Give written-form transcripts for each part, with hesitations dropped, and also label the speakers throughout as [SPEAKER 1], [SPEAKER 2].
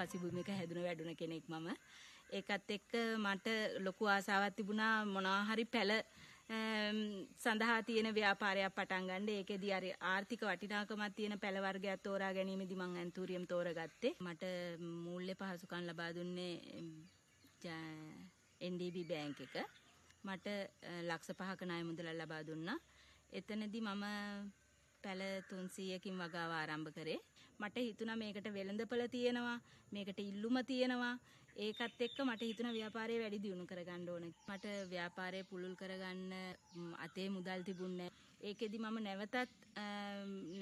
[SPEAKER 1] පසිබුමක හැදුන වැඩුණ කෙනෙක් මම. ඒකත් එක්ක මට ලොකු ආසාවක් තිබුණා මොනවා හරි පැල සඳහා තියෙන ව්‍යාපාරයක් පටන් ගන්න. ඒකෙදී අර ආර්ථික වටිනාකමක් තියෙන පැල වර්ගයක් තෝරා ගැනීමේදී මම ඇන්තූරියම් තෝරගත්තේ. මට මූල්‍ය පහසුකම් ලබා දුන්නේ ADB බැංක් එක. මට ලක්ෂ 5ක ණය මුදල ලබා දුන්නා. එතනදී මම පැල 300කින් වගාව ආරම්භ කරේ. මට හිතුණා මේකට වෙළඳපළ තියෙනවා, මේකට ඉල්ලුම තියෙනවා. ඒකත් එක්ක මට හිතුණා ව්‍යාපාරය වැඩි දියුණු කරගන්න ඕන. මට ව්‍යාපාරය පුළුල් කරගන්න අතේ මුදල් තිබුණේ නැහැ. ඒකෙදි මම නැවතත්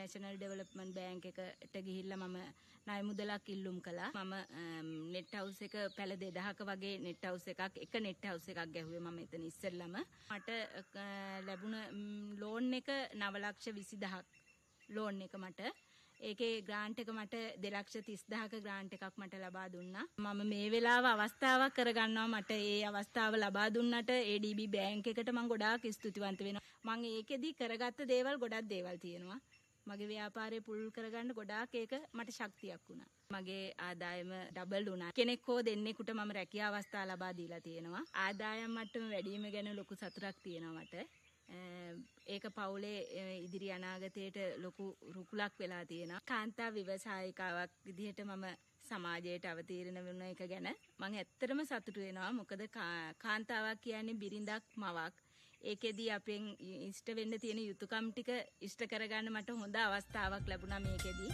[SPEAKER 1] National Development Bank එකට ගිහිල්ලා මම ණය මුදලක් ඉල්ලුම් කළා. මම net house එක පැල 2000ක වගේ net house එක net house එකක් ගැහුවේ මම එතන ඉස්සෙල්ලම. මට ලැබුණ ලෝන් එක 9,20,000ක් ලෝන් එක මට. ඒකේ ග්‍රාන්ට් එක මට 2,30,000ක ග්‍රාන්ට් එකක් මට ලබා දුන්නා. මම මේ වෙලාව අවස්ථාවක් කරගන්නවා. මට ඒ අවස්ථාව ලබා දුන්නට ADB බැංක් එකට මම ගොඩාක් ස්තුතිවන්ත වෙනවා. මම ඒකෙදි කරගත්ත දේවල් ගොඩක් දේවල් තියෙනවා. මගේ ව්‍යාපාරය පුළුල් කරගන්න ගොඩාක් ඒක මට ශක්තියක් වුණා. මගේ ආදායම ඩබල් වුණා. කෙනෙක් හෝ දෙන්නෙකුට මම රැකියා අවස්ථා ලබා දීලා තියෙනවා. ආදායම් මට්ටම වැඩි වීම ගැන ලොකු සතුටක් තියෙනවා මට. ඒක පවුලේ ඉදිරි අනාගතයට ලොකු රුකුලක් වෙලා තියෙනවා. කාන්තා ව්‍යවසායිකාවක් විදිහට මම සමාජයට අවතීර්ණ වෙන එක ගැන මම ඇත්තටම සතුටු වෙනවා. මොකද කාන්තාවක් කියන්නේ බිරිඳක් මවක්. ඒකෙදී අපෙන් ඉෂ්ට වෙන්න තියෙන යුතුයකම් ටික ඉෂ්ට කරගන්න මට හොඳ අවස්ථාවක් ලැබුණා මේකෙදී.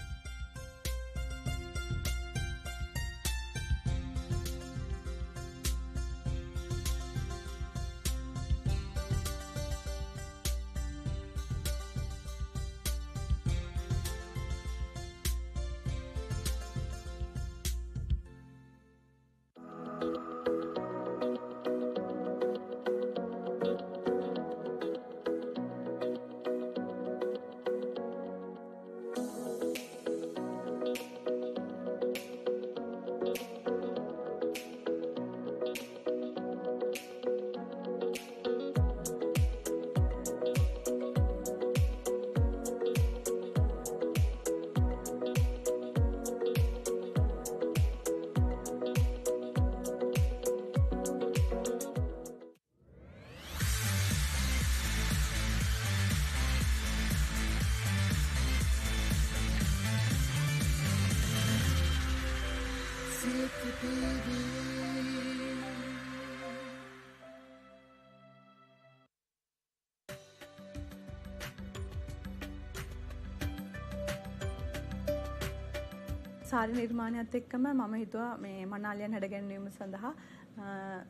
[SPEAKER 2] සාරි නිර්මාණයත් එක්කම මම හිතුවා මේ මනාලියන් හැඩගැන්වීම සඳහා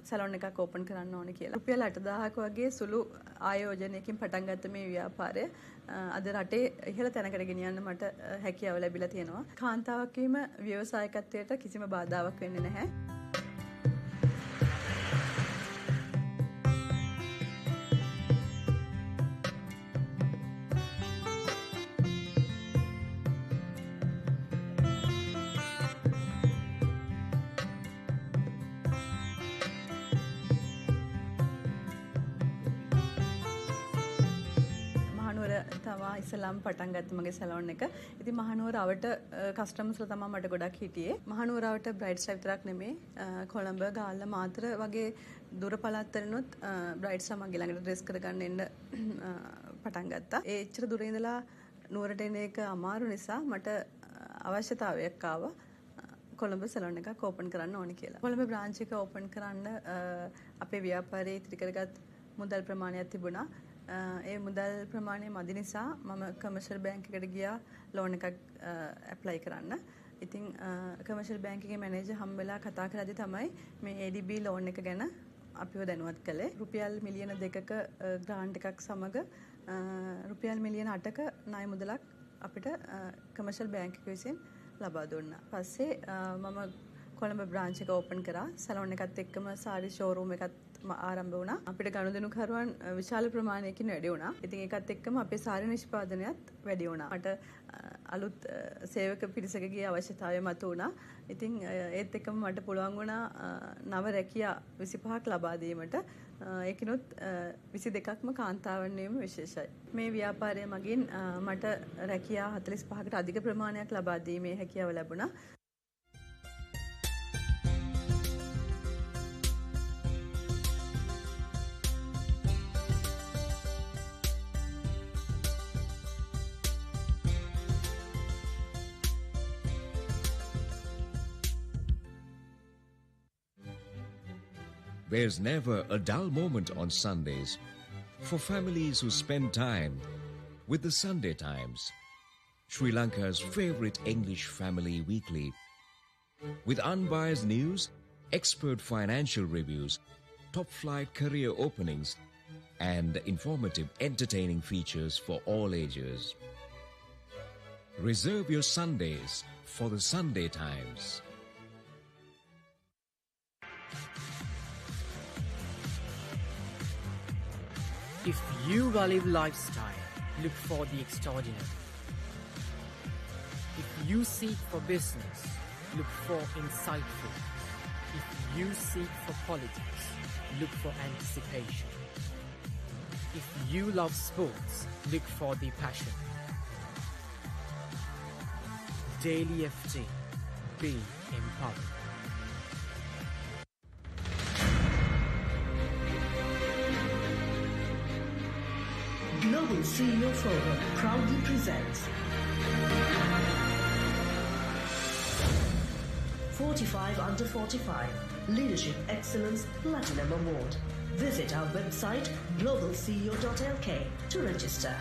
[SPEAKER 2] සැලොන් එකක් ඕපන් කරන්න ඕන කියලා. රුපියල් 8,000ක වගේ සුළු ආයෝජනයකින් පටන් ගත්ත මේ ව්‍යාපාරය අද රටේ ඉහළ තැනකට ගෙනියන්න මට හැකියාව ලැබිලා තියෙනවා. කාන්තාවක් වීම ව්‍යවසායකත්වයට කිසිම බාධාවක් වෙන්නේ නැහැ. තමා ඉස්සලාම් පටන් ගත්ත මගේ සැලොන් එක. ඉතින් මහනුවර අවට කස්ටමර්ස්ලා තමයි මට ගොඩක් හිටියේ. මහනුවර අවට බ්‍රයිඩ්ස්ලා විතරක් නෙමෙයි කොළඹ, ගාල්ල, මාතර වගේ දුර පළාත් වලිනුත් බ්‍රයිඩ්ස්ලා මගේ ළඟට ඩ්‍රෙස් කරගන්න එන්න පටන් ගත්තා. ඒ එච්චර දුර ඉඳලා නුවරට එන එක අමාරු නිසා මට අවශ්‍යතාවයක් ආවා කොළඹ සැලොන් එකක් ඕපන් කරන්න ඕනේ කියලා. කොළඹ බ්‍රාන්ච් එක ඕපන් කරන්න අපේ ව්‍යාපාරයේ ඉතිරි කරගත් මුදල් ප්‍රමාණයක් තිබුණා. ඒ මුදල් ප්‍රමාණය මදි නිසා මම කමර්ෂල් බැංක් එකට ගියා ලෝන් එකක් ඇප්ලයි කරන්න. ඉතින් කමර්ෂල් බැංක් එකේ මැනේජර් හම්බෙලා කතා කරද්දී තමයි මේ ADB ලෝන් එක ගැන අපිව දැනුවත් කළේ. රුපියල් මිලියන 2ක ග්‍රාන්ට් එකක් සමග රුපියල් මිලියන 8ක ණය මුදලක් අපිට කමර්ෂල් බැංක් එක විසින් ලබා දුන්නා. පස්සේ මම කොළඹ බ්‍රාන්ච් එක ඕපන් කරා. සැලොන් එකත් එක්කම සාරි ෂෝරූම් එකත් ආරම්භ වුණා. අපිට ගනුදෙනුකරුවන් විශාල ප්‍රමාණයකින් වැඩි වුණා. ඉතින් ඒකත් එක්කම අපේ සාරි නිෂ්පාදනයත් වැඩි වුණා. මට අලුත් සේවක පිරිසකගේ අවශ්‍යතාවය මතු වුණා. ඉතින් ඒත් එක්කම මට පුළුවන් වුණා නව රැකියා 25ක් ලබා දීමට. ඒකිනුත් 22ක්ම කාන්තාවන් වීම විශේෂයි. මේ ව්‍යාපාරය මගින් මට රැකියා 45කට අධික ප්‍රමාණයක් ලබා දීමේ හැකියාව ලැබුණා.
[SPEAKER 3] There's never a dull moment on Sundays for families who spend time with the Sunday Times, Sri Lanka's favorite English family weekly, with unbiased news, expert financial reviews, top-flight career openings, and informative entertaining features for all ages. Reserve your Sundays for the Sunday Times.
[SPEAKER 4] If you value lifestyle, look for the extraordinary. If you seek for business, look for insightful. If you seek for politics, look for anticipation. If you love sports, look for the passion. Daily FT. Be empowered.
[SPEAKER 5] Global CEO Forum proudly presents 45 Under 45 Leadership Excellence Platinum Award. Visit our website globalceo.lk to register.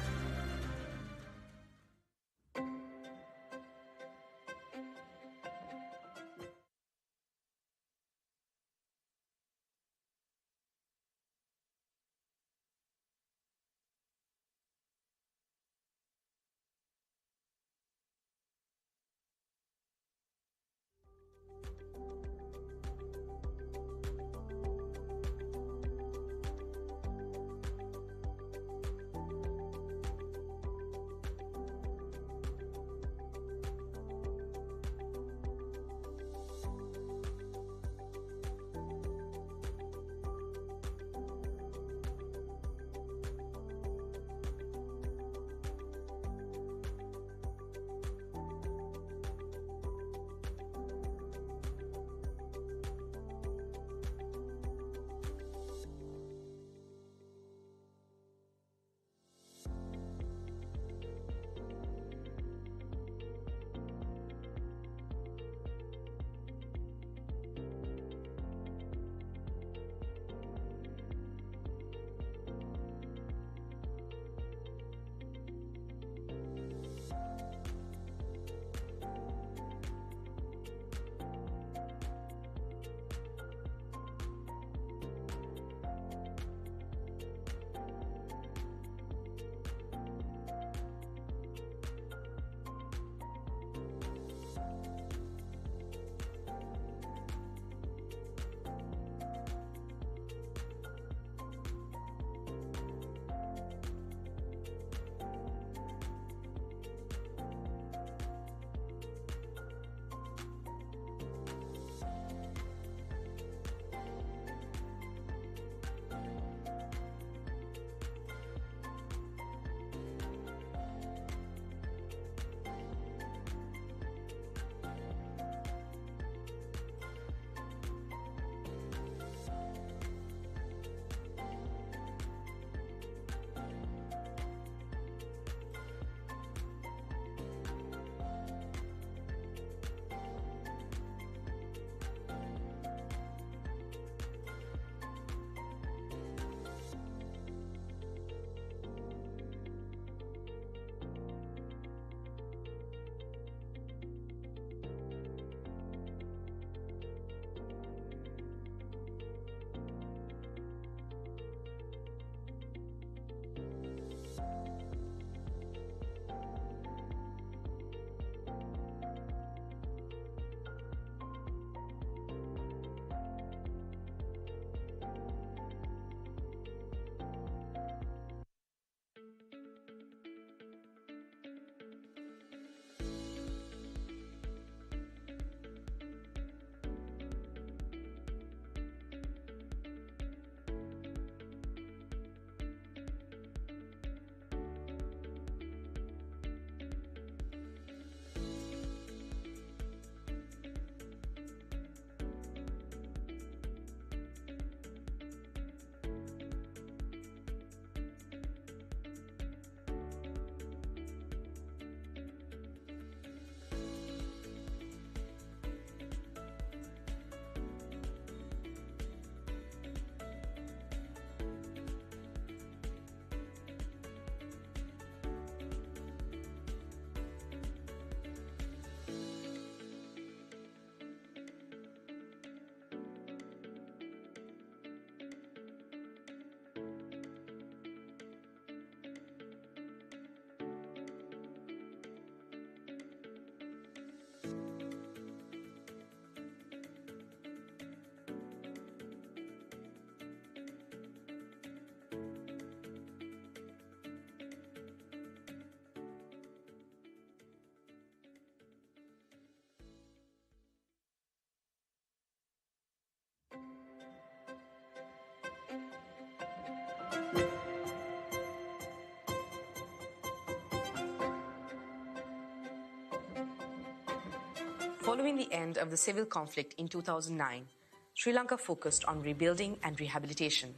[SPEAKER 6] Following the end of the civil conflict in 2009, Sri Lanka focused on rebuilding and rehabilitation.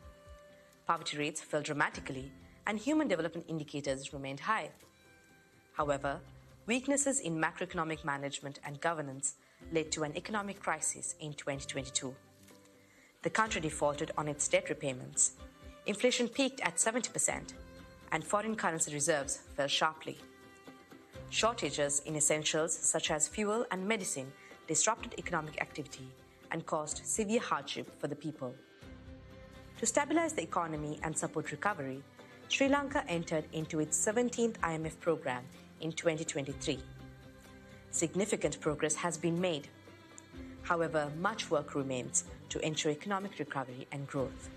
[SPEAKER 6] Poverty rates fell dramatically and human development indicators remained high. However, weaknesses in macroeconomic management and governance led to an economic crisis in 2022. The country defaulted on its debt repayments. Inflation peaked at 70%, and foreign currency reserves fell sharply. Shortages in essentials such as fuel and medicine disrupted economic activity and caused severe hardship for the people. To stabilize the economy and support recovery, Sri Lanka entered into its 17th IMF program in 2023. Significant progress has been made. However, much work remains to ensure economic recovery and growth.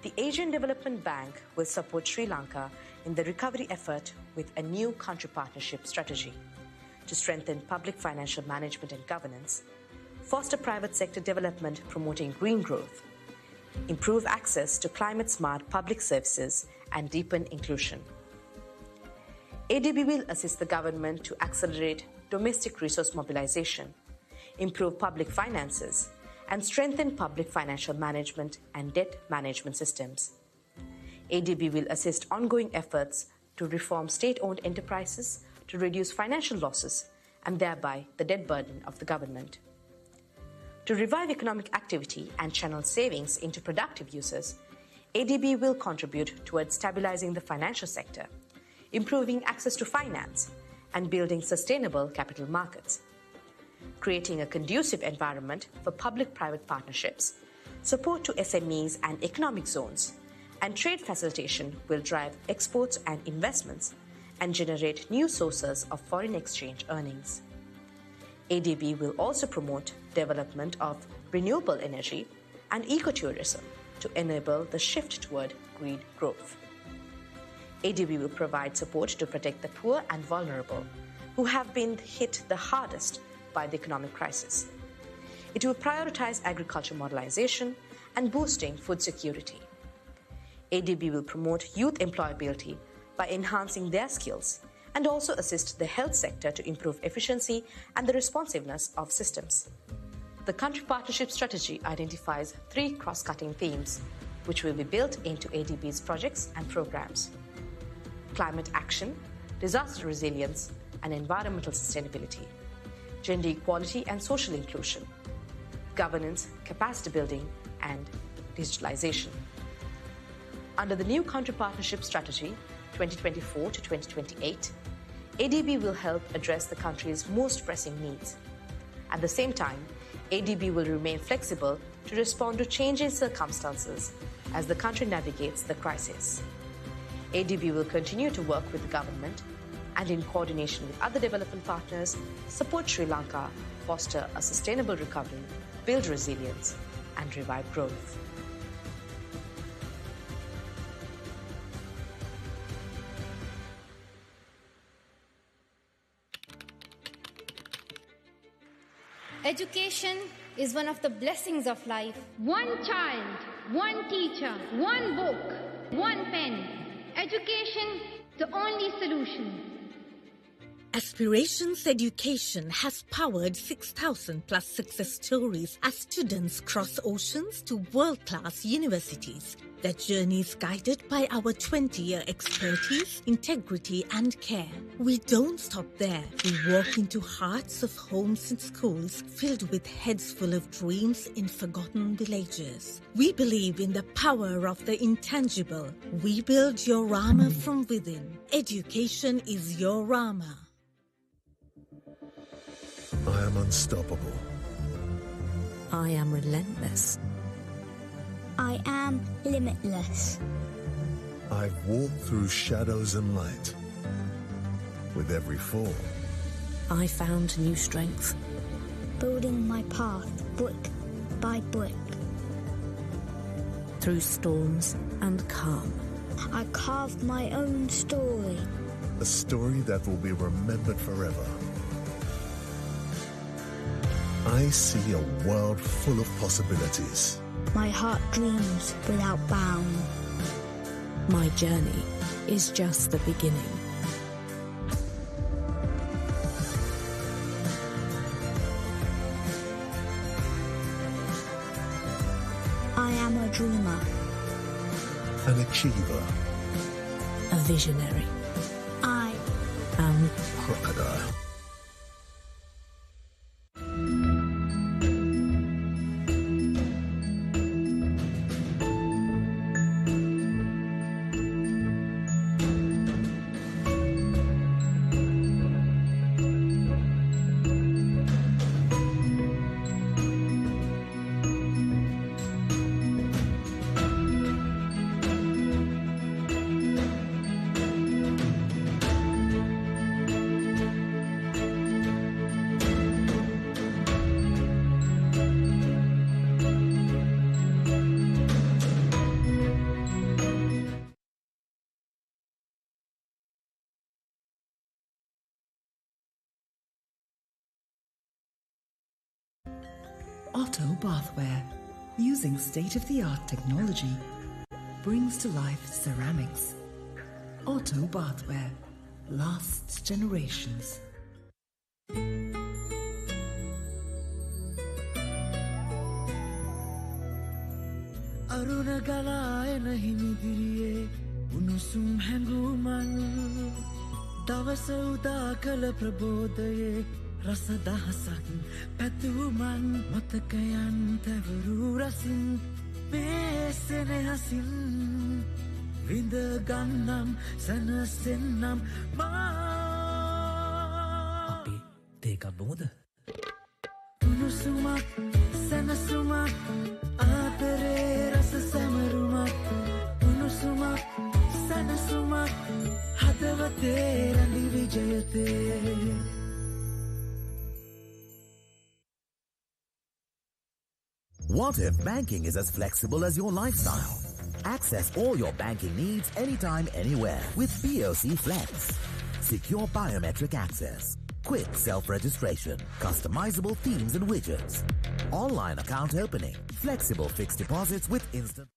[SPEAKER 6] The Asian Development Bank will support Sri Lanka in the recovery effort with a new country partnership strategy to strengthen public financial management and governance, foster private sector development promoting green growth, improve access to climate-smart public services, and deepen inclusion. ADB will assist the government to accelerate domestic resource mobilization, improve public finances, and strengthen public financial management and debt management systems. ADB will assist ongoing efforts to reform state-owned enterprises to reduce financial losses and thereby the debt burden of the government. To revive economic activity and channel savings into productive uses, ADB will contribute towards stabilizing the financial sector, improving access to finance, and building sustainable capital markets. Creating a conducive environment for public-private partnerships, support to SMEs and economic zones, and trade facilitation will drive exports and investments and generate new sources of foreign exchange earnings. ADB will also promote development of renewable energy and ecotourism to enable the shift toward green growth. ADB will provide support to protect the poor and vulnerable who have been hit the hardest by the economic crisis. It will prioritize agriculture modernization and boosting food security. ADB will promote youth employability by enhancing their skills and also assist the health sector to improve efficiency and the responsiveness of systems. The country partnership strategy identifies 3 cross-cutting themes which will be built into ADB's projects and programs: climate action, disaster resilience, and environmental sustainability, gender equality and social inclusion, governance, capacity building, and digitalization. Under the new country partnership strategy, 2024 to 2028, ADB will help address the country's most pressing needs. At the same time, ADB will remain flexible to respond to changing circumstances as the country navigates the crisis. ADB will continue to work with the government and, in coordination with other development partners, support Sri Lanka, foster a sustainable recovery, build resilience, and revive growth.
[SPEAKER 7] Education is one of the blessings of life.
[SPEAKER 8] One child, one teacher, one book, one pen. Education, the only solution.
[SPEAKER 9] Aspirations Education has powered 6,000 plus success stories as students cross oceans to world-class universities. Their journey is guided by our 20-year expertise, integrity and care. We don't stop there. We walk into hearts of homes and schools filled with heads full of dreams in forgotten villages. We believe in the power of the intangible. We build your Rama from within. Education is your Rama.
[SPEAKER 10] I am unstoppable.
[SPEAKER 11] I am relentless.
[SPEAKER 12] I am limitless.
[SPEAKER 10] I've walked through shadows and light. With every fall,
[SPEAKER 11] I found new strength.
[SPEAKER 12] Building my path brick by brick.
[SPEAKER 11] Through storms and calm,
[SPEAKER 12] I carved my own story.
[SPEAKER 10] A story that will be remembered forever. I see a world full of possibilities.
[SPEAKER 12] My heart dreams without bound.
[SPEAKER 11] My journey is just the beginning.
[SPEAKER 12] dreamer.
[SPEAKER 10] An achiever.
[SPEAKER 11] A visionary.
[SPEAKER 12] I
[SPEAKER 11] Am
[SPEAKER 10] Crocodile.
[SPEAKER 13] Otto Bathware, using state-of-the-art technology, brings to life ceramics. Otto Bathware lasts generations.
[SPEAKER 14] අරුණ ගලායන හිමිදිරියේ උණුසුම් හැඟුමන් දවස උදා කළ ප්‍රබෝධයේ රස දහසක් පැතුමන් මතකයන් තැවරූ රසින් පේසෙනහසින් විඳ ගන්නම් සැනසෙන්නම් මා අපි දේකක් බොමුද උණුසුමක් සැනසුමක් ආතරේ රස සැමරුමක් උණුසුමක් සැනසුමක් හදවතේ රැඳි විජයතේ
[SPEAKER 15] What if banking is as flexible as your lifestyle? Access all your banking needs anytime, anywhere with BOC Flex. Secure biometric access, quick self-registration, customizable themes and widgets, online account opening, flexible fixed deposits with instant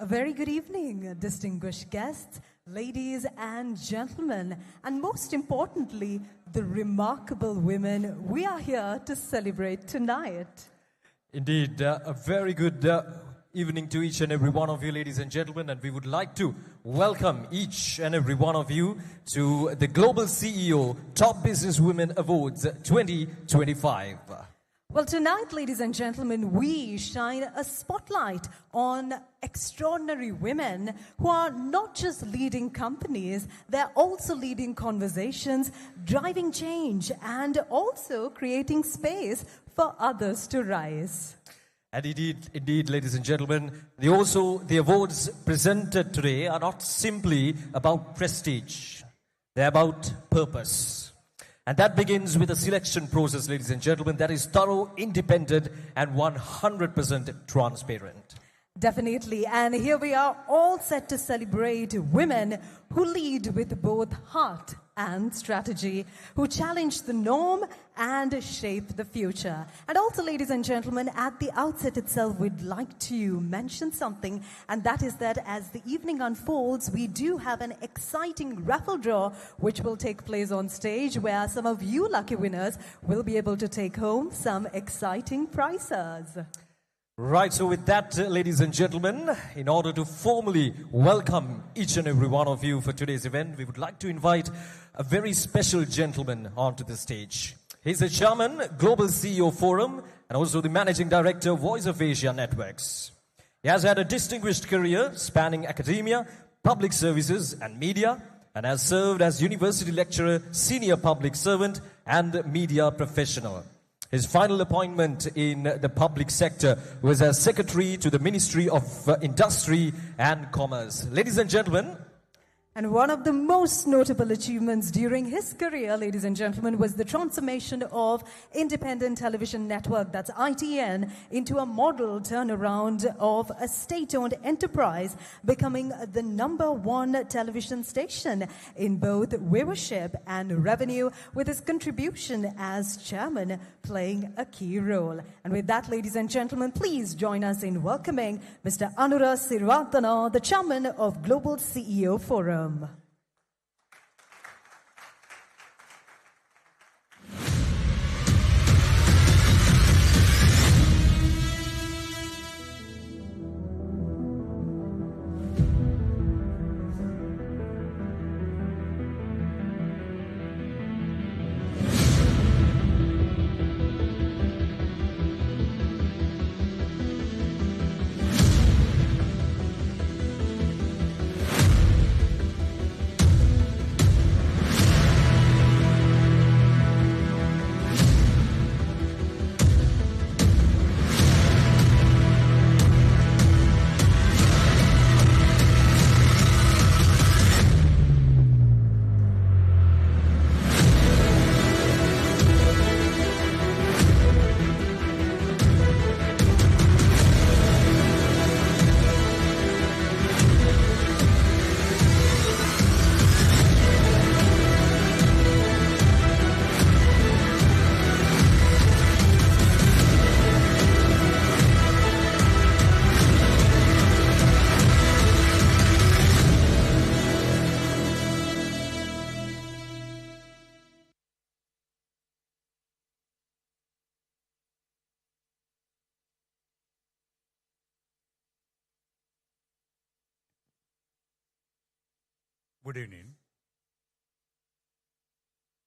[SPEAKER 16] A very good evening, distinguished guests, ladies and gentlemen, and most importantly, the remarkable women we are here to celebrate tonight.
[SPEAKER 17] Indeed, a very good evening to each and every one of you, ladies and gentlemen, and we would like to welcome each and every one of you to the Global CEO Top Businesswomen Awards 2025.
[SPEAKER 16] Well, tonight, ladies and gentlemen, we shine a spotlight on extraordinary women who are not just leading companies, they're also leading conversations, driving change, and also creating space for others to rise.
[SPEAKER 17] And indeed, ladies and gentlemen, the awards presented today are not simply about prestige. They're about purpose. And that begins with a selection process, ladies and gentlemen, that is thorough, independent, and 100% transparent.
[SPEAKER 16] Definitely. And here we are all set to celebrate women who lead with both heart and strategy, who challenge the norm and shape the future. And also, ladies and gentlemen, at the outset itself, we'd like to mention something, and that is that as the evening unfolds, we do have an exciting raffle draw which will take place on stage, where some of you lucky winners will be able to take home some exciting prizes.
[SPEAKER 17] Right, so with that, ladies and gentlemen, in order to formally welcome each and every one of you for today's event, we would like to invite a very special gentleman onto the stage. He's the chairman, Global CEO Forum, and also the managing director, Voice of Asia Networks. He has had a distinguished career spanning academia, public services, and media, and has served as university lecturer, senior public servant, and media professional. His final appointment in the public sector was as secretary to the Ministry of Industry and Commerce. Ladies and gentlemen,
[SPEAKER 16] and one of the most notable achievements during his career, ladies and gentlemen, was the transformation of Independent Television Network, that's ITN, into a model turnaround of a state-owned enterprise, becoming the #1 television station in both viewership and revenue, with his contribution as chairman playing a key role. And with that, ladies and gentlemen, please join us in welcoming Mr. Anura Sirivardhana, the chairman of Global CEO Forum.
[SPEAKER 18] Good evening.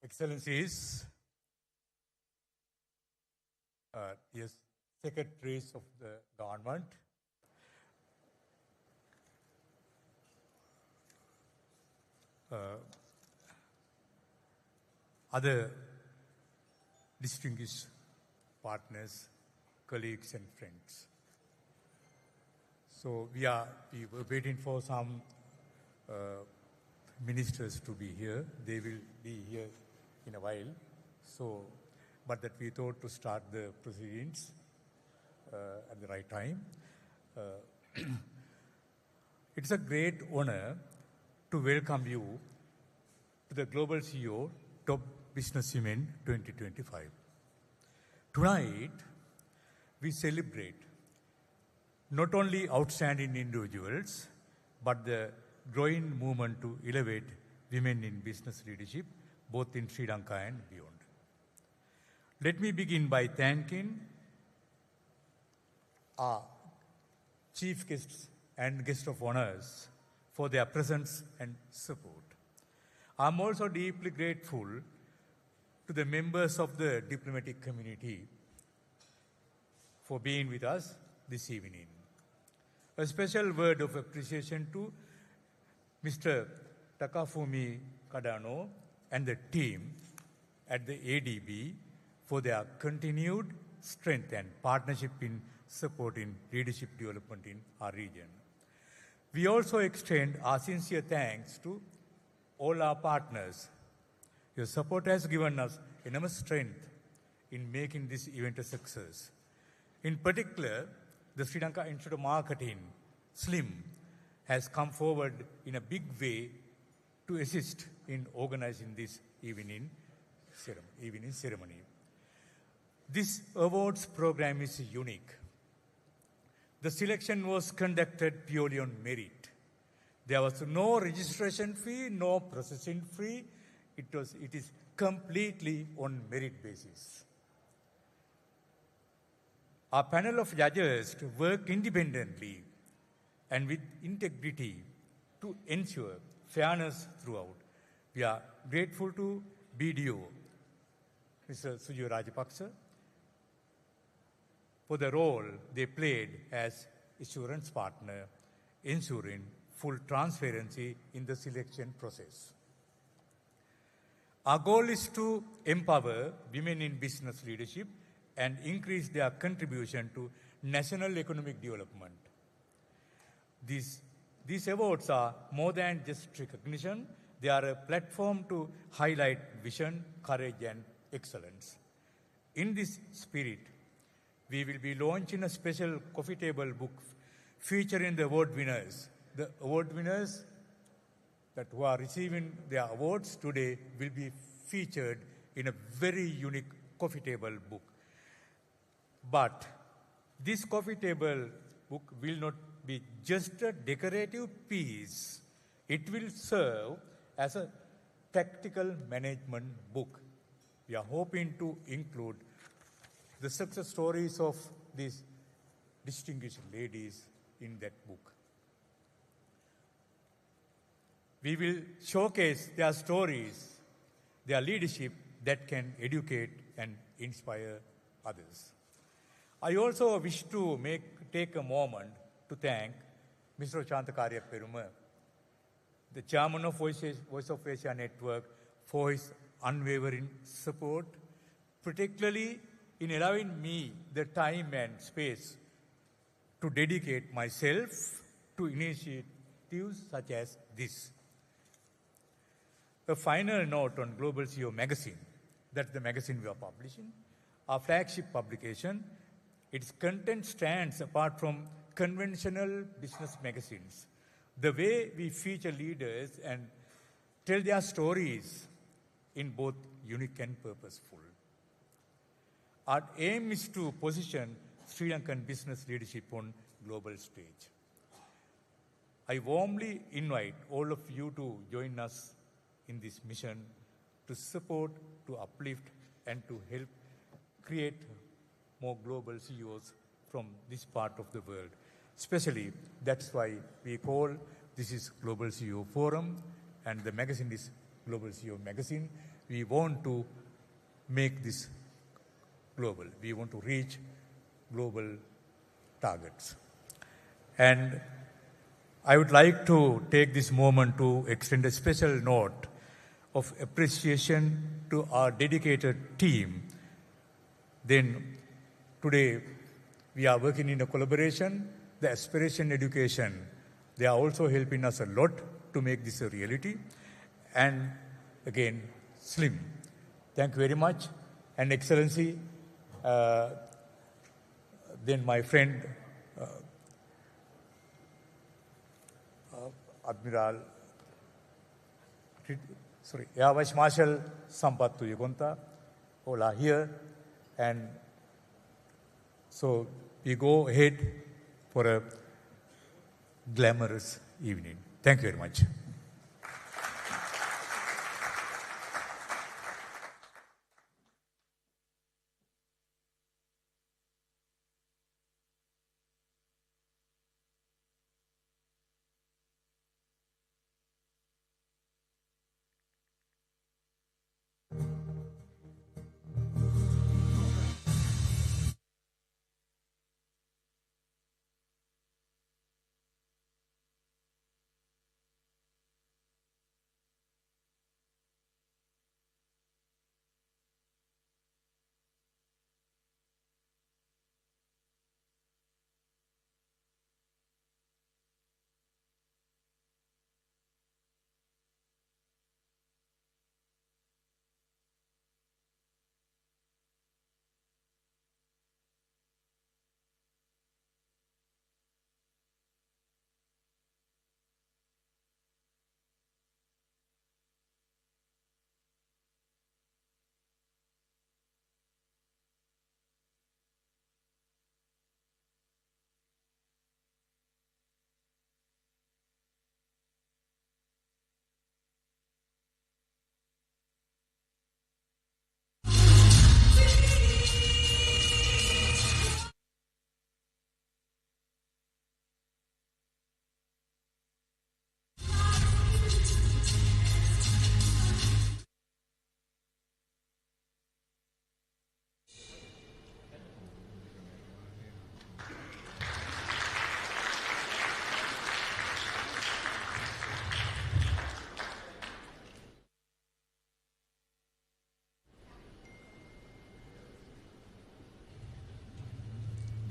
[SPEAKER 18] Excellencies, yes, secretaries of the government, other distinguished partners, colleagues and friends. So we were waiting for some ministers to be here. They will be here in a while. So, but that we thought to start the proceedings at the right time. It's a great honor to welcome you to the Global CEO Top Businesswomen 2025. Tonight, we celebrate not only outstanding individuals, but the growing movement to elevate women in business leadership, both in Sri Lanka and beyond. Let me begin by thanking our chief guests and guests of honors for their presence and support. I'm also deeply grateful to the members of the diplomatic community for being with us this evening. A special word of appreciation to Mr. Takafumi Kadano and the team at the ADB for their continued strength and partnership in supporting leadership development in our region. We also extend our sincere thanks to all our partners. Your support has given us enormous strength in making this event a success. In particular, the Sri Lanka Institute of Marketing, SLIM, has come forward in a big way to assist in organizing this evening ceremony. This awards program is unique. The selection was conducted purely on merit. There was no registration fee, no processing fee. It is completely on merit basis. Our panel of judges worked independently and with integrity to ensure fairness throughout. We are grateful to BDO, Mr. Sujo Rajapaksa, for the role they played as assurance partner, ensuring full transparency in the selection process. Our goal is to empower women in business leadership and increase their contribution to national economic development. These awards are more than just recognition. They are a platform to highlight vision, courage, and excellence. In this spirit, we will be launching a special coffee table book featuring the award winners. The award winners who are receiving their awards today will be featured in a very unique coffee table book. But this coffee table book will not be just a decorative piece. It will serve as a tactical management book. We are hoping to include the success stories of these distinguished ladies in that book. We will showcase their stories, their leadership that can educate and inspire others. I also wish to take a moment to thank Mr. Chantakarya Peruma, the chairman of Voice of Asia Network, for his unwavering support, particularly in allowing me the time and space to dedicate myself to initiatives such as this. A final note on Global CEO magazine. That's the magazine we are publishing. Our flagship publication. Its content stands apart from conventional business magazines. The way we feature leaders and tell their stories in both unique and purposeful. Our aim is to position Sri Lankan business leadership on global stage. I warmly invite all of you to join us in this mission to support, to uplift, and to help create more global CEOs from this part of the world. Especially, that's why we call this is Global CEO Forum, and the magazine is Global CEO Magazine. We want to make this global. We want to reach global targets. And I would like to take this moment to extend a special note of appreciation to our dedicated team. Then today we are working in a collaboration, the Aspiration Education. They are also helping us a lot to make this a reality. And again, SLIM. Thank you very much. And Excellency, then my friend, Admiral, Air Vice Marshal Sampath Tuyagonta, all are here. And so we go ahead for a glamorous evening. Thank you very much.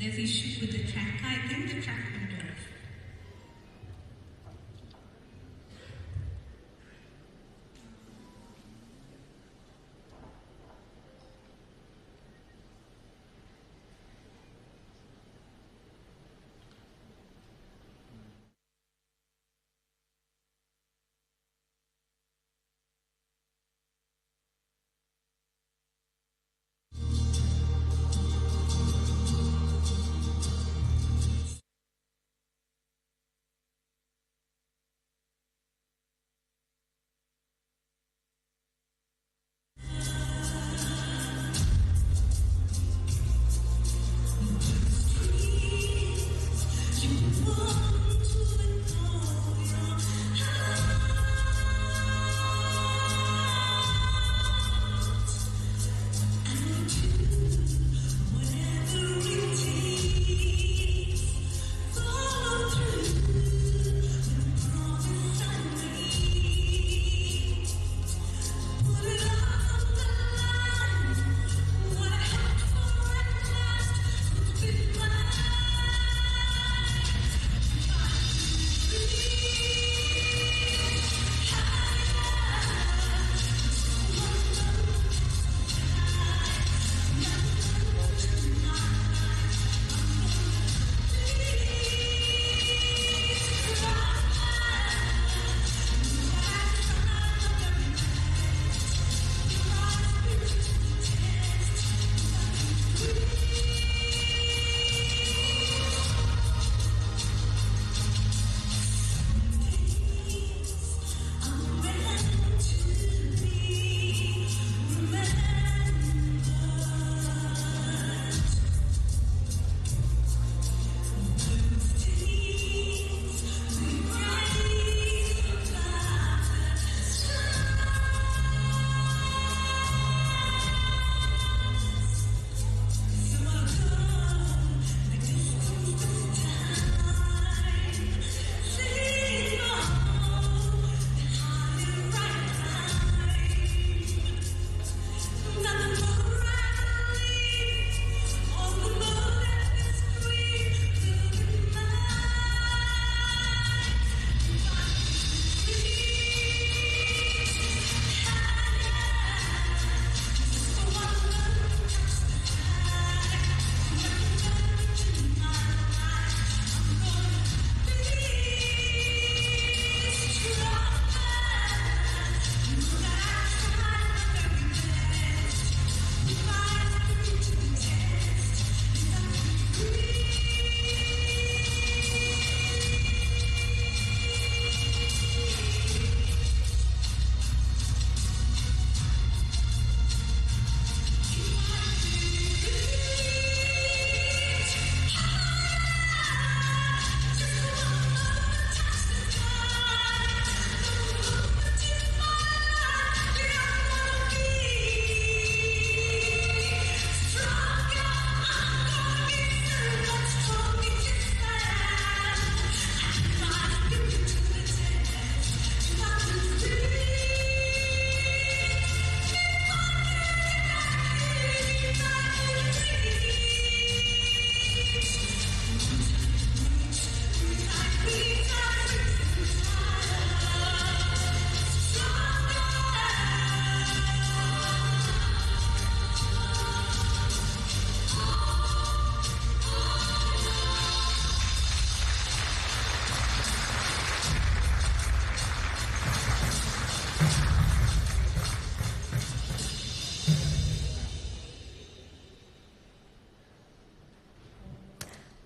[SPEAKER 9] There's issue with the track. I think the track will do it.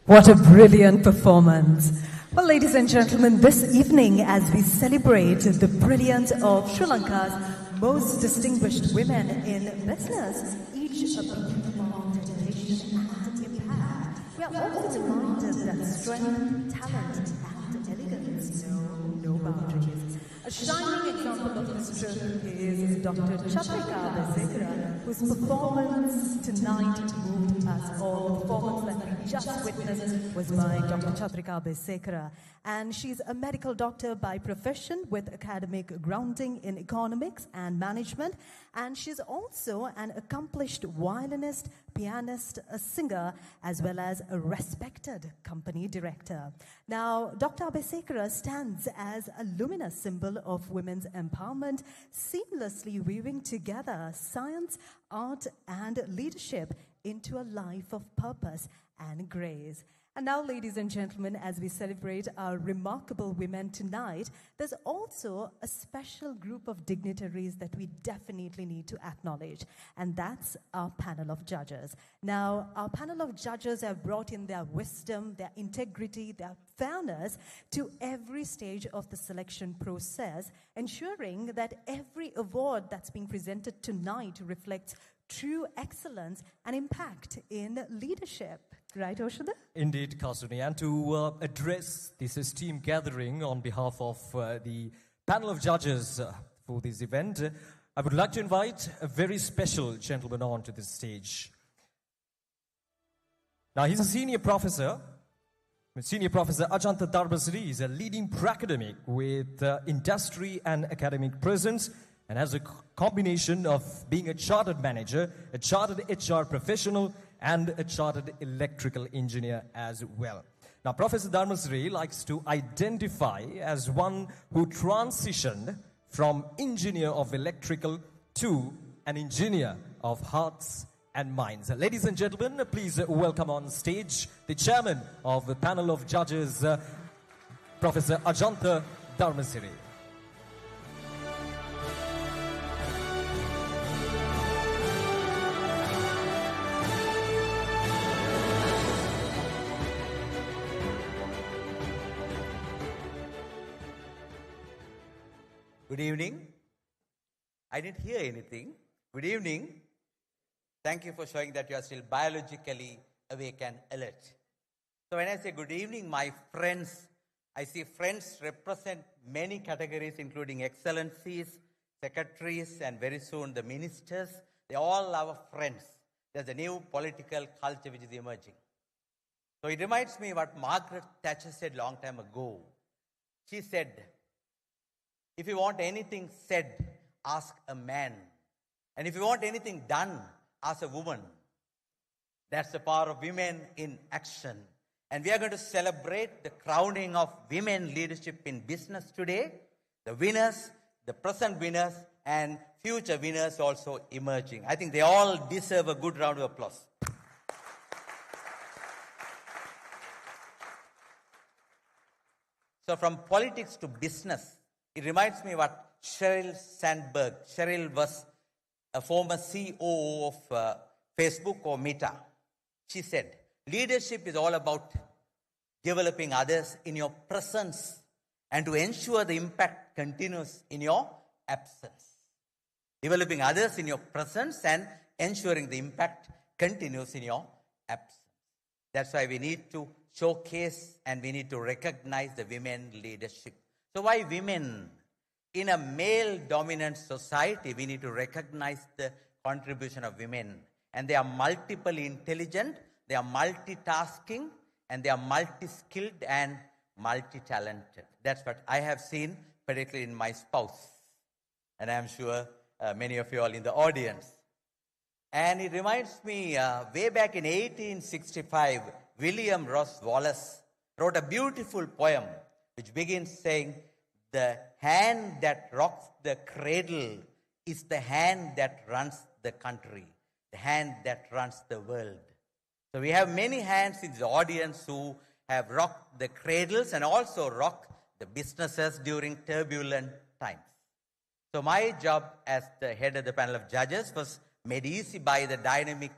[SPEAKER 16] What a brilliant performance. Well, ladies and gentlemen, this evening as we celebrate the brilliance of Sri Lanka's most distinguished women in business, each a beacon of dedication and impact, we are also reminded that strength, talent and elegance know no boundaries. A shining example of this truth is Dr. Chatrika Besekara, whose performance tonight moved us all. The performance that we just witnessed was by Dr. Chatrika Besekara. And she's a medical doctor by profession with academic grounding in economics and management. And she's also an accomplished violinist, pianist, a singer, as well as a respected company director. Now, Dr. Besekara stands as a luminous symbol of women's empowerment, seamlessly weaving together science, art, and leadership into a life of purpose and grace. And now, ladies and gentlemen, as we celebrate our remarkable women tonight, there's also a special group of dignitaries that we definitely need to acknowledge, and that's our panel of judges. Now, our panel of judges have brought in their wisdom, their integrity, their fairness to every stage of the selection process, ensuring that every award that's being presented tonight reflects true excellence and impact in leadership. Right, Oshada?
[SPEAKER 17] Indeed, Kasuni. And to address this esteemed gathering on behalf of the panel of judges for this event, I would like to invite a very special gentleman on to this stage. Now, he's a senior professor. Senior Professor Ajanta Dharmasiri is a leading academic with industry and academic presence, and has a combination of being a chartered manager, a chartered HR professional, and a chartered electrical engineer as well. Now, Professor Dharmasiri likes to identify as one who transitioned from engineer of electrical to an engineer of hearts and minds. Ladies and gentlemen, please welcome on stage the chairman of the panel of judges, Professor Ajanta Dharmasiri.
[SPEAKER 19] Good evening. I didn't hear anything. Good evening. Thank you for showing that you are still biologically awake and alert. So when I say good evening, my friends, I see friends represent many categories, including excellencies, secretaries, and very soon the ministers. They all our friends. There's a new political culture which is emerging. So it reminds me what Margaret Thatcher said long time ago. She said, if you want anything said, ask a man. And if you want anything done, ask a woman. That's the power of women in action. And we are going to celebrate the crowning of women leadership in business today. The winners, the present winners, and future winners also emerging. I think they all deserve a good round of applause. So from politics to business, it reminds me what Sheryl Sandberg. Sheryl was a former CEO of Facebook or Meta. She said, leadership is all about developing others in your presence and to ensure the impact continues in your absence. Developing others in your presence and ensuring the impact continues in your absence. That's why we need to showcase and we need to recognize the women leadership. So why women? In a male-dominant society, we need to recognize the contribution of women. And they are multiply intelligent, they are multitasking, and they are multi-skilled and multi-talented. That's what I have seen, particularly in my spouse. And I'm sure many of you all in the audience. And it reminds me, way back in 1865, William Ross Wallace wrote a beautiful poem which begins saying, the hand that rocks the cradle is the hand that runs the country, the hand that runs the world. So we have many hands in the audience who have rocked the cradles and also rocked the businesses during turbulent times. So my job as the head of the panel of judges was made easy by the dynamic,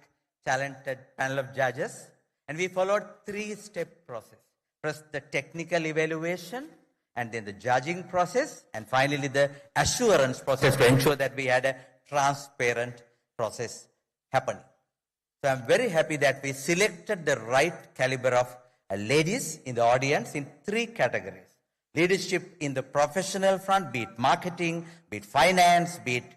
[SPEAKER 19] talented panel of judges. And we followed 3-step process. First, the technical evaluation, and then the judging process, and finally the assurance process to ensure that we had a transparent process happening. So I'm very happy that we selected the right caliber of ladies in the audience in 3 categories. Leadership in the professional front, be it marketing, be it finance, be it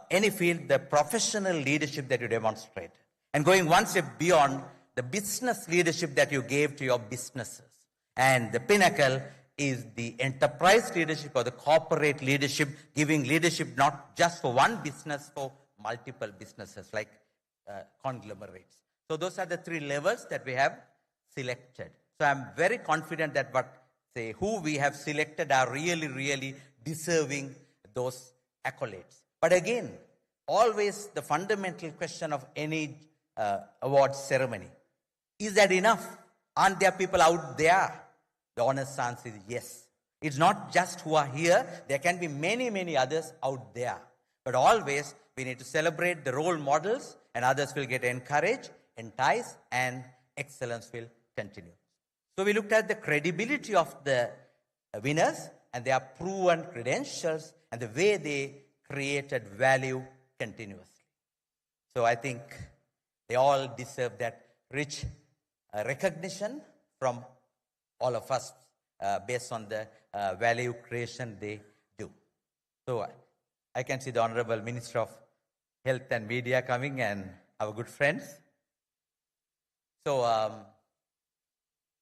[SPEAKER 19] any field, the professional leadership that you demonstrate. And going one step beyond, the business leadership that you gave to your businesses. And the pinnacle is the enterprise leadership or the corporate leadership, giving leadership not just for one business, for multiple businesses like conglomerates. So those are the 3 levels that we have selected. So I'm very confident that who we have selected are really, really deserving those accolades. But again, always the fundamental question of any awards ceremony, is that enough? Aren't there people out there? The honest answer is yes. It's not just who are here. There can be many, many others out there. But always we need to celebrate the role models, and others will get encouraged, enticed, and excellence will continue. So we looked at the credibility of the winners and their proven credentials and the way they created value continuously. So I think they all deserve that rich recognition from all of us based on the value creation they do. So I can see the Honorable Minister of Health and Media coming, and our good friends. So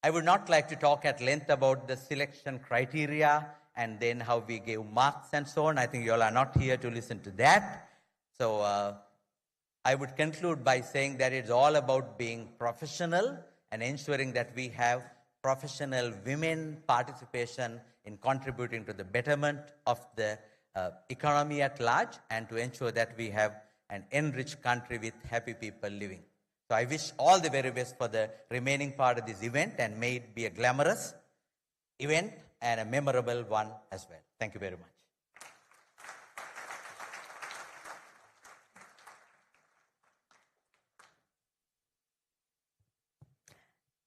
[SPEAKER 19] I would not like to talk at length about the selection criteria and then how we gave marks and so on. I think you all are not here to listen to that. So I would conclude by saying that it's all about being professional and ensuring that we have professional women participation in contributing to the betterment of the economy at large, and to ensure that we have an enriched country with happy people living. So I wish all the very best for the remaining part of this event, and may it be a glamorous event and a memorable one as well. Thank you very much.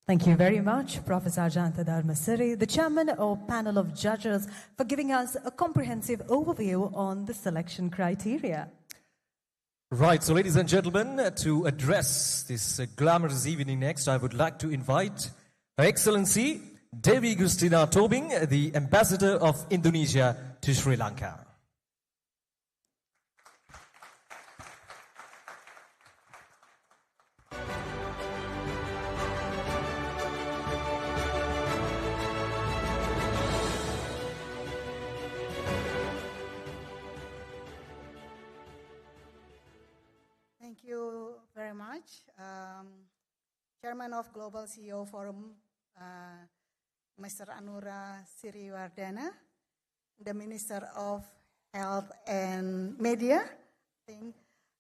[SPEAKER 16] Thank you very much, Professor Ajanta Dharmasiri, the chairman of panel of judges, for giving us a comprehensive overview on the selection criteria.
[SPEAKER 17] Right, so ladies and gentlemen, to address this glamorous evening next, I would like to invite Her Excellency Dewi Gustina Tobing, the Ambassador of Indonesia to Sri Lanka.
[SPEAKER 20] Thank you very much. Chairman of Global CEO Forum, Mr. Anura Siriwardana, the Minister of Health and Media,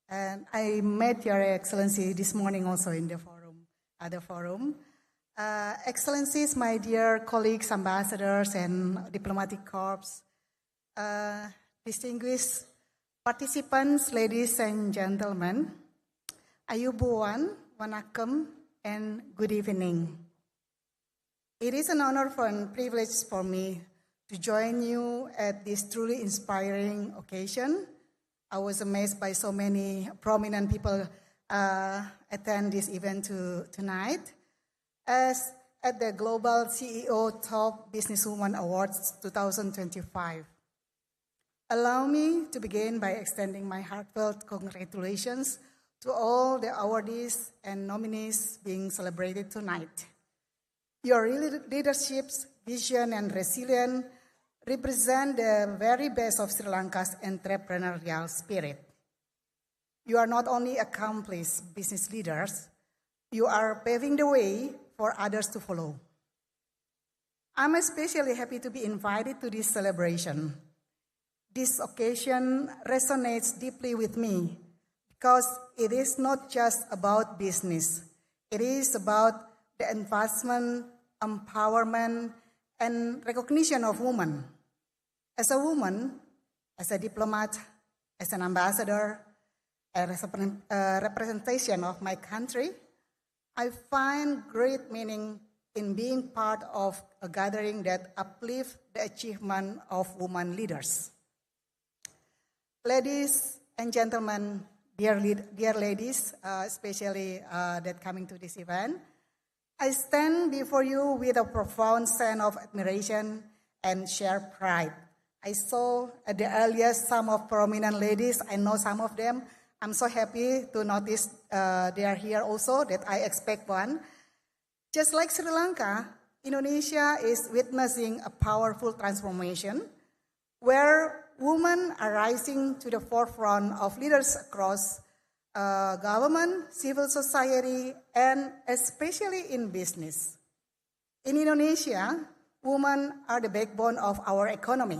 [SPEAKER 20] and I met Your Excellency this morning also in the forum, other forum. Excellencies, my dear colleagues, ambassadors, and diplomatic corps, distinguished participants, ladies and gentlemen, Ayubuan, Wanakkam, and good evening. It is an honor and privilege for me to join you at this truly inspiring occasion. I was amazed by so many prominent people attend this event tonight, as at the Global CEO Top Businesswoman Awards 2025. Allow me to begin by extending my heartfelt congratulations to all the awardees and nominees being celebrated tonight. Your leadership, vision, and resilience represent the very best of Sri Lanka's entrepreneurial spirit. You are not only accomplished business leaders, you are paving the way for others to follow. I'm especially happy to be invited to this celebration. This occasion resonates deeply with me because it is not just about business. It is about the advancement, empowerment, and recognition of women. As a woman, as a diplomat, as an ambassador, as a representation of my country, I find great meaning in being part of a gathering that uplifts the achievement of women leaders. Ladies and gentlemen, dear ladies, especially that coming to this event, I stand before you with a profound sense of admiration and shared pride. I saw at the earliest some of prominent ladies. I know some of them. I'm so happy to notice they are here also, that I expect one. Just like Sri Lanka, Indonesia is witnessing a powerful transformation where women are rising to the forefront of leaders across government, civil society, and especially in business. In Indonesia, women are the backbone of our economy.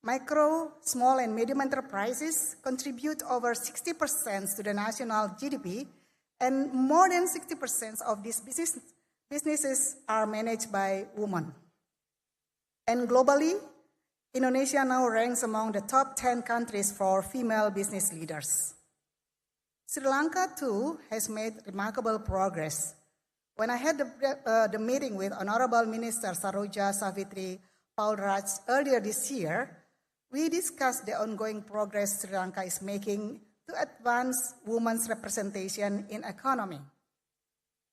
[SPEAKER 20] Micro, small, and medium enterprises contribute over 60% to the national GDP, and more than 60% of these businesses are managed by women. And globally, Indonesia now ranks among the top 10 countries for female business leaders. Sri Lanka, too, has made remarkable progress. When I had the meeting with Honorable Minister Saroja Savitri Paulraj earlier this year, we discussed the ongoing progress Sri Lanka is making to advance women's representation in economy.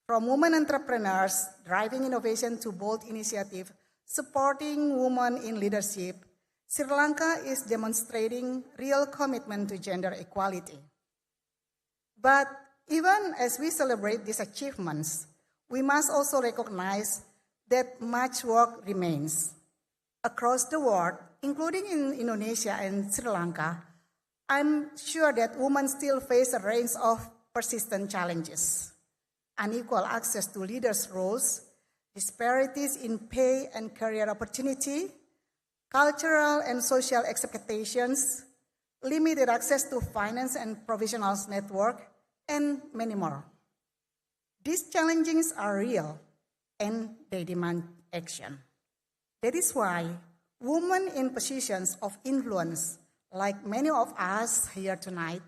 [SPEAKER 20] From women entrepreneurs driving innovation to bold initiatives supporting women in leadership, Sri Lanka is demonstrating real commitment to gender equality. But even as we celebrate these achievements, we must also recognize that much work remains. Across the world, including in Indonesia and Sri Lanka, I'm sure that women still face a range of persistent challenges. Unequal access to leaders' roles, disparities in pay and career opportunity, cultural and social expectations, limited access to finance and professionals network, and many more. These challenges are real and they demand action. That is why women in positions of influence, like many of us here tonight,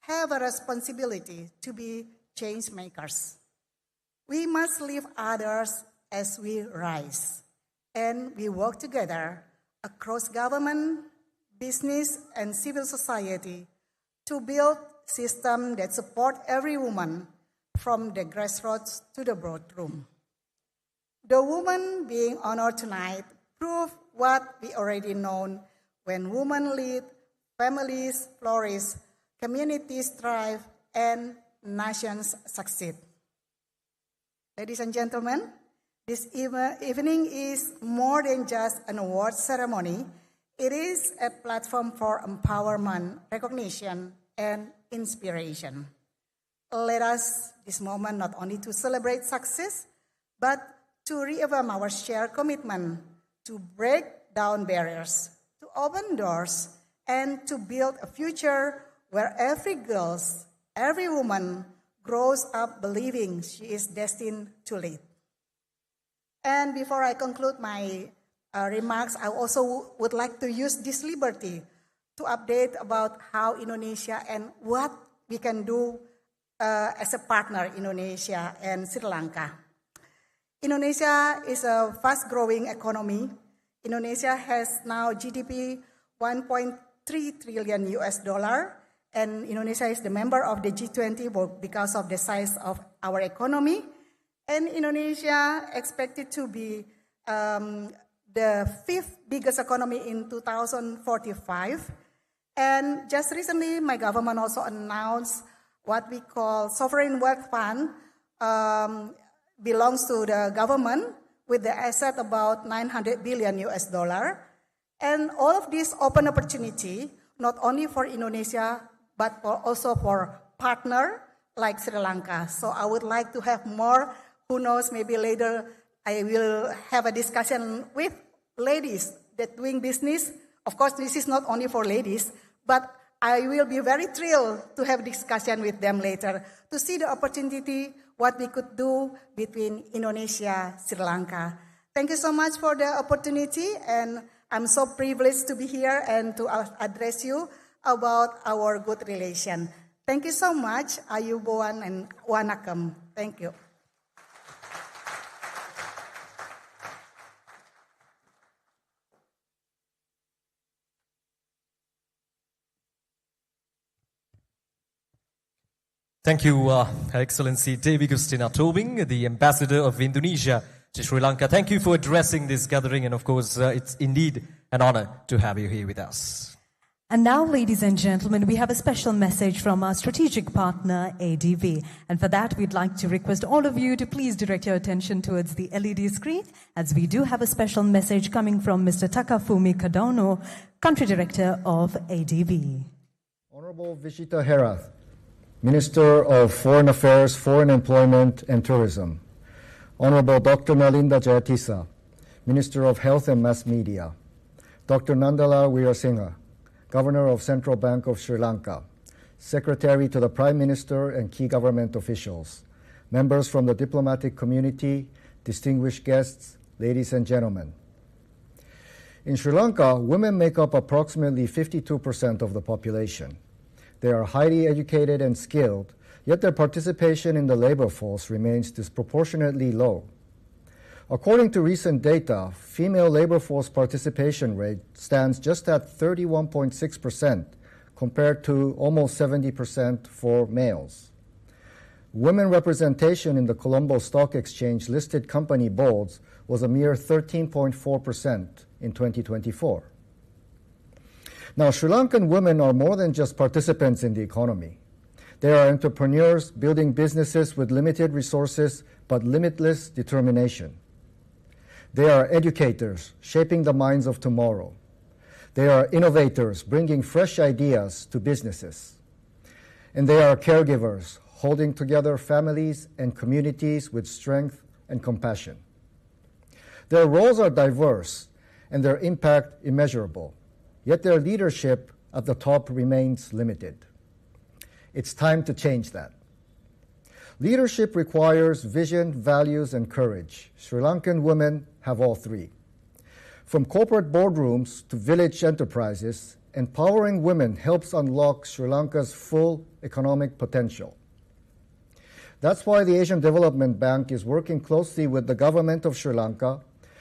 [SPEAKER 20] have a responsibility to be change makers. We must lift others as we rise, and we work together across government, business, and civil society to build systems that support every woman from the grassroots to the boardroom. The women being honored tonight prove what we already know: when women lead, families flourish, communities thrive, and nations succeed. Ladies and gentlemen, this evening is more than just an award ceremony. It is a platform for empowerment, recognition, and inspiration. Let us, this moment, not only to celebrate success, but to reaffirm our shared commitment to break down barriers, to open doors, and to build a future where every girl, every woman grows up believing she is destined to lead. And before I conclude my remarks, I also would like to use this liberty to update about how Indonesia and what we can do as a partner, Indonesia and Sri Lanka. Indonesia is a fast-growing economy. Indonesia has now GDP 1.3 trillion US dollar, and Indonesia is the member of the G20 because of the size of our economy. And Indonesia expected to be the fifth biggest economy in 2045. And just recently, my government also announced what we call sovereign wealth fund, belongs to the government with the asset about 900 billion US dollar. And all of this open opportunity, not only for Indonesia, but also for partner like Sri Lanka. So I would like to have more. Who knows, maybe later I will have a discussion with ladies that doing business. Of course, this is not only for ladies, but I will be very thrilled to have discussion with them later to see the opportunity, what we could do between Indonesia, Sri Lanka. Thank you so much for the opportunity, and I'm so privileged to be here and to address you about our good relation. Thank you so much, Ayubowan and Wanakam. Thank you.
[SPEAKER 17] Thank you, Her Excellency Dewi Gustina Tobing, the Ambassador of Indonesia to Sri Lanka. Thank you for addressing this gathering, and of course, it's indeed an honor to have you here with us.
[SPEAKER 16] And now, ladies and gentlemen, we have a special message from our strategic partner, ADB. And for that, we'd like to request all of you to please direct your attention towards the LED screen, as we do have a special message coming from Mr. Takafumi Kadono, Country Director of ADB.
[SPEAKER 21] Honorable Vishita Herath, Minister of Foreign Affairs, Foreign Employment and Tourism. Honorable Dr. Nalinda Jayatissa, Minister of Health and Mass Media. Dr. Nandala Weerasinghe, Governor of Central Bank of Sri Lanka. Secretary to the Prime Minister and key government officials. Members from the diplomatic community, distinguished guests, ladies and gentlemen. In Sri Lanka, women make up approximately 52% of the population. They are highly educated and skilled, yet their participation in the labor force remains disproportionately low. According to recent data, female labor force participation rate stands just at 31.6% compared to almost 70% for males. Women representation in the Colombo Stock Exchange listed company boards was a mere 13.4% in 2024. Now, Sri Lankan women are more than just participants in the economy. They are entrepreneurs building businesses with limited resources but limitless determination. They are educators shaping the minds of tomorrow. They are innovators bringing fresh ideas to businesses. And they are caregivers holding together families and communities with strength and compassion. Their roles are diverse and their impact immeasurable. Yet their leadership at the top remains limited. It's time to change that. Leadership requires vision, values, and courage. Sri Lankan women have all three. From corporate boardrooms to village enterprises, empowering women helps unlock Sri Lanka's full economic potential. That's why the Asian Development Bank is working closely with the government of Sri Lanka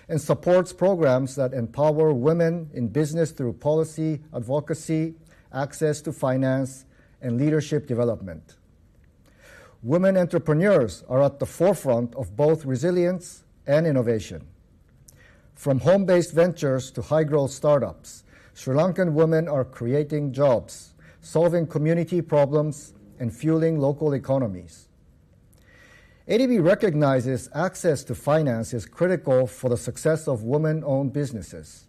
[SPEAKER 21] and supports programs that empower women in business through policy, advocacy, access to finance, and leadership development. Women entrepreneurs are at the forefront of both resilience and innovation. From home-based ventures to high-growth startups, Sri Lankan women are creating jobs, solving community problems, and fueling local economies. ADB recognizes access to finance is critical for the success of women-owned businesses.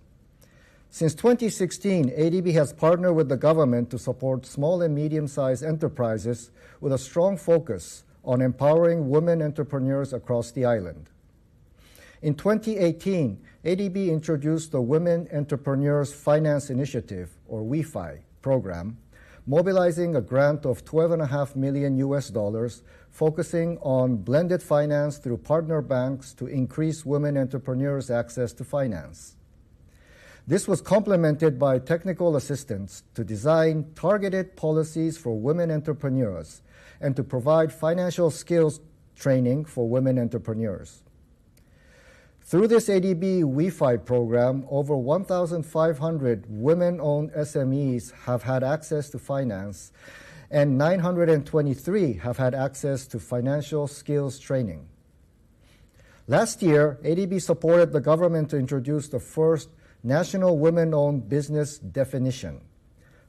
[SPEAKER 21] Since 2016, ADB has partnered with the government to support small and medium-sized enterprises with a strong focus on empowering women entrepreneurs across the island. In 2018, ADB introduced the Women Entrepreneurs Finance Initiative, or WEFI, program, mobilizing a grant of $12.5 million, focusing on blended finance through partner banks to increase women entrepreneurs' access to finance. This was complemented by technical assistance to design targeted policies for women entrepreneurs and to provide financial skills training for women entrepreneurs. Through this ADB WeFi program, over 1,500 women-owned SMEs have had access to finance, and 923 have had access to financial skills training. Last year, ADB supported the government to introduce the first National Women-Owned Business Definition.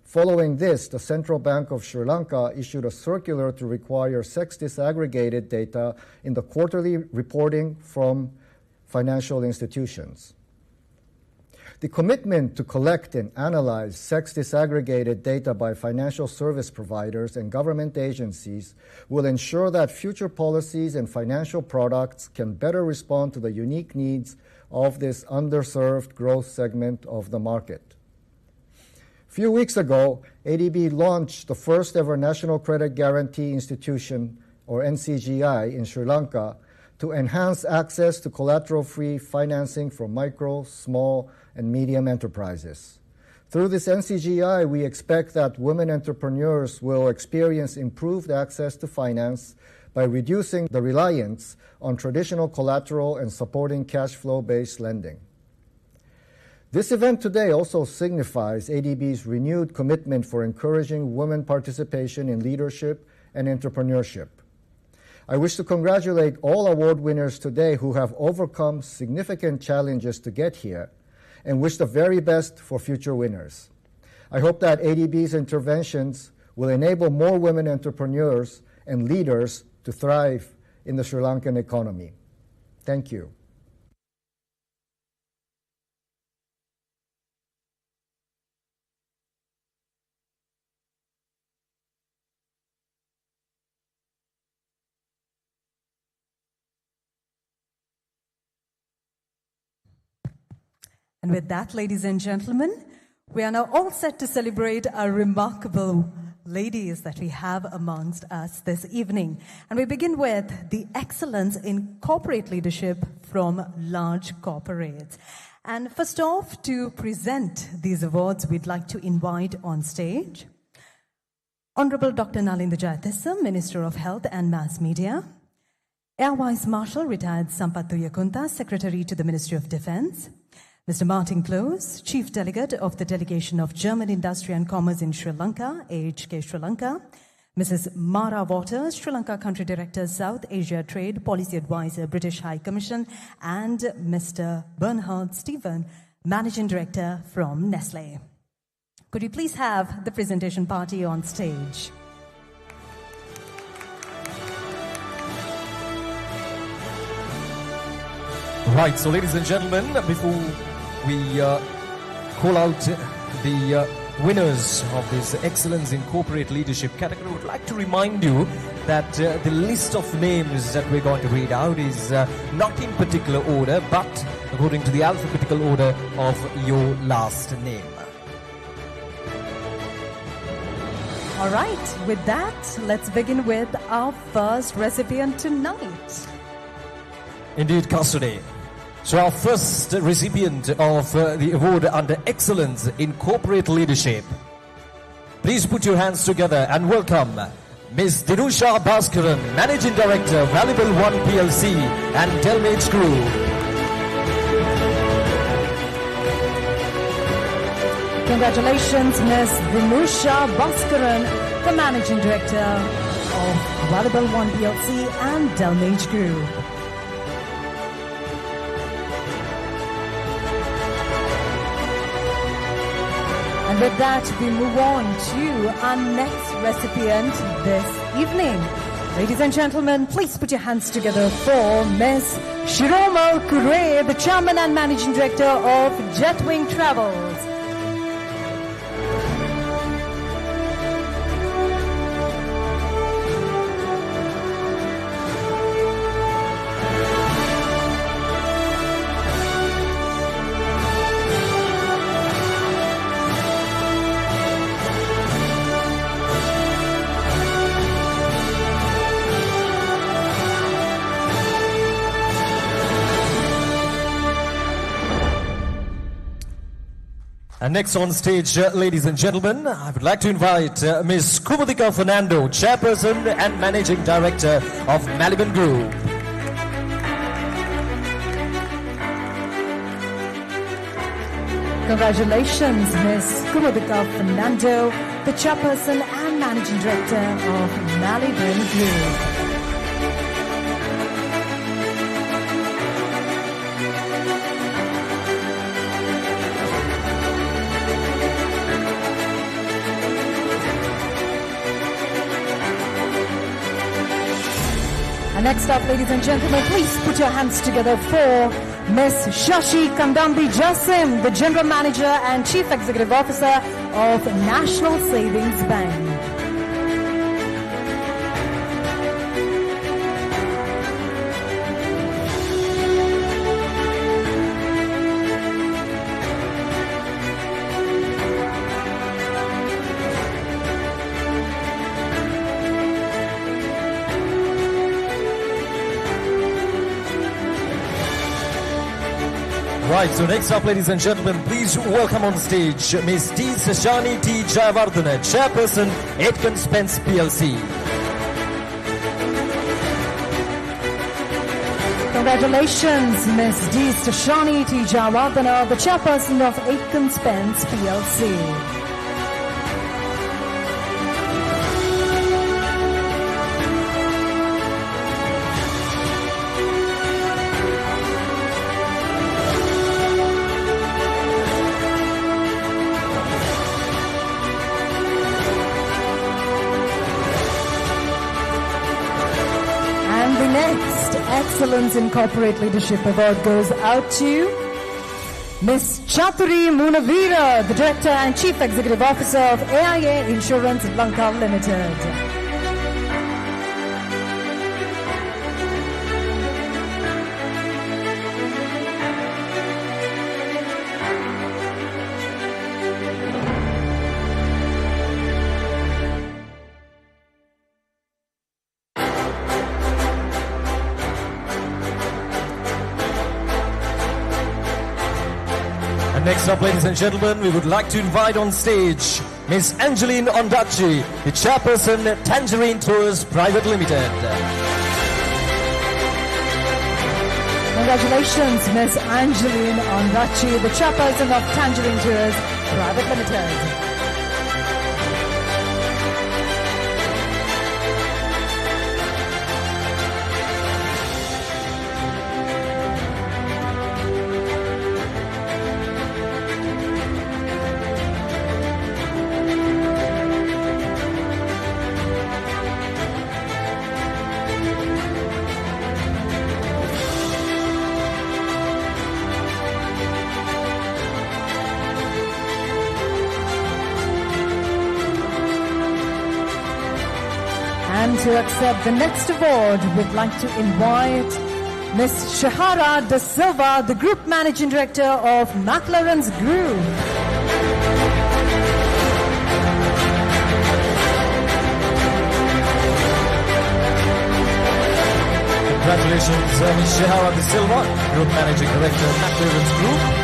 [SPEAKER 21] Following this, the Central Bank of Sri Lanka issued a circular to require sex disaggregated data in the quarterly reporting from financial institutions. The commitment to collect and analyze sex disaggregated data by financial service providers and government agencies will ensure that future policies and financial products can better respond to the unique needs of this underserved growth segment of the market. A few weeks ago, ADB launched the first ever National Credit Guarantee Institution, or NCGI, in Sri Lanka to enhance access to collateral-free financing for micro, small, and medium enterprises. Through this NCGI, we expect that women entrepreneurs will experience improved access to finance by reducing the reliance on traditional collateral and supporting cash flow-based lending. This event today also signifies ADB's renewed commitment for encouraging women participation in leadership and entrepreneurship. I wish to congratulate all award winners today who have overcome significant challenges to get here, and wish the very best for future winners. I hope that ADB's interventions will enable more women entrepreneurs and leaders to thrive in the Sri Lankan economy. Thank you.
[SPEAKER 16] And with that, ladies and gentlemen, we are now all set to celebrate our remarkable ladies that we have amongst us this evening. And we begin with the excellence in corporate leadership from large corporates. And first off, to present these awards, we'd like to invite on stage Honorable Dr. Nalinda Jayatissa, Minister of Health and Mass Media, Air Vice Marshal Retired Sampathu Yakunta, Secretary to the Ministry of Defense, Mr. Martin Close, Chief Delegate of the Delegation of German Industry and Commerce in Sri Lanka, AHK Sri Lanka, Mrs. Mara Waters, Sri Lanka Country Director, South Asia Trade Policy Advisor, British High Commission, and Mr. Bernhard Stephen, Managing Director from Nestle. Could you please have the presentation party on stage?
[SPEAKER 17] Right, so ladies and gentlemen, before we call out the winners of this Excellence in Corporate Leadership category, I would like to remind you that the list of names that we're going to read out is not in particular order, but according to the alphabetical order of your last name.
[SPEAKER 16] All right, with that, let's begin with our first recipient tonight.
[SPEAKER 17] Indeed, custody. So our first recipient of the award under Excellence in Corporate Leadership. Please put your hands together and welcome Ms. Dinusha Bhaskaran, Managing Director, Valuable One PLC and Delmage Group.
[SPEAKER 16] Congratulations, Ms. Dinusha Bhaskaran, the Managing Director of Valuable One PLC and Delmage Group. And with that, we move on to our next recipient this evening. Ladies and gentlemen, please put your hands together for Ms. Shiromal Kure, the Chairman and Managing Director of Jetwing Travels.
[SPEAKER 17] And next on stage, ladies and gentlemen, I would like to invite Ms. Kumudika Fernando, Chairperson and Managing Director of Maliban Group.
[SPEAKER 16] Congratulations, Ms. Kumudika Fernando, the Chairperson and Managing Director of Maliban Group. Next up, ladies and gentlemen, please put your hands together for Ms. Shashi Kandambi Jasim, the General Manager and Chief Executive Officer of National Savings Bank.
[SPEAKER 17] Right, so next up, ladies and gentlemen, please welcome on stage Ms. D. Sashani T. Jayawardena, Chairperson, Aitken Spence PLC.
[SPEAKER 16] Congratulations, Ms. D. Sashani T. Jayawardena, the Chairperson of Aitken Spence PLC. Excellence in Corporate Leadership Award goes out to Ms. Chaturi Munavira, the Director and Chief Executive Officer of AIA Insurance Lanka Limited.
[SPEAKER 17] Next up, ladies and gentlemen, we would like to invite on stage Ms. Angeline Ondachi, the Chairperson, Tangerine Tours Private Limited.
[SPEAKER 16] Congratulations, Ms. Angeline Ondachi, the Chairperson of Tangerine Tours Private Limited. And to accept the next award, we'd like to invite Ms. Shahara Da Silva, the Group Managing Director of McLaren's Group.
[SPEAKER 17] Congratulations, Ms. Shahara Da Silva, Group Managing Director of McLaren's Group.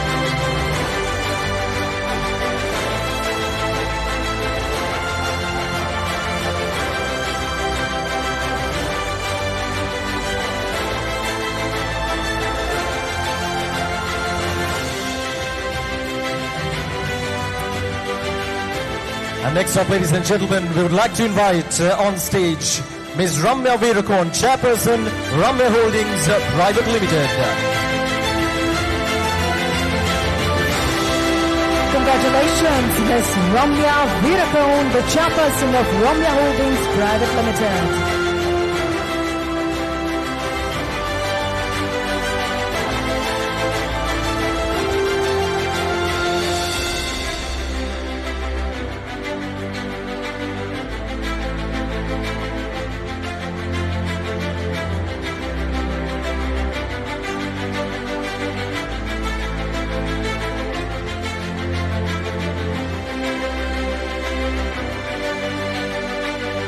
[SPEAKER 17] And next up, ladies and gentlemen, we would like to invite on stage Ms. Ramya Veerakon, Chairperson, Ramya Holdings Private Limited.
[SPEAKER 16] Congratulations, Ms. Ramya Veerakon, the Chairperson of Ramya Holdings Private Limited.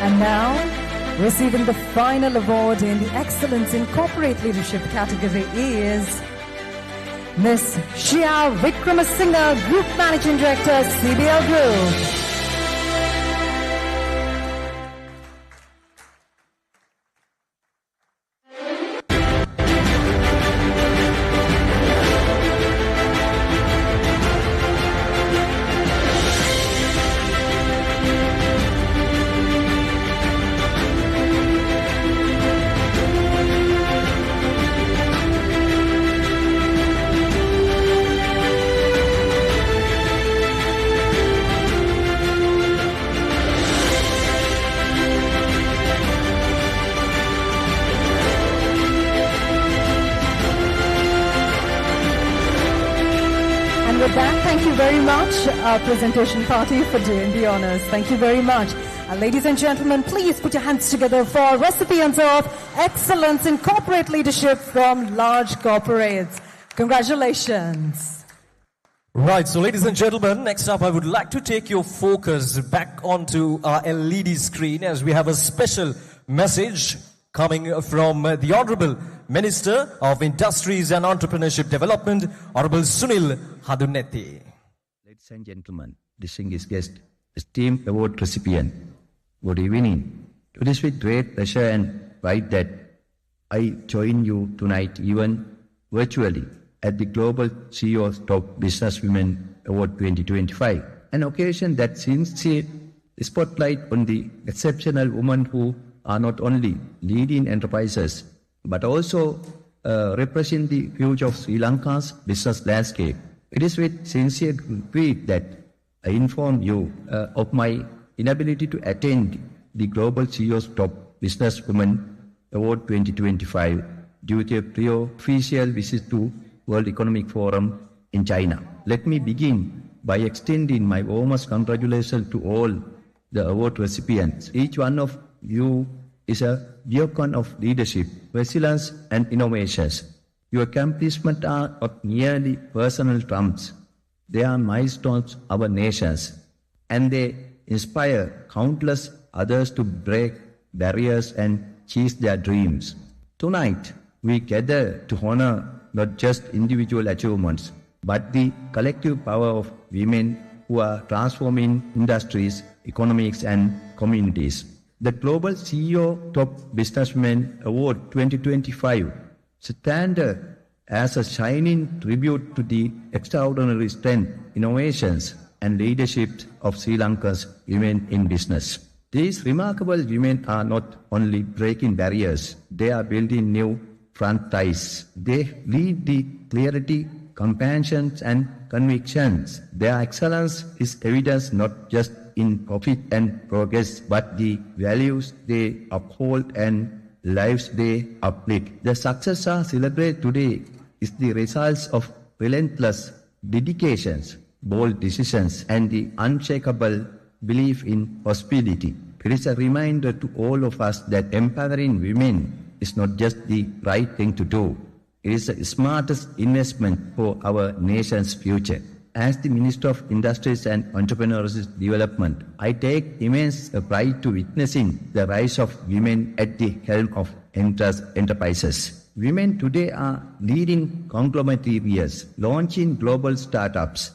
[SPEAKER 16] And now, receiving the final award in the Excellence in Corporate Leadership category is Ms. Shia Vikramasinghe, Group Managing Director, CBL Group. With that, thank you very much, our presentation party, for doing the honors. Thank you very much. Ladies and gentlemen, please put your hands together for recipients of Excellence in Corporate Leadership from large corporates. Congratulations.
[SPEAKER 17] Right, so ladies and gentlemen, next up I would like to take your focus back onto our LED screen as we have a special message coming from the Honorable Minister of Industries and Entrepreneurship Development, Honorable Sunil Hadunethi.
[SPEAKER 1] Ladies and gentlemen, distinguished guest, esteemed award recipient, good evening. It is with great pleasure and pride that I join you tonight, even virtually, at the Global CEO's Top Businesswomen Award 2025, an occasion that seems to spotlight on the exceptional women who are not only leading enterprises, but also represent the future of Sri Lanka's business landscape. It is with sincere regret that I inform you of my inability to attend the Global CEO's Top Businesswomen Award 2025 due to a pre-official visit to World Economic Forum in China. Let me begin by extending my warmest congratulations to all the award recipients. Each one of you is a beacon of leadership, resilience, and innovations. Your accomplishments are not merely personal triumphs. They are milestones of our nations, and they inspire countless others to break barriers and chase their dreams. Tonight, we gather to honor not just individual achievements, but the collective power of women who are transforming industries, economics, and communities. The Global CEO Top Businesswomen Award 2025 stands as a shining tribute to the extraordinary strength, innovations, and leadership of Sri Lanka's women in business. These remarkable women are not only breaking barriers, they are building new front ties. They lead the clarity, compassion, and convictions. Their excellence is evidence not just in profit and progress, but the values they uphold and lives they uplift. The success are celebrated today is the results of relentless dedications, bold decisions, and the unshakable belief in possibility. It is a reminder to all of us that empowering women is not just the right thing to do. It is the smartest investment for our nation's future. As the Minister of Industries and Entrepreneurship Development, I take immense pride to witnessing the rise of women at the helm of enterprises. Women today are leading conglomerates, launching global startups,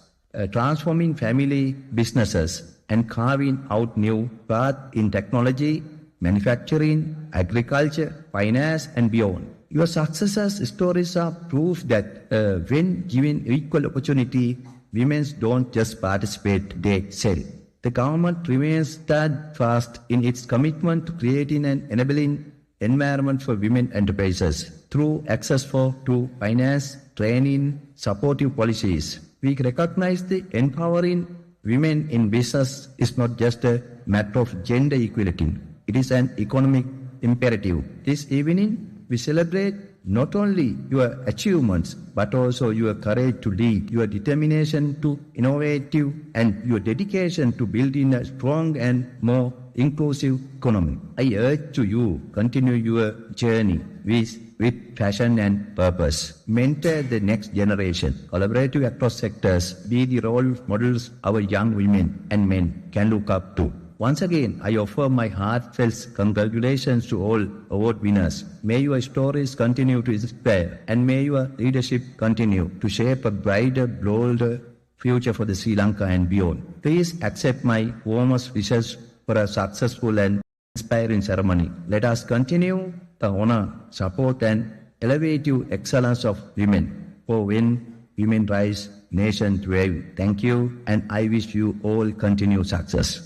[SPEAKER 1] transforming family businesses, and carving out new paths in technology, manufacturing, agriculture, finance, and beyond. Your success stories are proof that when given equal opportunity, women don't just participate, they excel. The government remains steadfast in its commitment to creating an enabling environment for women enterprises through access to finance, training, supportive policies. We recognize the empowering women in business is not just a matter of gender equality. It is an economic imperative. This evening, we celebrate not only your achievements, but also your courage to lead, your determination to innovate, and your dedication to building a strong and more inclusive economy. I urge to you, continue your journey with passion and purpose. Mentor the next generation. Collaborate across sectors. Be the role models our young women and men can look up to. Once again, I offer my heartfelt congratulations to all award winners. May your stories continue to inspire, and may your leadership continue to shape a brighter, bolder future for the Sri Lanka and beyond. Please accept my warmest wishes for a successful and inspiring ceremony. Let us continue the honor, support, and elevative excellence of women. For when women rise, nations thrive. Thank you, and I wish you all continued success.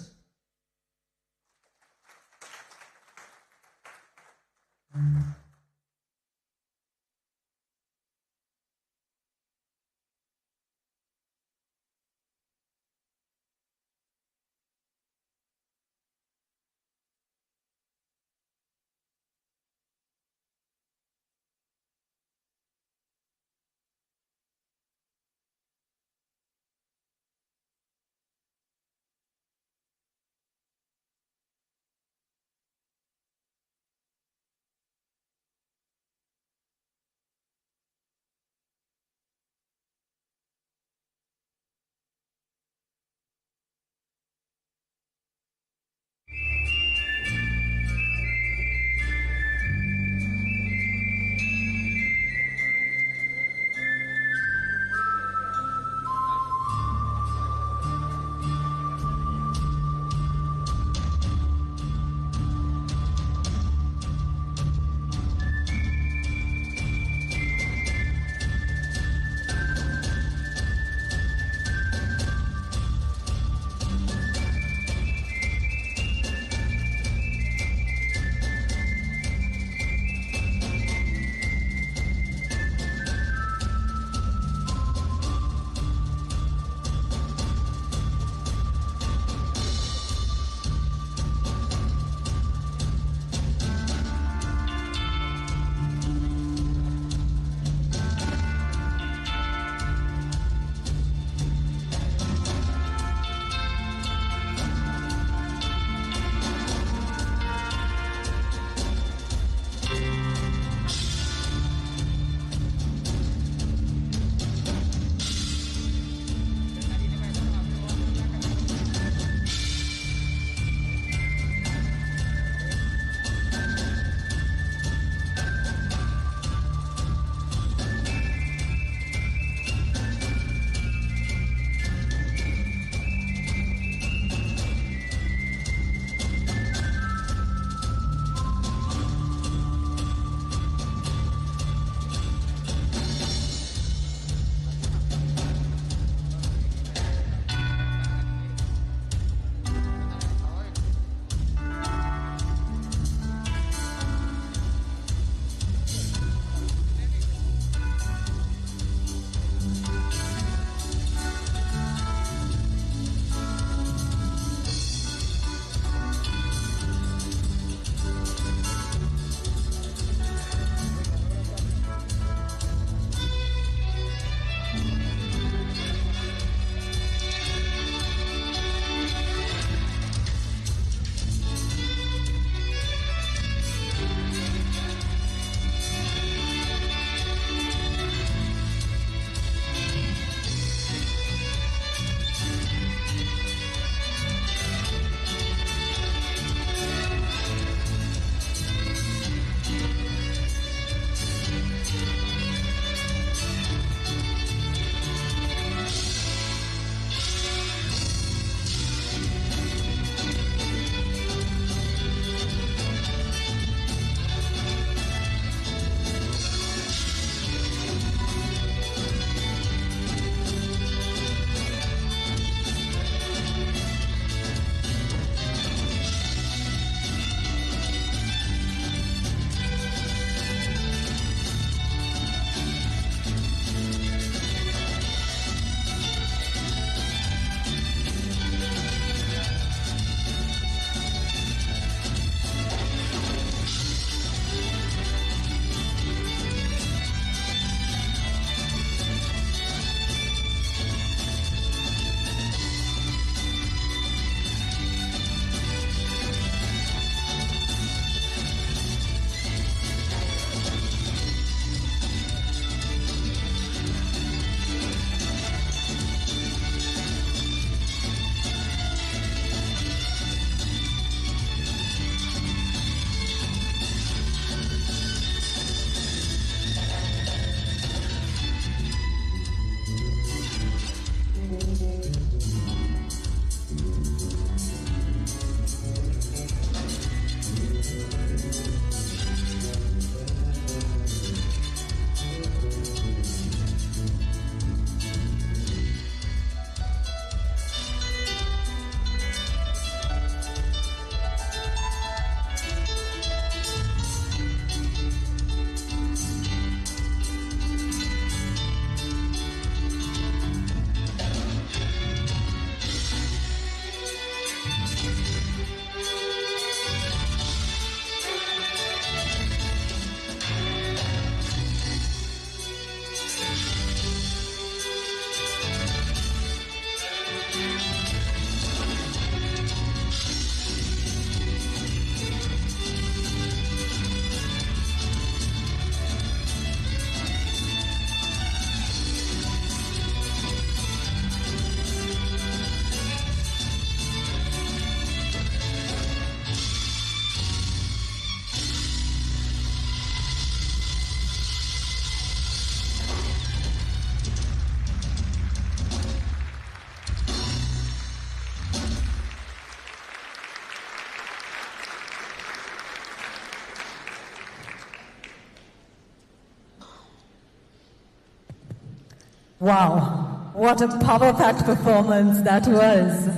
[SPEAKER 16] Wow, what a power-packed performance that was.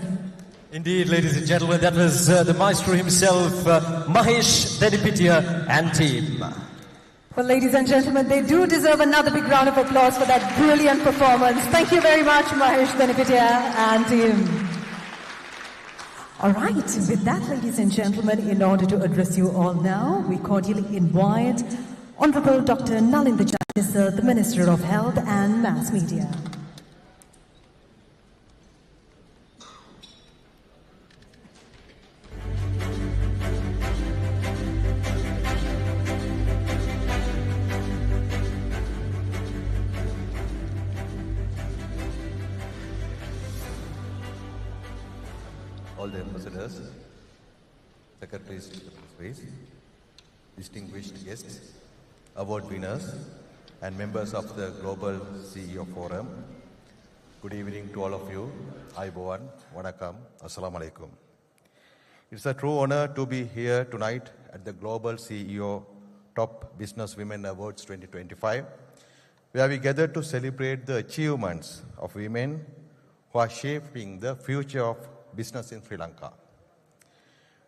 [SPEAKER 17] Indeed, ladies and gentlemen, that was the maestro himself, Mahesh Denipitia and team.
[SPEAKER 16] Well, ladies and gentlemen, they do deserve another big round of applause for that brilliant performance. Thank you very much, Mahesh Denipitia and team. All right, with that, ladies and gentlemen, in order to address you all now, we cordially invite Honorable Dr. Nalinda Jayatissa, the Minister of Health and Mass Media.
[SPEAKER 2] All the ambassadors, secretaries to the press, distinguished guests, award winners, and members of the Global CEO Forum. Good evening to all of you. Aibowan, Wanakam, Assalamu Alaikum. It's a true honor to be here tonight at the Global CEO Top Businesswomen Awards 2025, where we gather to celebrate the achievements of women who are shaping the future of business in Sri Lanka.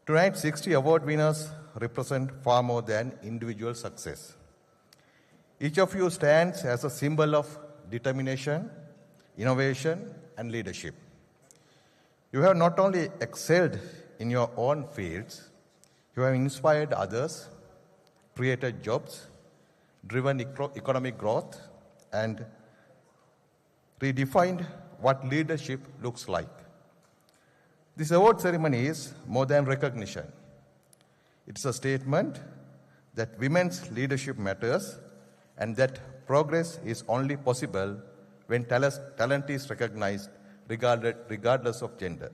[SPEAKER 2] Tonight, 60 award winners represent far more than individual success. Each of you stands as a symbol of determination, innovation, and leadership. You have not only excelled in your own fields, you have inspired others, created jobs, driven economic growth, and redefined what leadership looks like. This award ceremony is more than recognition. It's a statement that women's leadership matters and that progress is only possible when talent is recognized regardless of gender.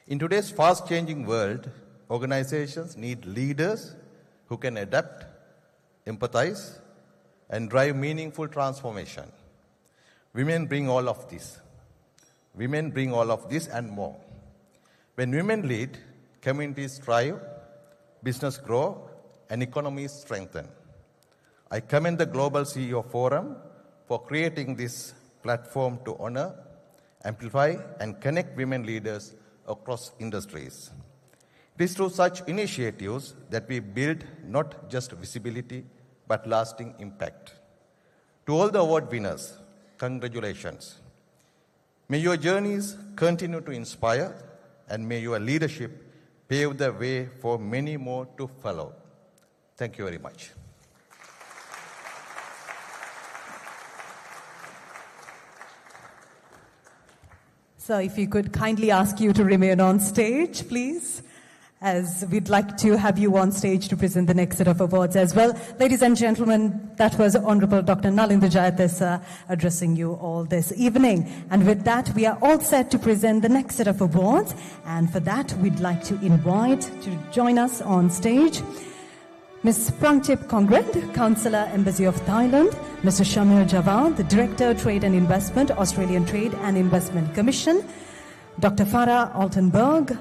[SPEAKER 2] In today's fast-changing world, organizations need leaders who can adapt, empathize, and drive meaningful transformation. Women bring all of this. Women bring all of this and more. When women lead, communities thrive, business grow, and economies strengthen. I commend the Global CEO Forum for creating this platform to honor, amplify, and connect women leaders across industries. It is through such initiatives that we build not just visibility, but lasting impact. To all the award winners, congratulations. May your journeys continue to inspire, and may your leadership pave the way for many more to follow. Thank you very much.
[SPEAKER 16] So if you could kindly ask you to remain on stage, please, as we'd like to have you on stage to present the next set of awards as well. Ladies and gentlemen, that was Honorable Dr. Nalinda Jayatissa addressing you all this evening. And with that, we are all set to present the next set of awards. And for that, we'd like to invite to join us on stage Ms. Prangtip Kongren, Councillor, Embassy of Thailand, Mr. Shamir Javad, the Director, Trade and Investment, Australian Trade and Investment Commission, Dr. Farah Altenberg,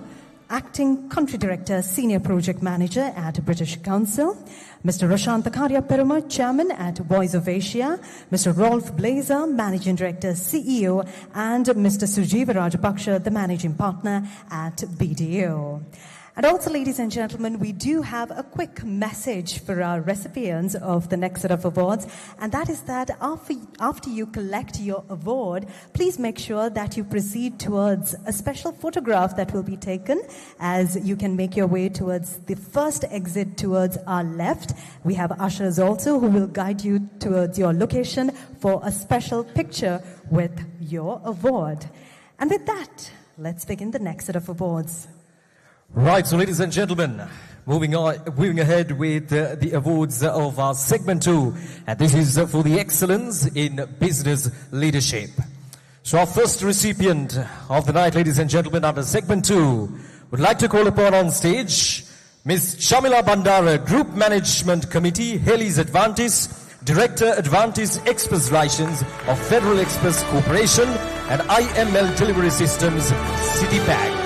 [SPEAKER 16] Acting Country Director, Senior Project Manager at British Council, Mr. Roshan Takaria Perumal, Chairman at Voice of Asia, Mr. Rolf Blazer, Managing Director, CEO, and Mr. Sujeeva Rajapaksa, the Managing Partner at BDO. And also, ladies and gentlemen, we do have a quick message for our recipients of the next set of awards, and that is that after you collect your award, please make sure that you proceed towards a special photograph that will be taken as you can make your way towards the first exit towards our left. We have ushers also who will guide you towards your location for a special picture with your award. And with that, let's begin the next set of awards.
[SPEAKER 17] Right, so ladies and gentlemen, moving ahead with the awards of our segment 2, and this is for the excellence in business leadership. So our first recipient of the night, ladies and gentlemen, under segment 2, would like to call upon on stage Ms. Shamila Bandara, Group Management Committee, Haley's Advantis, Director Advantis Express License of Federal Express Corporation and IML Delivery Systems, Citibank.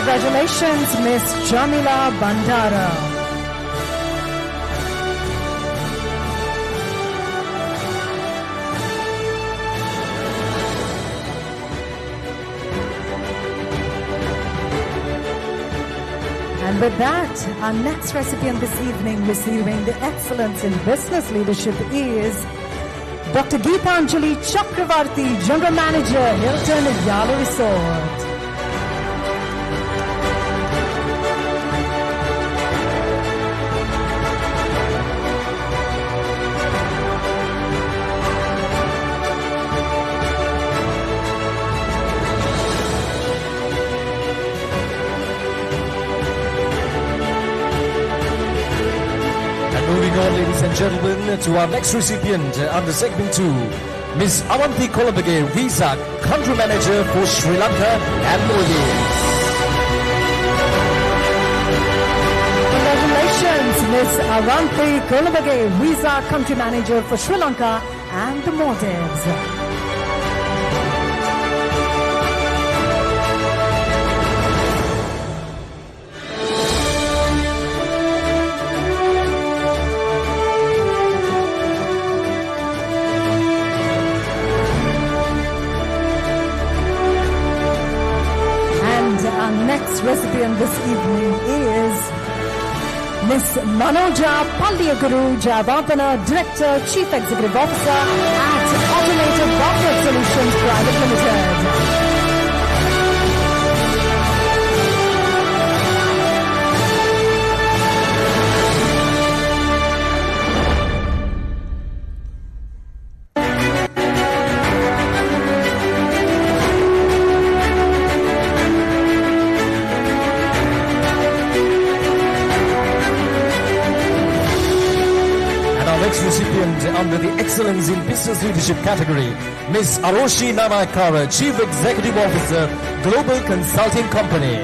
[SPEAKER 16] Congratulations, Ms. Jamila Bandara. with that, our next recipient this evening receiving the Excellence in Business Leadership is Dr. Geetanjali Chakravarti, General Manager, Hilton Yala Resort.
[SPEAKER 17] Moving on, ladies and gentlemen, to our next recipient under segment 2, Ms. Avanti Kolabage, Visa Country Manager for Sri Lanka and Maldives.
[SPEAKER 16] Congratulations, Ms. Avanti Kolabage, Visa Country Manager for Sri Lanka and the Maldives. Next recipient this evening is Ms. Manoja Palliaguru Javapana, Director, Chief Executive Officer at Automated Bucket Solutions Private Limited.
[SPEAKER 17] Recipient under the Excellence in Business Leadership category, Ms. Aroshi Nanakara, Chief Executive Officer, Global Consulting Company.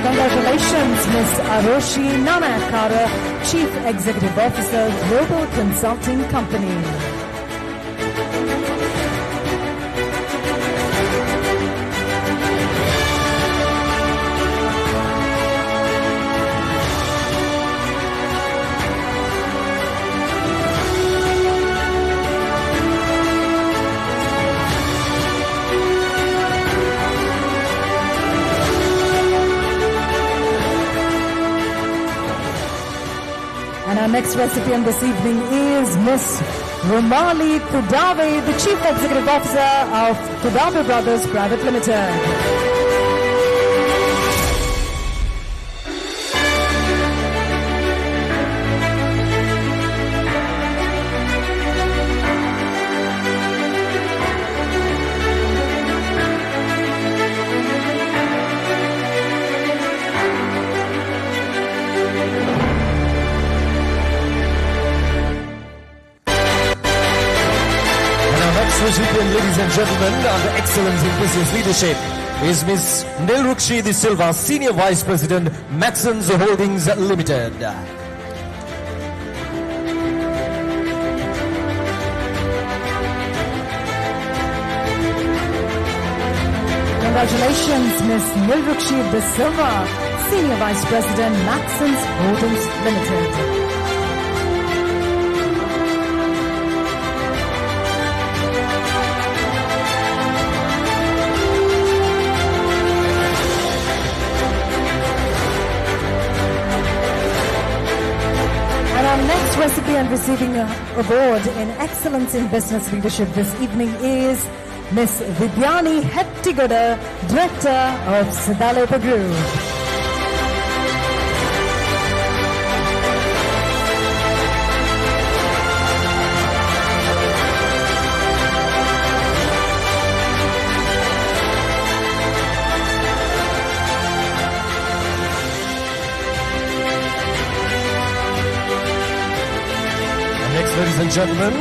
[SPEAKER 16] Congratulations, Ms. Aroshi Nanakara, Chief Executive Officer, Global Consulting Company. Our next recipient this evening is Ms. Romali Kudave, the Chief Executive Officer of Kudave Brothers Private Limited.
[SPEAKER 17] Recipient, ladies and gentlemen, under Excellence in Business Leadership is Ms. Nilrukshi De Silva, Senior Vice President, Maxons Holdings Limited.
[SPEAKER 16] Congratulations, Ms. Nilrukshi De Silva, Senior Vice President, Maxons Holdings Limited. Next recipient receiving an award in Excellence in Business Leadership this evening is Ms. Vidyani Hettigoda, Director of Sidalepa Group.
[SPEAKER 17] Ladies and gentlemen,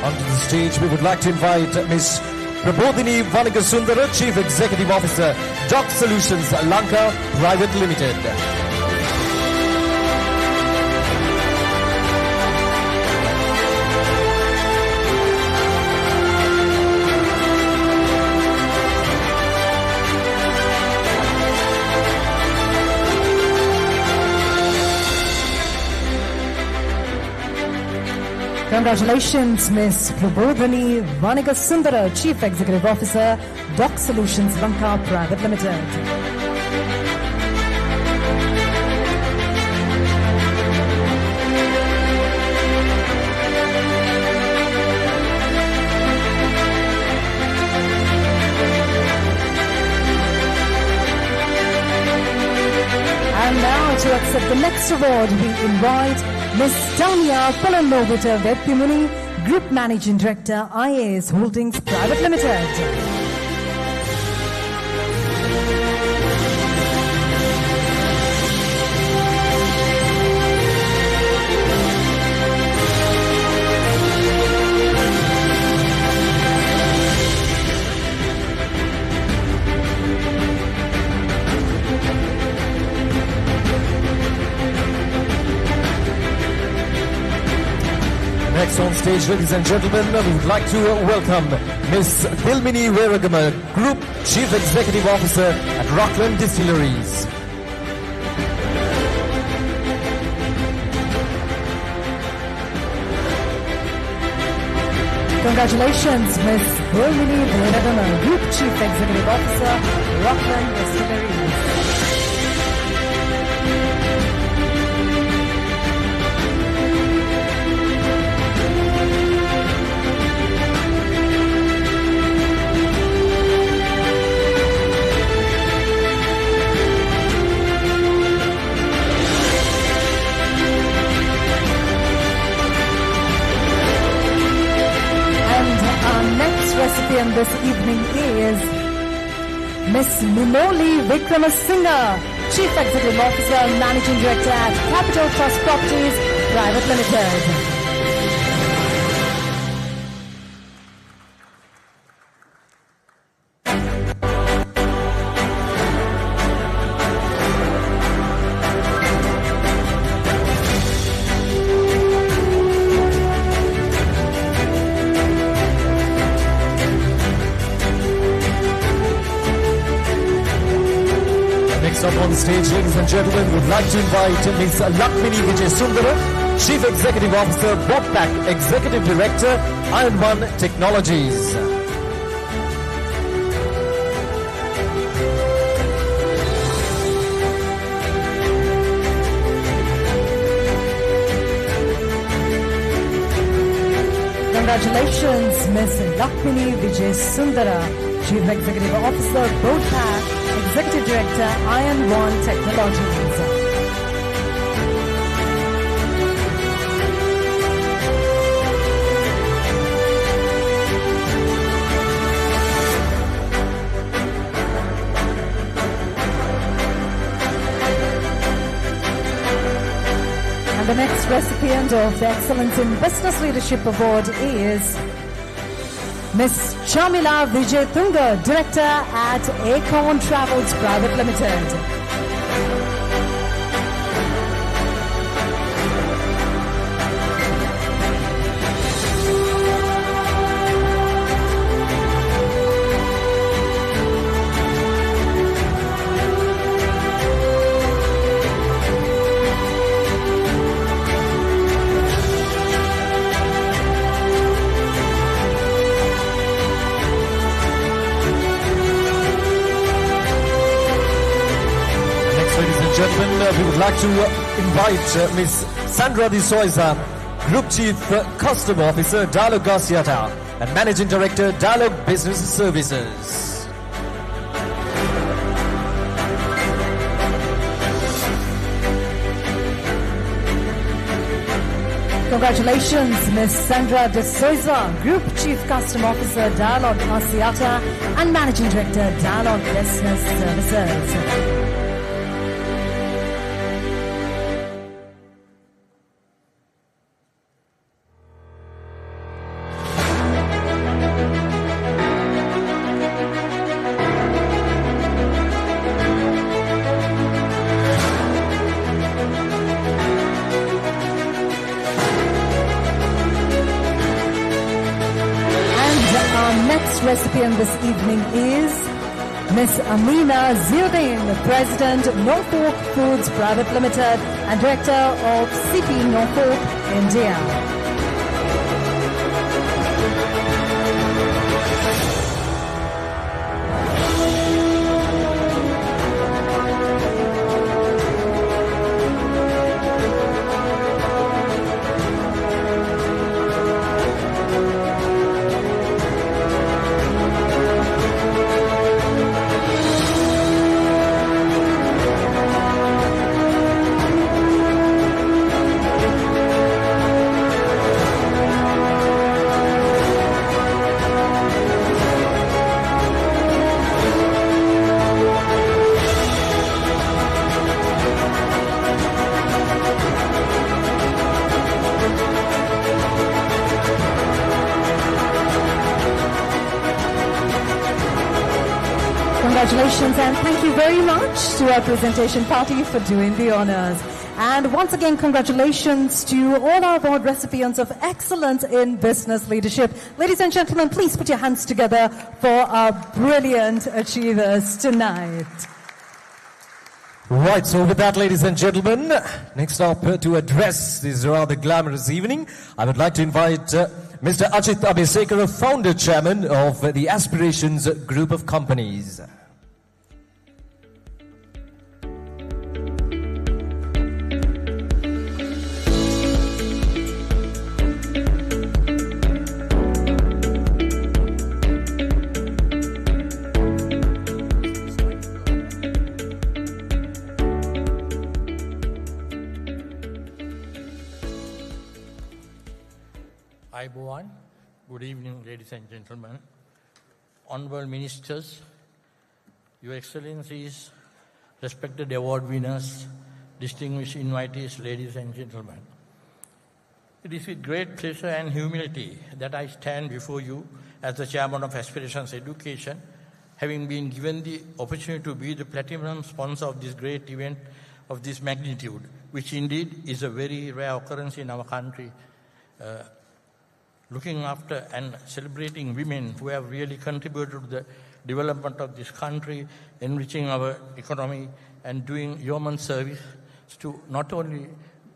[SPEAKER 17] onto the stage we would like to invite Ms. Prabodhini Vanagasundara, Chief Executive Officer, Doc Solutions Lanka Private Limited.
[SPEAKER 16] Congratulations, Ms. Prabodhani Vanigasundara, Chief Executive Officer, Doc Solutions Lanka Private Limited. And now to accept the next award, we invite Ms. Tanya Palanovita Vedpimuni, Group Managing Director, IAS Holdings Private Limited.
[SPEAKER 17] Next on stage, ladies and gentlemen, we would like to welcome Ms. Dilmini Veragama, Group Chief Executive Officer at Rockland Distilleries.
[SPEAKER 16] Congratulations, Ms. Dilmini Veragama, Group Chief Executive Officer, Rockland Distilleries. Recipient this evening is Ms. Minoli Vikramasinghe, Chief Executive Officer and Managing Director at Capital Trust Properties Private Limited.
[SPEAKER 17] Up on stage, ladies and gentlemen, would like to invite Ms. Lakmini Vijay Sundara, Chief Executive Officer, BOPAC, Executive Director, Iron One Technologies.
[SPEAKER 16] Congratulations, Ms. Lakmini Vijay Sundara, Chief Executive Officer, BOPAC, Executive Director, Iron One Technologies. And the next recipient of the Excellence in Business Leadership Award is Ms. Chamila Vijay Tunga, Director at Acorn Travels Private Limited.
[SPEAKER 17] Gentlemen, we would like to invite Ms. Sandra De Souza, Group Chief Customer Officer, Dialog Gasiata, and Managing Director, Dialog Business Services.
[SPEAKER 16] Congratulations, Ms. Sandra De Souza, Group Chief Customer Officer, Dialog Asiata, and Managing Director, Dialog Business Services. Recipient this evening is Ms. Amina Ziuddin, President, Norfolk Foods Private Limited and Director of CP Norfolk, India. Congratulations and thank you very much to our presentation party for doing the honors. And once again, congratulations to all our award recipients of excellence in business leadership. Ladies and gentlemen, please put your hands together for our brilliant achievers tonight.
[SPEAKER 17] Right, so with that, ladies and gentlemen, next up to address this rather glamorous evening, I would like to invite Mr. Achit Abhisekara, founder chairman of the Aspirations Group of Companies.
[SPEAKER 3] Everyone. Good evening, ladies and gentlemen. Honorable Ministers, Your Excellencies, respected award winners, distinguished invitees, ladies and gentlemen. It is with great pleasure and humility that I stand before you as the Chairman of Aspirations Education, having been given the opportunity to be the platinum sponsor of this great event of this magnitude, which indeed is a very rare occurrence in our country. Looking after and celebrating women who have really contributed to the development of this country, enriching our economy, and doing yeoman service to not only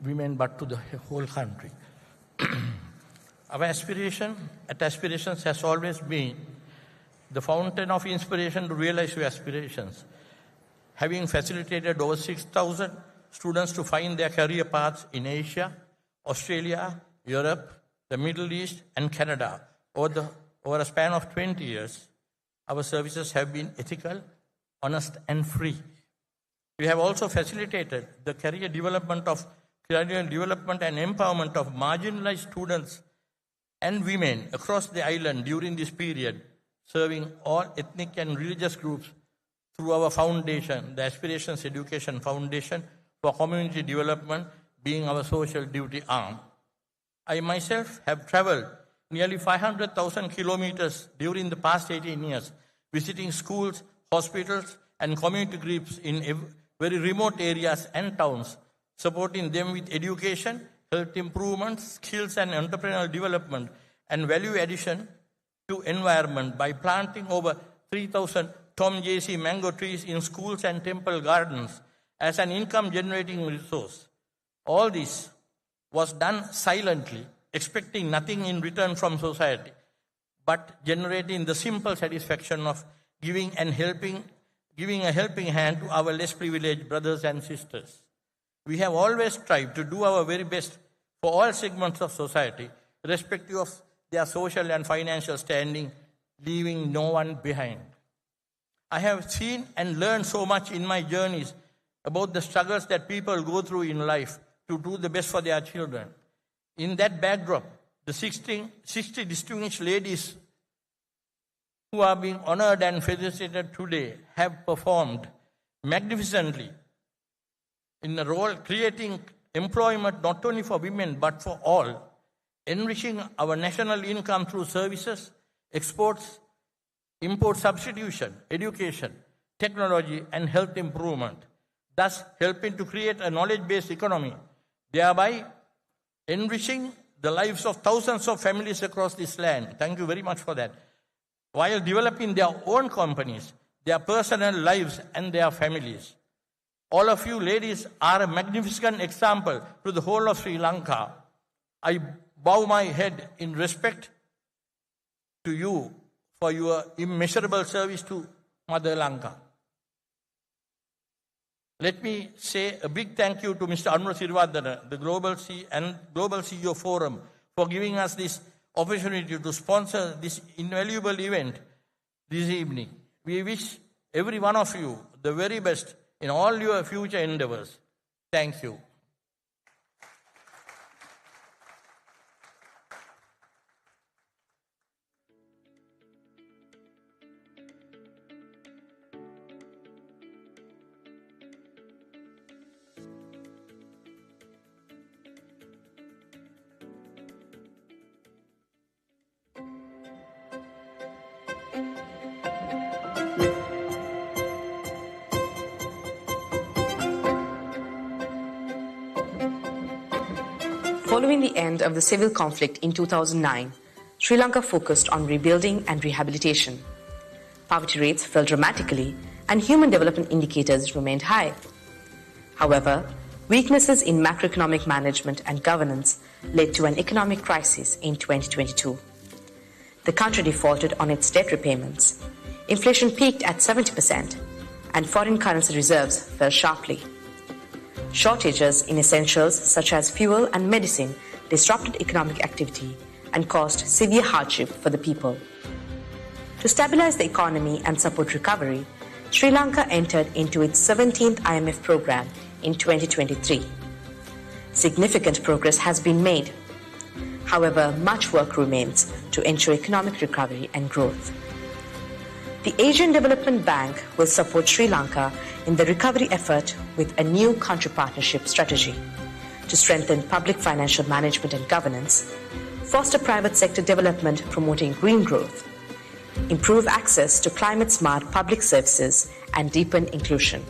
[SPEAKER 3] women but to the whole country. Our aspiration at Aspirations has always been the fountain of inspiration to realize your aspirations. Having facilitated over 6,000 students to find their career paths in Asia, Australia, Europe, the Middle East and Canada over a span of 20 years, our services have been ethical, honest and free. We have also facilitated the career development and empowerment of marginalized students and women across the island during this period, serving all ethnic and religious groups through our foundation, the Aspirations Education Foundation for Community Development, being our social duty arm. I myself have traveled nearly 500,000 kilometers during the past 18 years, visiting schools, hospitals, and community groups in very remote areas and towns, supporting them with education, health improvements, skills and entrepreneurial development, and value addition to environment by planting over 3,000 Tom J.C. mango trees in schools and temple gardens as an income-generating resource. All this was done silently, expecting nothing in return from society, but generating the simple satisfaction of giving a helping hand to our less privileged brothers and sisters. We have always strived to do our very best for all segments of society, irrespective of their social and financial standing, leaving no one behind. I have seen and learned so much in my journeys about the struggles that people go through in life to do the best for their children. In that backdrop, the 60 distinguished ladies who are being honored and felicitated today have performed magnificently in a role creating employment not only for women but for all, enriching our national income through services, exports, import substitution, education, technology and health improvement, thus helping to create a knowledge-based economy, thereby enriching the lives of thousands of families across this land. Thank you very much for that. While developing their own companies, their personal lives and their families. All of you ladies are a magnificent example to the whole of Sri Lanka. I bow my head in respect to you for your immeasurable service to Mother Lanka. Let me say a big thank you to Mr. Anura Sirivardana, the Global CEO Forum, for giving us this opportunity to sponsor this invaluable event this evening. We wish every one of you the very best in all your future endeavors. Thank you.
[SPEAKER 6] Following the end of the civil conflict in 2009, Sri Lanka focused on rebuilding and rehabilitation. Poverty rates fell dramatically and human development indicators remained high. However, weaknesses in macroeconomic management and governance led to an economic crisis in 2022. The country defaulted on its debt repayments. Inflation peaked at 70%, and foreign currency reserves fell sharply. Shortages in essentials such as fuel and medicine disrupted economic activity and caused severe hardship for the people. To stabilize the economy and support recovery, Sri Lanka entered into its 17th IMF program in 2023. Significant progress has been made. However, much work remains to ensure economic recovery and growth. The Asian Development Bank will support Sri Lanka in the recovery effort with a new country partnership strategy to strengthen public financial management and governance, foster private sector development promoting green growth, improve access to climate-smart public services, and deepen inclusion.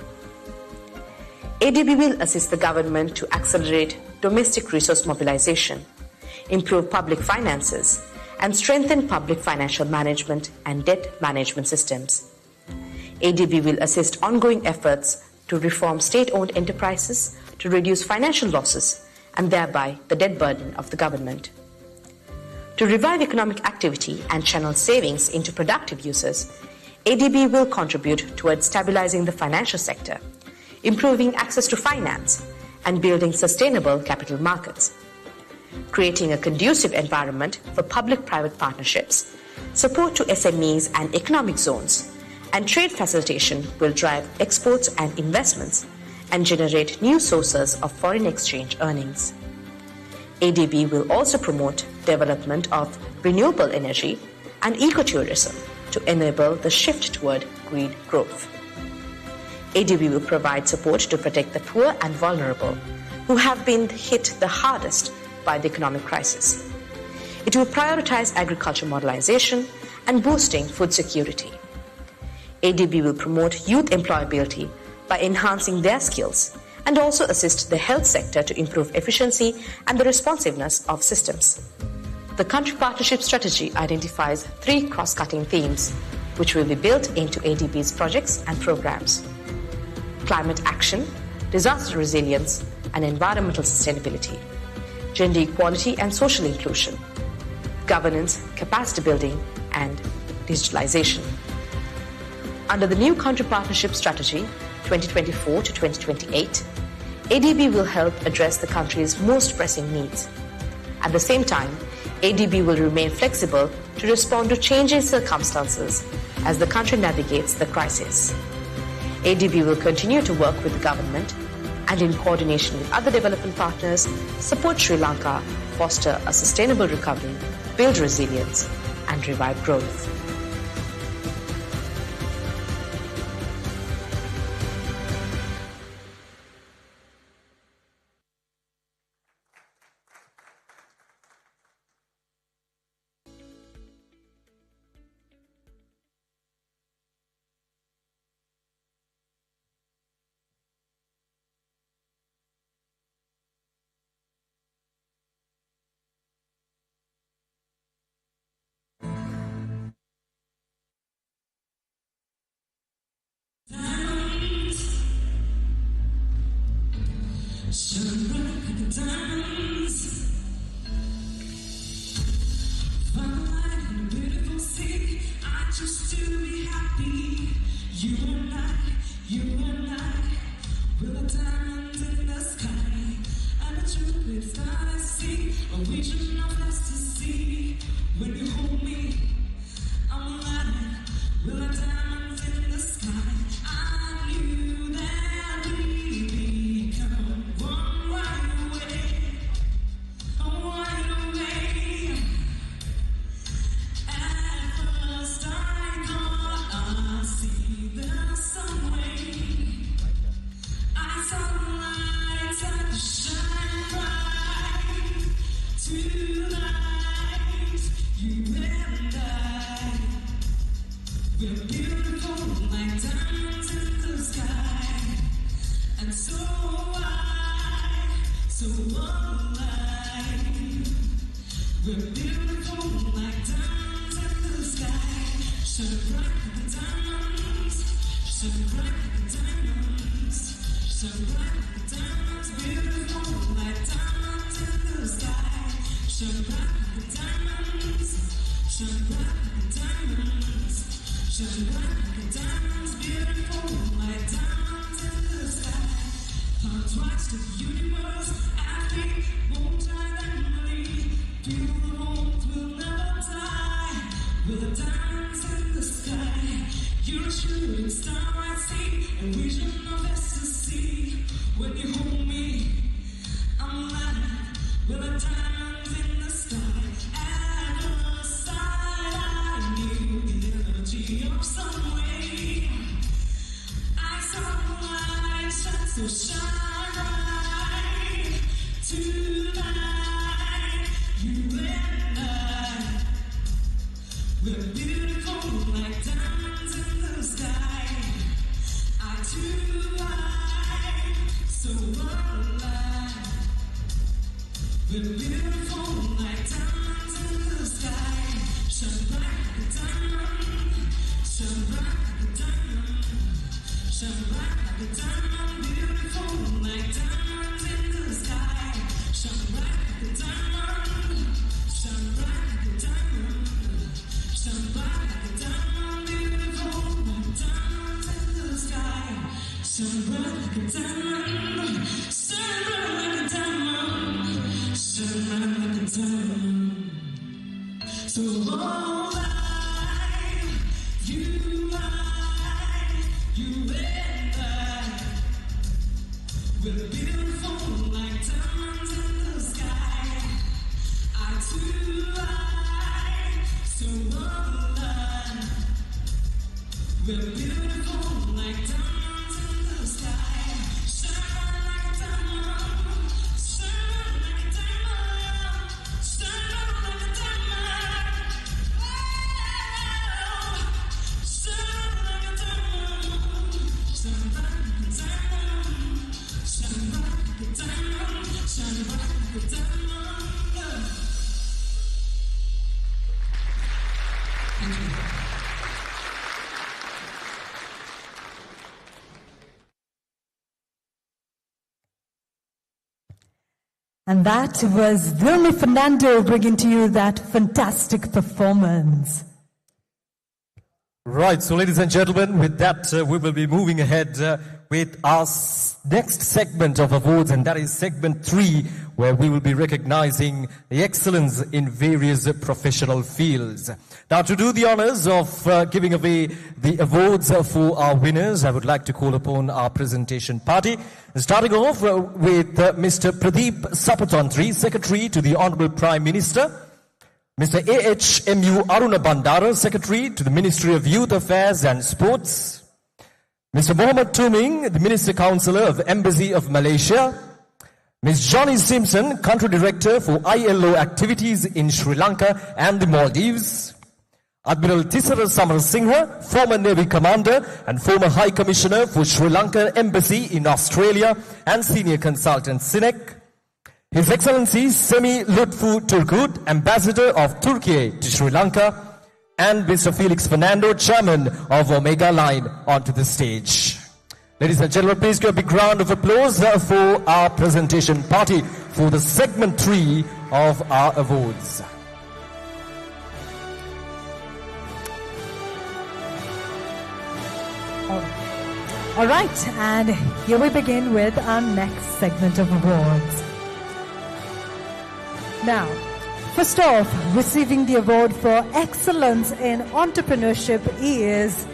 [SPEAKER 6] ADB will assist the government to accelerate domestic resource mobilization, improve public finances, and strengthen public financial management and debt management systems. ADB will assist ongoing efforts to reform state-owned enterprises to reduce financial losses and thereby the debt burden of the government. To revive economic activity and channel savings into productive uses, ADB will contribute towards stabilizing the financial sector, improving access to finance, and building sustainable capital markets. Creating a conducive environment for public-private partnerships, support to SMEs and economic zones, and trade facilitation will drive exports and investments and generate new sources of foreign exchange earnings. ADB will also promote development of renewable energy and ecotourism to enable the shift toward green growth. ADB will provide support to protect the poor and vulnerable who have been hit the hardest by the economic crisis. It will prioritize agriculture modernization and boosting food security. ADB will promote youth employability by enhancing their skills and also assist the health sector to improve efficiency and the responsiveness of systems. The country partnership strategy identifies 3 cross-cutting themes which will be built into ADB's projects and programs: climate action, disaster resilience, and environmental sustainability, gender equality and social inclusion, governance, capacity building, and digitalization. Under the new country partnership strategy, 2024 to 2028, ADB will help address the country's most pressing needs. At the same time, ADB will remain flexible to respond to changing circumstances as the country navigates the crisis. ADB will continue to work with the government and in coordination with other development partners, support Sri Lanka, foster a sustainable recovery, build resilience, and revive growth.
[SPEAKER 14] So alive. We're beautiful like diamonds in the sky. Shine bright like diamonds. Shine bright like diamonds. Shine bright like diamonds. Beautiful like diamonds in the sky. Shine bright like diamonds. Shine bright like diamonds. Shine bright like diamonds. Beautiful like diamonds in the sky. Hearts rise to the universe. Happy won't die and believe. Feel the warmth will never die. We're diamonds in the sky. You're a shooting star I see. A vision of ecstasy. When you hold me, I'm alive. We're diamonds in the sky. At your side, I knew the energy of some way. I saw the light shine so shine bright. Tonight, you and I, we're beautiful like diamonds in the sky. I too like so alive. We're beautiful like diamonds in the sky. Shine bright like a diamond. Shine bright like a diamond. Shine bright like a diamond. Beautiful like diamonds in the sky. Shine bright like a diamond. Shine bright like a diamond. Shine bright like a diamond. Beautiful like diamonds in the sky. Shine bright like a diamond. Shine bright like a diamond. Shine bright like a diamond. So all I, you and I, we're beautiful like diamonds in the sky. I too like so alive. We're beautiful like diamonds in the sky. Shine like a diamond. Shine like a diamond. Shine like a diamond. Oh, shine like a diamond. Shine like a diamond. Shine bright like a diamond. Shine bright like a diamond. Thank you.
[SPEAKER 16] And that was Vilmi Fernando bringing to you that fantastic performance.
[SPEAKER 17] Right, so ladies and gentlemen, with that, we will be moving ahead with our next segment of awards, and that is segment 3, where we will be recognizing the excellence in various professional fields. Now, to do the honors of giving away the awards for our winners, I would like to call upon our presentation party, starting off with Mr. Pradeep Sapatantri, Secretary to the Honorable Prime Minister, Mr. A.H.M.U. Aruna Bandara, Secretary to the Ministry of Youth Affairs and Sports, Mr. Mohammed Tuming, the Minister Councillor of Embassy of Malaysia, Ms. Johnny Simpson, Country Director for ILO activities in Sri Lanka and the Maldives, Admiral Tisara Samarasinghe, former Navy Commander and former High Commissioner for Sri Lanka Embassy in Australia and Senior Consultant SINEC, His Excellency Semi Lutfu Turgut, Ambassador of Turkey to Sri Lanka, and Mr. Felix Fernando, Chairman of Omega Line, onto the stage. Ladies and gentlemen, please give a big round of applause for our presentation party for the segment 3 of our awards.
[SPEAKER 16] All right, and here we begin with our next segment of awards. Now, first off, receiving the award for excellence in entrepreneurship is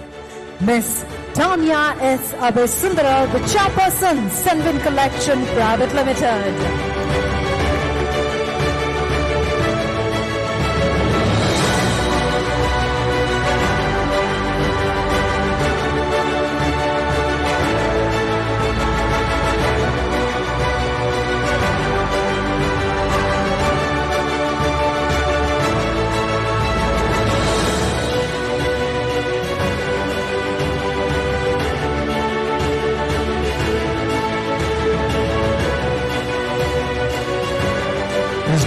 [SPEAKER 16] Miss Tanya S. Abesundara, the chairperson, Senvin Collection Private Limited.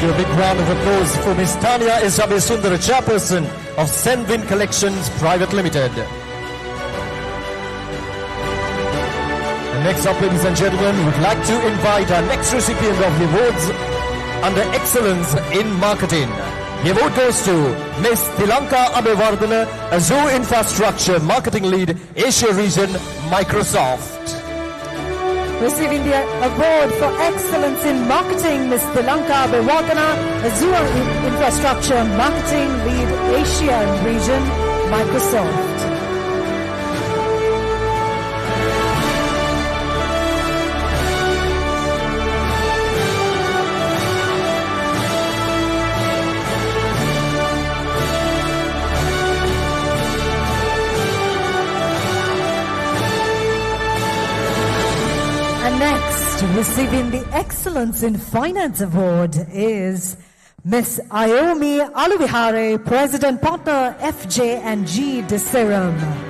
[SPEAKER 17] give a big round of applause for Ms. Tanya Isabe Sundar, Chairperson of Senvin Collections Private Limited. And next up, ladies and gentlemen, we'd like to invite our next recipient of the awards under Excellence in Marketing. The award goes to Ms. Tilanka Abevardhana, a Zoo Infrastructure Marketing Lead, Asia Region, Microsoft.
[SPEAKER 16] Receiving the award for excellence in marketing, Ms. Tilanka Abevardhana, Azure Infrastructure Marketing Lead, Asia Region, Microsoft. And next, receiving the Excellence in Finance Award is Ms. Ayomi Aluvihare, President Partner, FJ&G Decirum.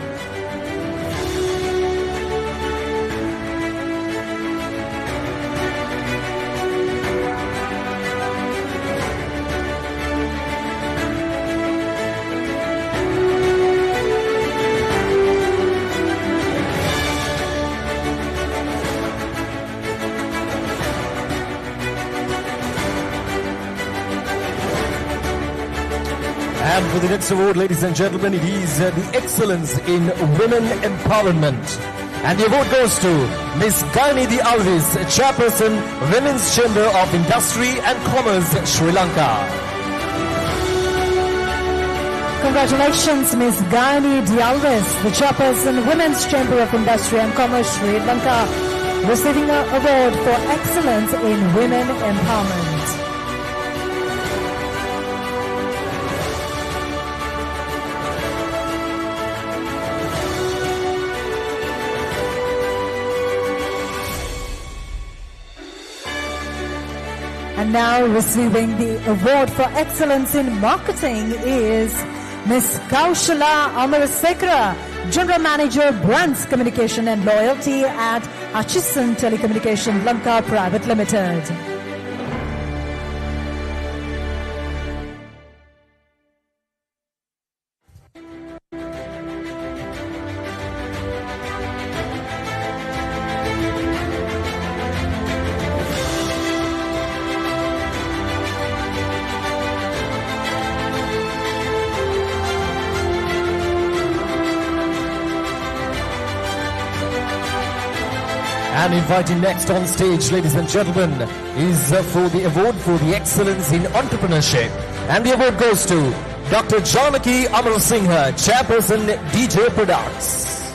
[SPEAKER 17] And for the next award, ladies and gentlemen, it is the Excellence in Women Empowerment. And the award goes to Ms. Gainidhi Alvis, Chairperson, Women's Chamber of Industry and Commerce, Sri Lanka.
[SPEAKER 16] Congratulations, Ms. Gainidhi Alvis, the Chairperson, Women's Chamber of Industry and Commerce, Sri Lanka, receiving an award for excellence in women empowerment. And now receiving the award for excellence in marketing is Ms. Kaushala Amarasekara, General Manager, Brands Communication and Loyalty at Hutchison Telecommunication Lanka Private Limited.
[SPEAKER 17] And inviting next on stage, ladies and gentlemen, is for the award for the excellence in entrepreneurship. And the award goes to Dr. Janaki Amarasinghe, Chairperson, DJ Products.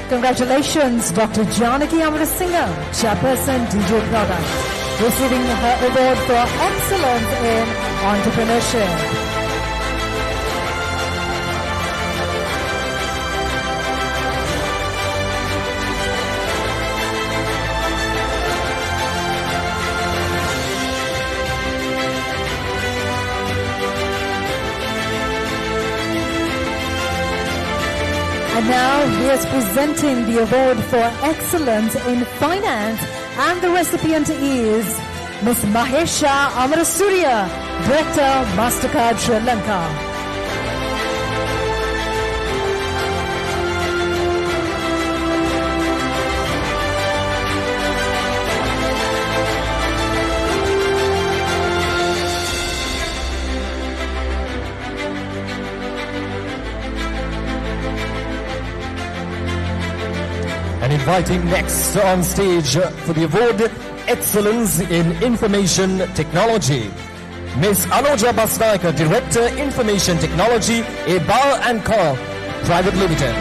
[SPEAKER 16] Congratulations, Dr. Janaki Amarasinghe, Chairperson, DJ Products, receiving her award for excellence in entrepreneurship. And now he is presenting the award for excellence in finance, and the recipient is Ms. Mahesha Amarasuriya, Director, MasterCard Sri Lanka.
[SPEAKER 17] And inviting next on stage for the award Excellence in Information Technology, Ms. Anuja Basnaika, Director, Information Technology, Bar and Car Private Limited.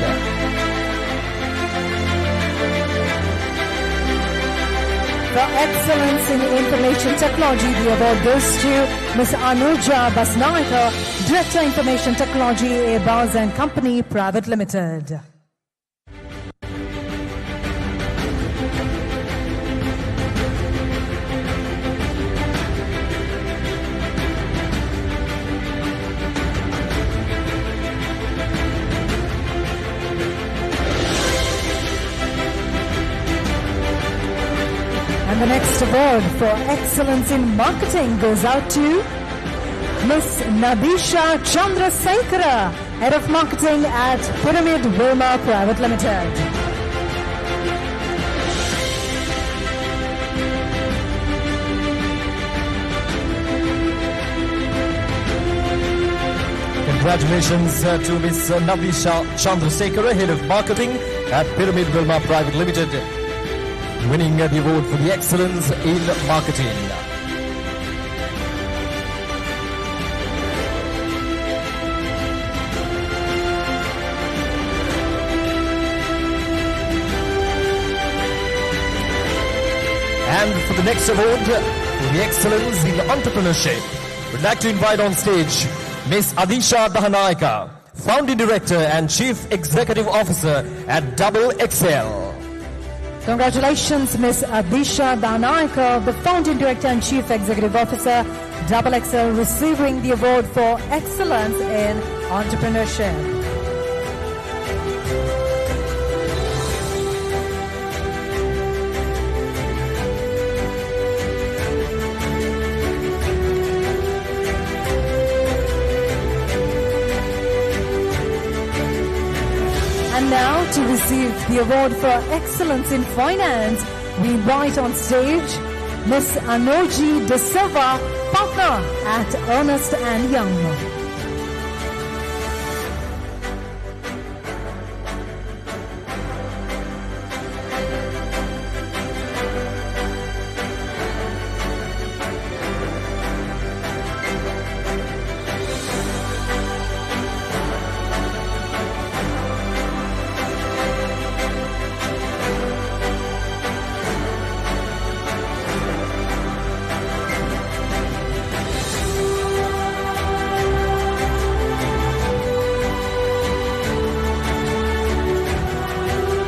[SPEAKER 16] For excellence in information technology, the award goes to Ms. Anuja Basnaika, Director, Information Technology, Bars and Company Private Limited. And the next award for excellence in marketing goes out to Miss Nadisha Chandrasekhara, Head of Marketing at Pyramid Wilma Private Limited.
[SPEAKER 17] Congratulations to Ms. Nadisha Chandrasekhara, Head of Marketing at Pyramid Wilma Private Limited, winning the award for the excellence in marketing. And for the next award for the excellence in entrepreneurship, we'd like to invite on stage Ms. Adisha Dahanayaka, Founding Director and Chief Executive Officer at Double XL.
[SPEAKER 16] Congratulations, Ms. Adisha Dahanayaka, the Founding Director and Chief Executive Officer, Double XL, receiving the award for excellence in entrepreneurship. And now, to receive the award for excellence in finance, we invite on stage Ms. Anoji De Silva, partner at Ernst & Young.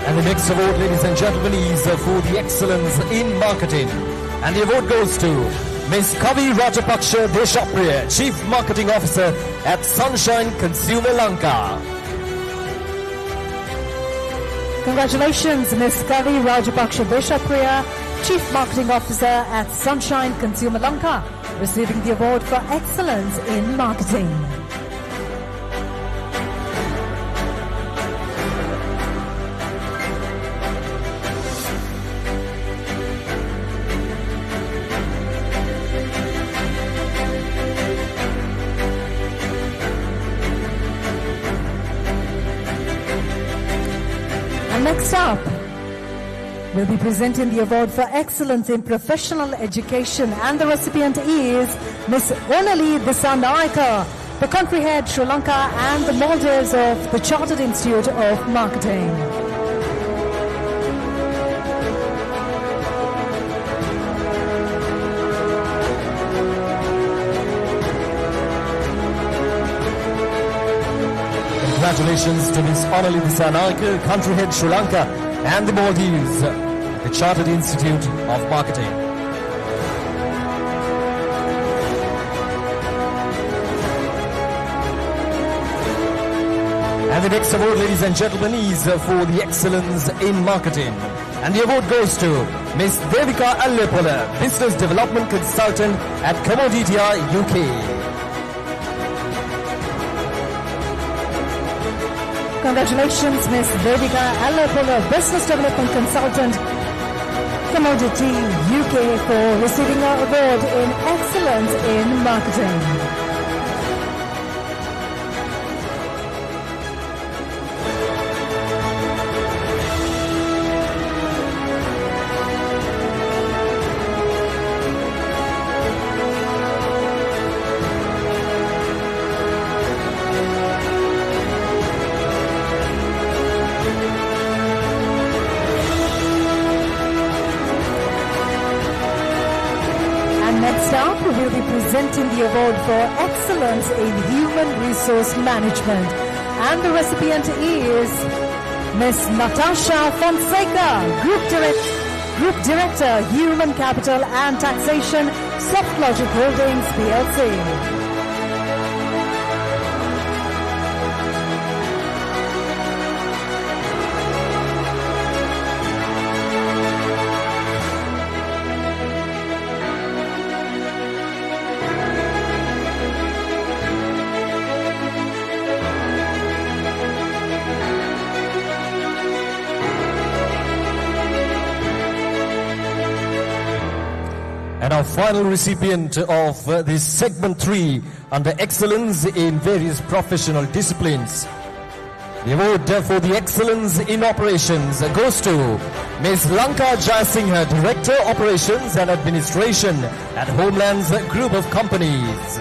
[SPEAKER 17] And the next award, ladies and gentlemen, is for the excellence in marketing. And the award goes to Ms. Kavi Rajapaksha Deshapriya, Chief Marketing Officer at Sunshine Consumer Lanka.
[SPEAKER 16] Congratulations, Ms. Kavi Rajapaksha Deshapriya, Chief Marketing Officer at Sunshine Consumer Lanka, receiving the award for excellence in marketing. Next up, we'll be presenting the award for excellence in professional education, and the recipient is Ms. Onali Disanaika, the country head Sri Lanka and the Maldives of the Chartered Institute of Marketing.
[SPEAKER 17] Congratulations to Ms. Onali Disanaika, country head Sri Lanka and the Maldives, the Chartered Institute of Marketing. And the next award, ladies and gentlemen, is for the excellence in marketing. And the award goes to Ms. Devika Allepola, Business Development Consultant at Commoditia, UK.
[SPEAKER 16] Congratulations, Ms. Devika Allepola, Business Development Consultant, Commodity UK, for receiving our award in excellence in marketing. Next up, we will be presenting the award for excellence in human resource management. And the recipient is Ms. Natasha Fonseca, Group Director, Human Capital and Taxation, SoftLogic Holdings, PLC.
[SPEAKER 17] Now, final recipient of this segment 3 under excellence in various professional disciplines. The award for the excellence in operations goes to Ms. Lanka Jayasinghe, Director Operations and Administration at Homeland's Group of Companies.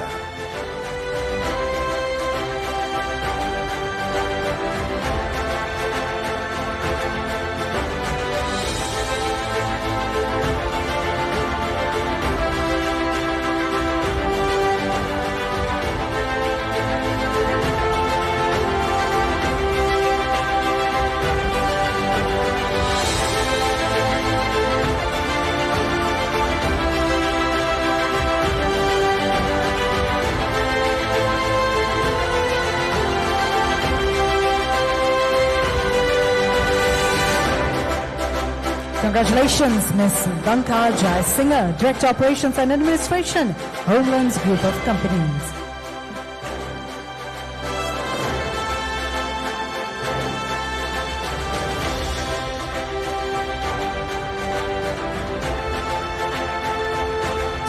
[SPEAKER 16] Congratulations, Ms. Lanka Jayasinghe, Director Operations and Administration, Homeland's Group of Companies.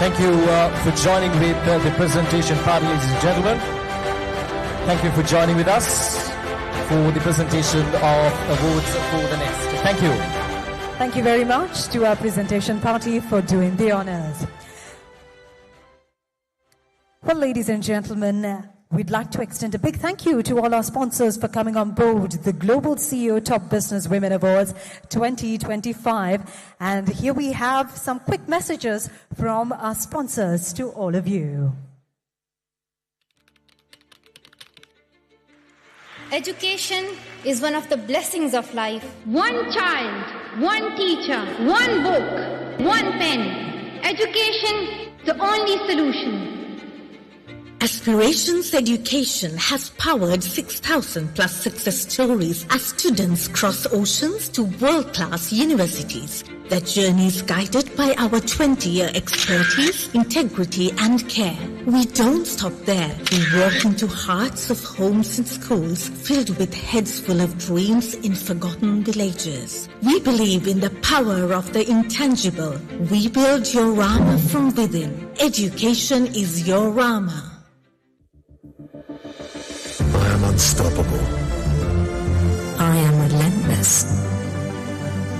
[SPEAKER 17] Thank you for joining with the presentation party, ladies and gentlemen. Thank you for joining with us for the presentation of awards for the next. Thank you.
[SPEAKER 16] Thank you very much to our presentation party for doing the honors. Well, ladies and gentlemen, we'd like to extend a big thank you to all our sponsors for coming on board the Global CEO Top Business Women Awards 2025. And here we have some quick messages from our sponsors to all of you.
[SPEAKER 7] Education is one of the blessings of life.
[SPEAKER 8] One child, one teacher, one book, one pen. Education, the only solution.
[SPEAKER 9] Aspirations Education has powered 6,000 plus success stories as students cross oceans to world-class universities. Their journey is guided by our 20-year expertise, integrity and care. We don't stop there. We walk into hearts of homes and schools filled with heads full of dreams in forgotten villages. We believe in the power of the intangible. We build your Rama from within. Education is your Rama.
[SPEAKER 10] I am unstoppable.
[SPEAKER 11] I am relentless.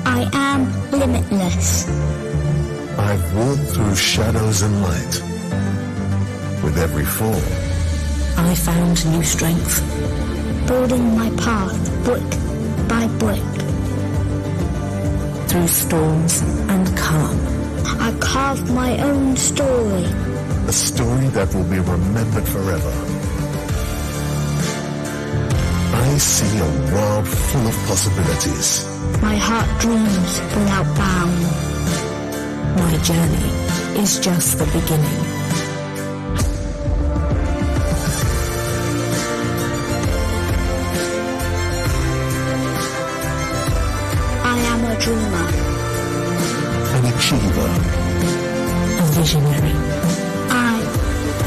[SPEAKER 12] I am limitless.
[SPEAKER 10] I've walked through shadows and light. With every fall,
[SPEAKER 11] I found new strength.
[SPEAKER 12] Building my path brick by brick.
[SPEAKER 11] Through storms and calm,
[SPEAKER 12] I carved my own story.
[SPEAKER 10] a story that will be remembered forever. I see a world full of possibilities.
[SPEAKER 12] My heart dreams without bound.
[SPEAKER 11] My journey is just the beginning.
[SPEAKER 12] I am a dreamer.
[SPEAKER 10] An achiever.
[SPEAKER 11] A visionary.
[SPEAKER 12] I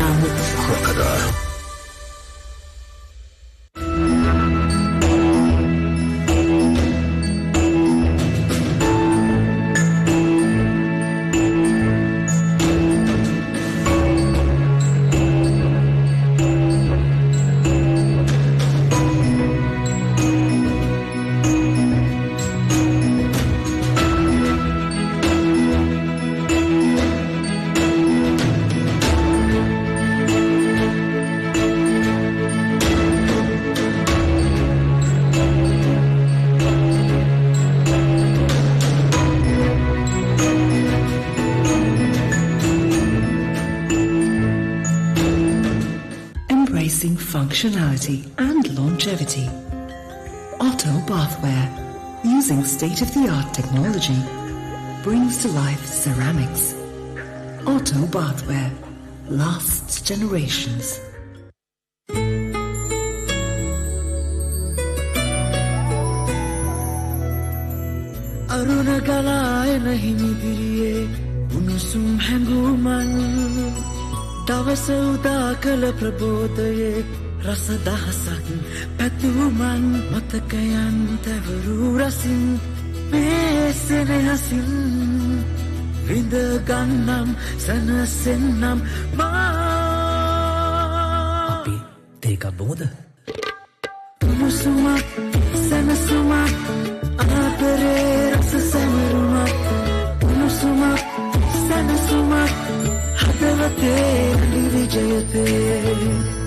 [SPEAKER 11] am
[SPEAKER 10] Crocodile.
[SPEAKER 13] Embracing functionality and longevity. Otto Bathware, using state-of-the-art technology, brings to life ceramics. Otto Bathware lasts generations.
[SPEAKER 14] Arunagala himidiriye unusum hanguman dawasa udakala prabodhaye rasa dahasak patuman matakayan tavaru rasin vesene hasin විඳ ගන්නම් සනසෙන්නම් මා අපි තේකක් බොමුද උණුසුමක් සනසුමක් ආදරේ රස සමරුමක් උණුසුමක් සනසුමක් හදවතේ විජයතේ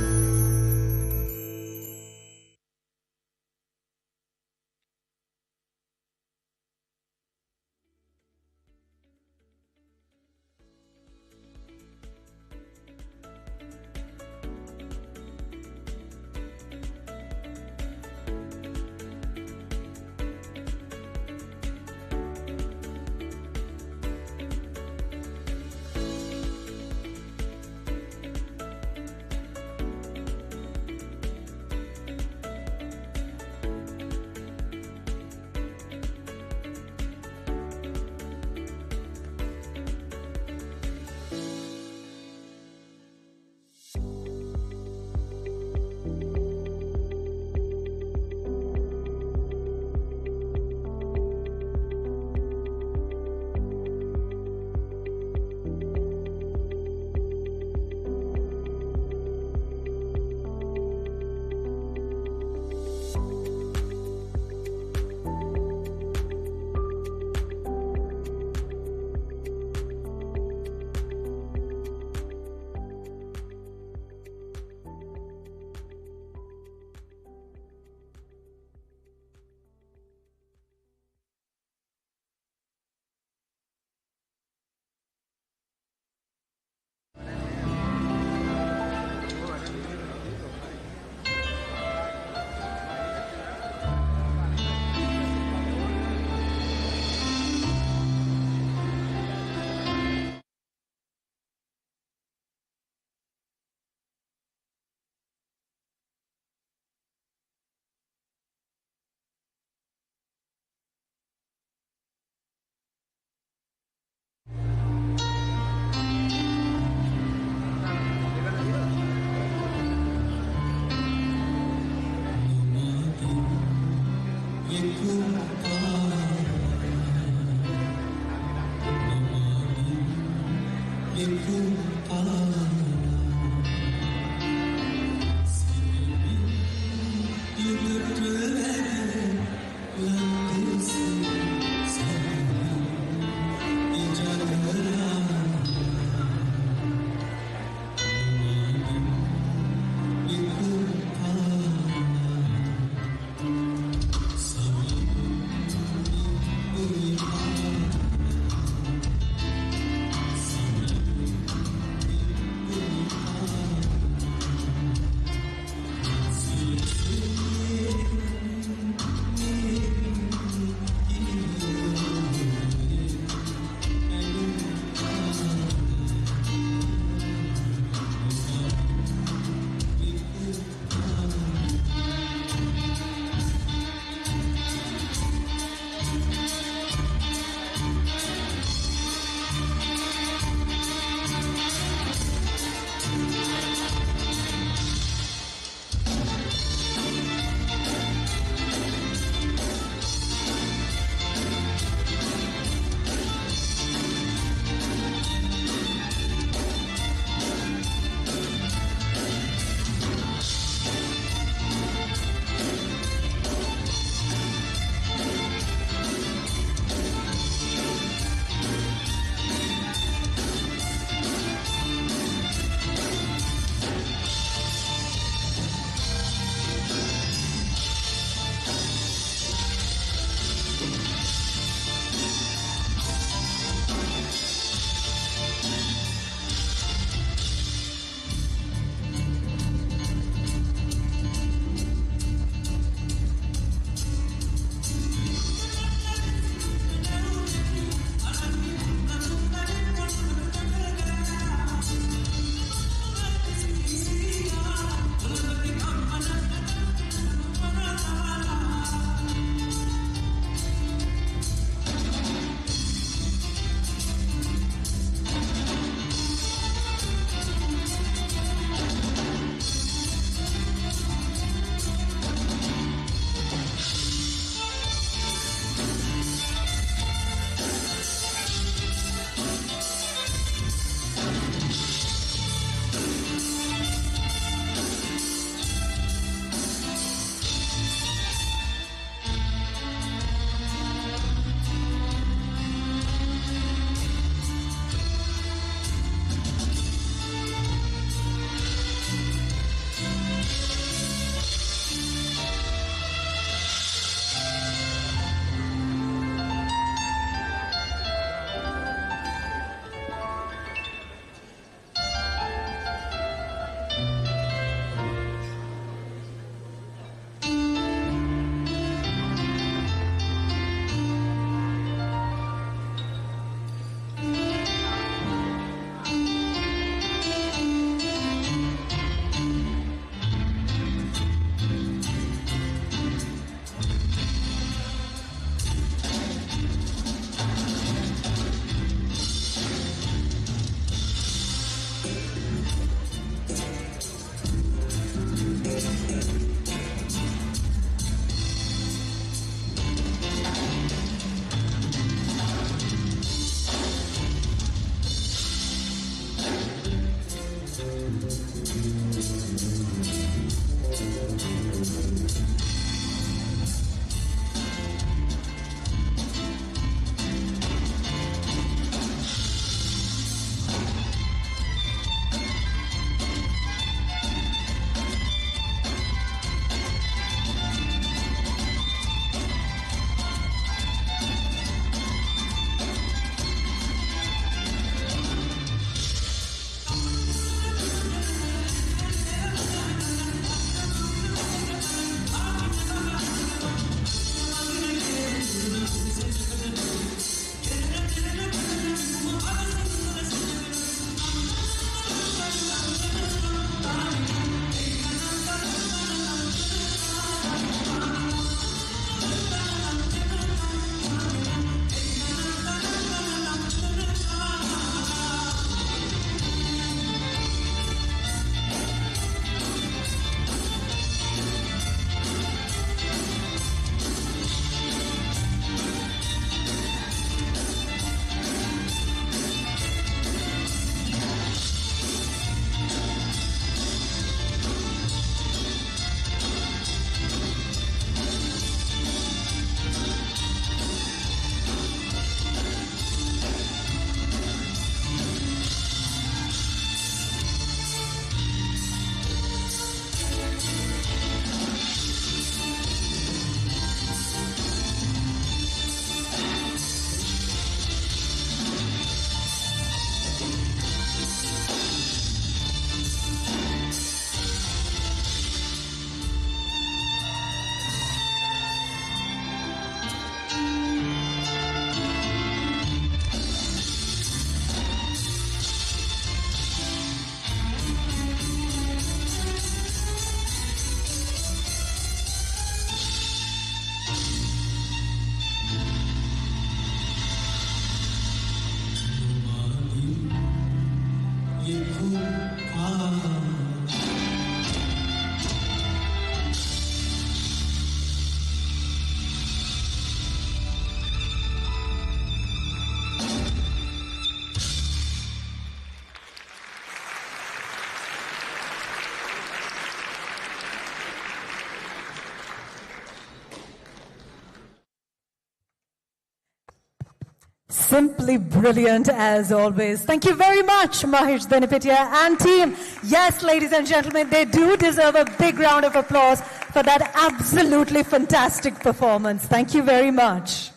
[SPEAKER 16] Simply brilliant as always. Thank you very much, Mahesh Dhanapitiya and team. Yes, ladies and gentlemen, they do deserve a big round of applause for that absolutely fantastic performance. Thank you very much.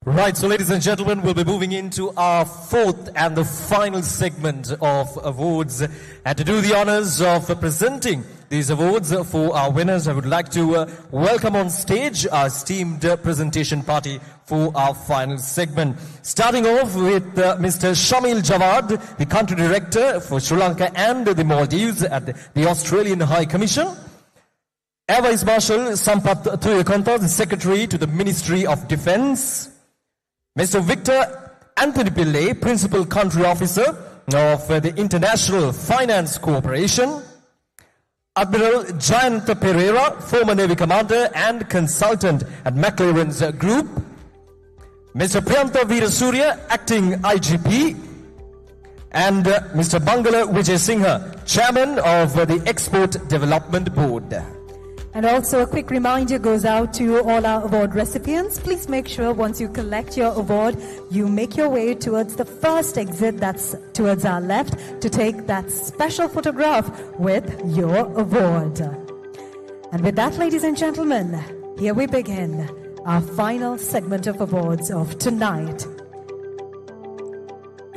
[SPEAKER 17] Right, so ladies and gentlemen, we'll be moving into our fourth and the final segment of awards. And to do the honors of presenting these awards for our winners, I would like to welcome on stage our esteemed presentation party for our final segment. Starting off with Mr. Shamil Jawad, the country director for Sri Lanka and the Maldives at the Australian High Commission. Air Vice Marshal Sampath Tuyakanta, the secretary to the Ministry of Defence. Mr. Victor Anthony Pillay, Principal Country Officer of the International Finance Corporation. Admiral Jayanta Pereira, former Navy Commander and Consultant at McLaren's Group. Mr. Priyanta Veerasurya, Acting IGP. And Mr. Bangala Vijay Singha, Chairman of the Export Development Board.
[SPEAKER 16] And also a quick reminder goes out to all our award recipients. Please make sure once you collect your award, you make your way towards the first exit that's towards our left to take that special photograph with your award. And with that, ladies and gentlemen, here we begin our final segment of awards of tonight.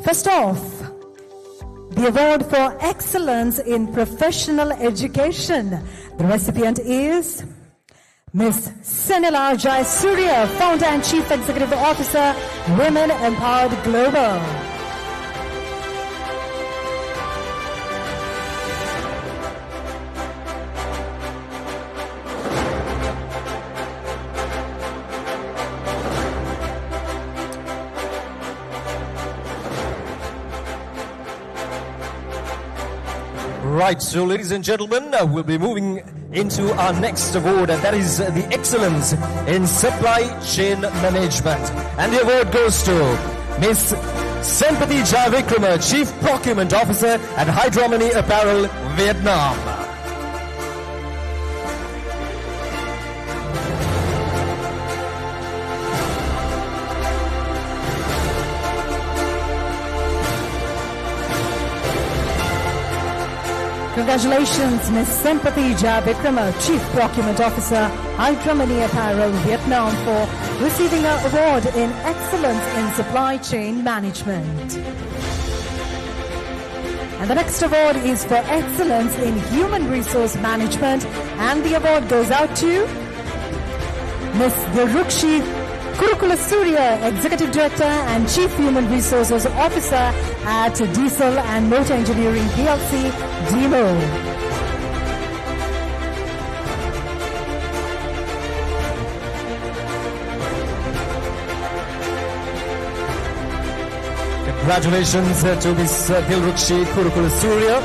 [SPEAKER 16] First off, the award for excellence in professional education. The recipient is Ms. Senila Jayasuriya, Founder and Chief Executive Officer, Women Empowered Global.
[SPEAKER 17] Right, so ladies and gentlemen, we'll be moving into our next award, and that is the Excellence in Supply Chain Management. And the award goes to Ms. Sempati Jayavikrama, Chief Procurement Officer at Hydromony Apparel, Vietnam.
[SPEAKER 16] Congratulations, Ms. Sempati Jayavikrama, Chief Procurement Officer, Hydromony Apparel, Vietnam, for receiving an award in Excellence in Supply Chain Management. And the next award is for Excellence in Human Resource Management, and the award goes out to Ms. Dirukshi Kurukula Surya, Executive Director and Chief Human Resources Officer at Diesel and Motor Engineering PLC, DMO.
[SPEAKER 17] Congratulations to Ms. Dilrukshi Kurukula Surya,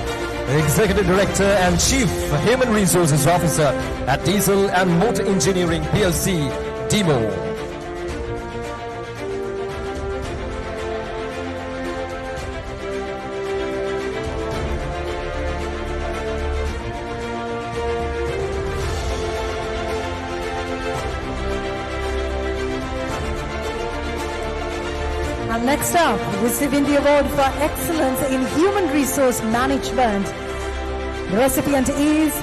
[SPEAKER 17] Executive Director and Chief Human Resources Officer at Diesel and Motor Engineering PLC, DMO.
[SPEAKER 16] Next up, receiving the award for excellence in human resource management. The recipient is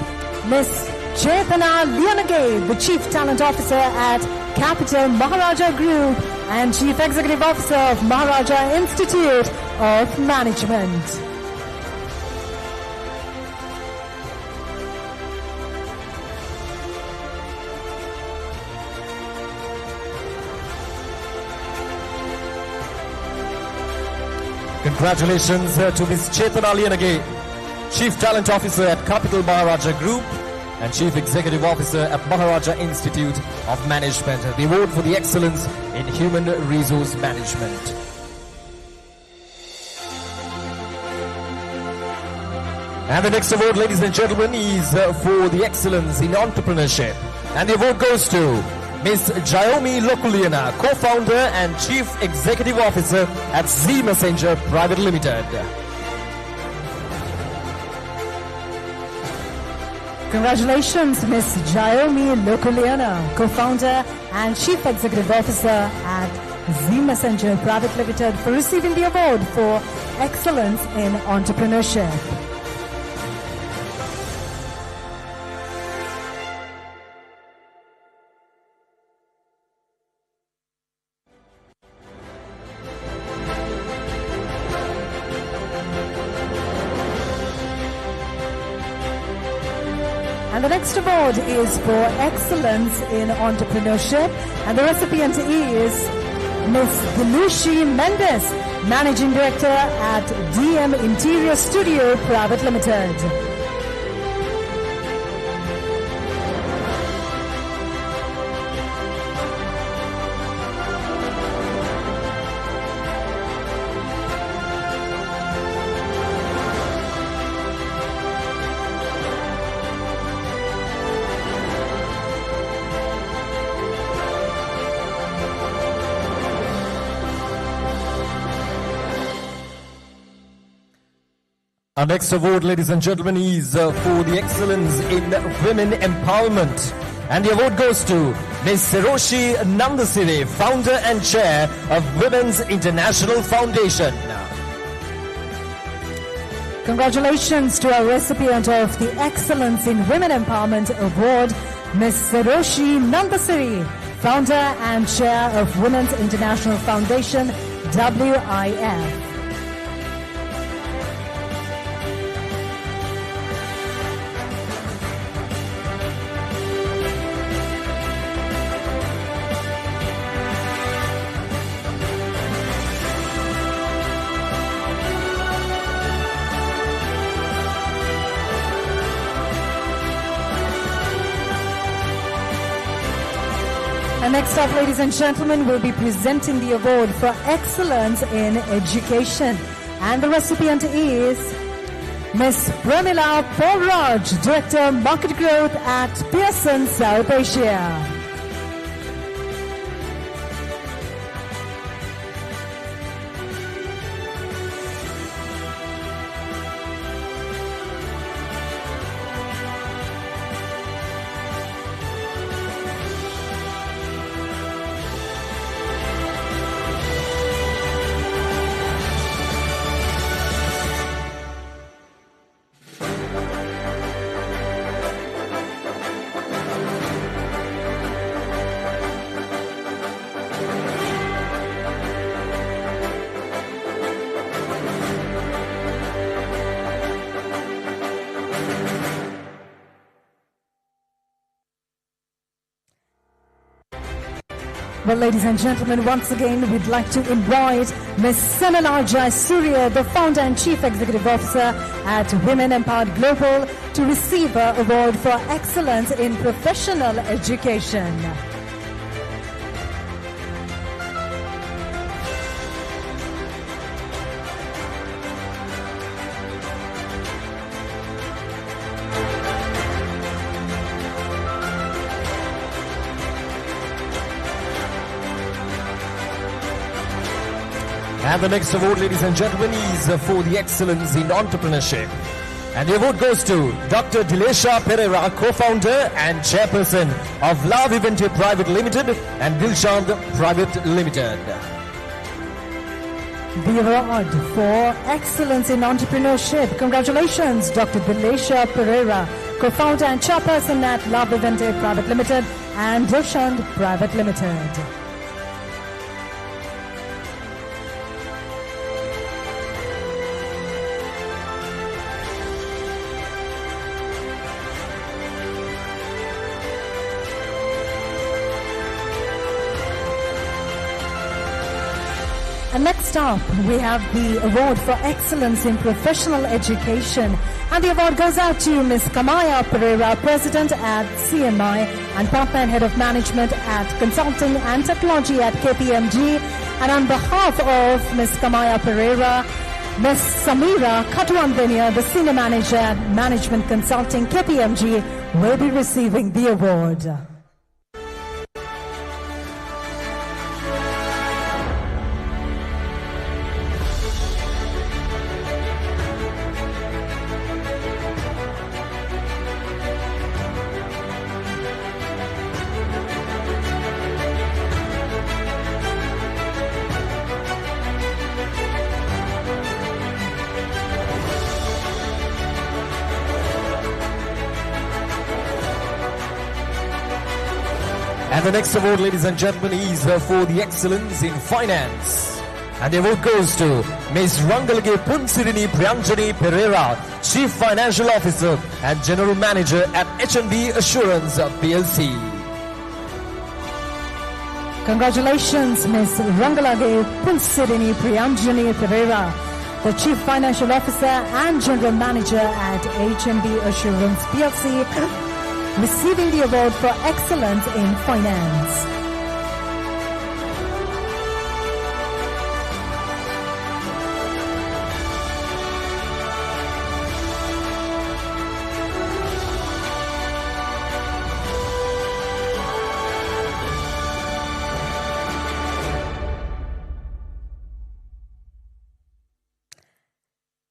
[SPEAKER 16] Ms. Chetana Lianage, the Chief Talent Officer at Capital Maharaja Group and Chief Executive Officer of Maharaja Institute of Management.
[SPEAKER 17] Congratulations to Ms. Chetana Lianage, Chief Talent Officer at Capital Maharaja Group and Chief Executive Officer at Maharaja Institute of Management. The award for the excellence in human resource management. And the next award, ladies and gentlemen, is for the excellence in entrepreneurship. And the award goes to Ms. Jayomi Lokuliana, co-founder and Chief Executive Officer at Z Messenger Private Limited.
[SPEAKER 16] Congratulations, Ms. Jayomi Lokuliana, co-founder and Chief Executive Officer at Z Messenger Private Limited for receiving the award for Excellence in Entrepreneurship. And the next award is for Excellence in Entrepreneurship, and the recipient is Ms. Dilushi Mendes, Managing Director at DM Interior Studio Private Limited.
[SPEAKER 17] Our next award, ladies and gentlemen, is for the excellence in women empowerment. And the award goes to Ms. Hiroshi Nandasiri, founder and chair of Women's International Foundation.
[SPEAKER 16] Congratulations to our recipient of the Excellence in Women Empowerment Award, Ms. Hiroshi Nandasiri, founder and chair of Women's International Foundation, WIF. And next up, ladies and gentlemen, we'll be presenting the award for Excellence in Education. And the recipient is Ms. Pramila Paulraj, Director Market Growth at Pearson South Asia. Well, ladies and gentlemen, once again, we'd like to invite Ms. Sanana Jayasuriya, the founder and chief executive officer at Women Empowered Global, to receive her award for excellence in professional education.
[SPEAKER 17] And the next award, ladies and gentlemen, is for the excellence in entrepreneurship. And the award goes to Dr. Dilesha Pereira, co-founder and chairperson of La Vivente Private Limited and Dilshad Private Limited.
[SPEAKER 16] The award for Excellence in Entrepreneurship. Congratulations, Dr. Dilesha Pereira, co-founder and chairperson at La Vivente Private Limited and Dilshad Private Limited. And next up, we have the award for excellence in professional education. And the award goes out to Ms. Kamaya Pereira, president at CMI and partner and head of management at consulting and technology at KPMG. And on behalf of Ms. Kamaya Pereira, Ms. Samira Katuandenia, the senior manager at management consulting KPMG, will be receiving the award.
[SPEAKER 17] And the next award, ladies and gentlemen, is for the excellence in finance. And the award goes to Ms. Rangalage Punsirini Priyanjani Pereira, Chief Financial Officer and General Manager at H&B Assurance PLC.
[SPEAKER 16] Congratulations, Ms. Rangalage Punsirini Priyanjani Pereira, the Chief Financial Officer and General Manager at H&B Assurance PLC, receiving the award for excellence in finance.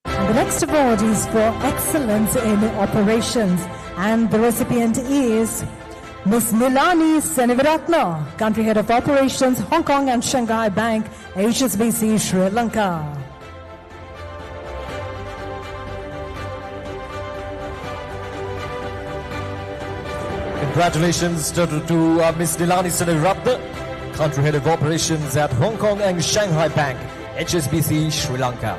[SPEAKER 16] The next award is for excellence in operations, and the recipient is Ms. Nilani Seneviratna, Country Head of Operations, Hong Kong and Shanghai Bank, HSBC, Sri Lanka.
[SPEAKER 17] Congratulations to Ms. Nilani Seneviratna, Country Head of Operations at Hong Kong and Shanghai Bank, HSBC, Sri Lanka.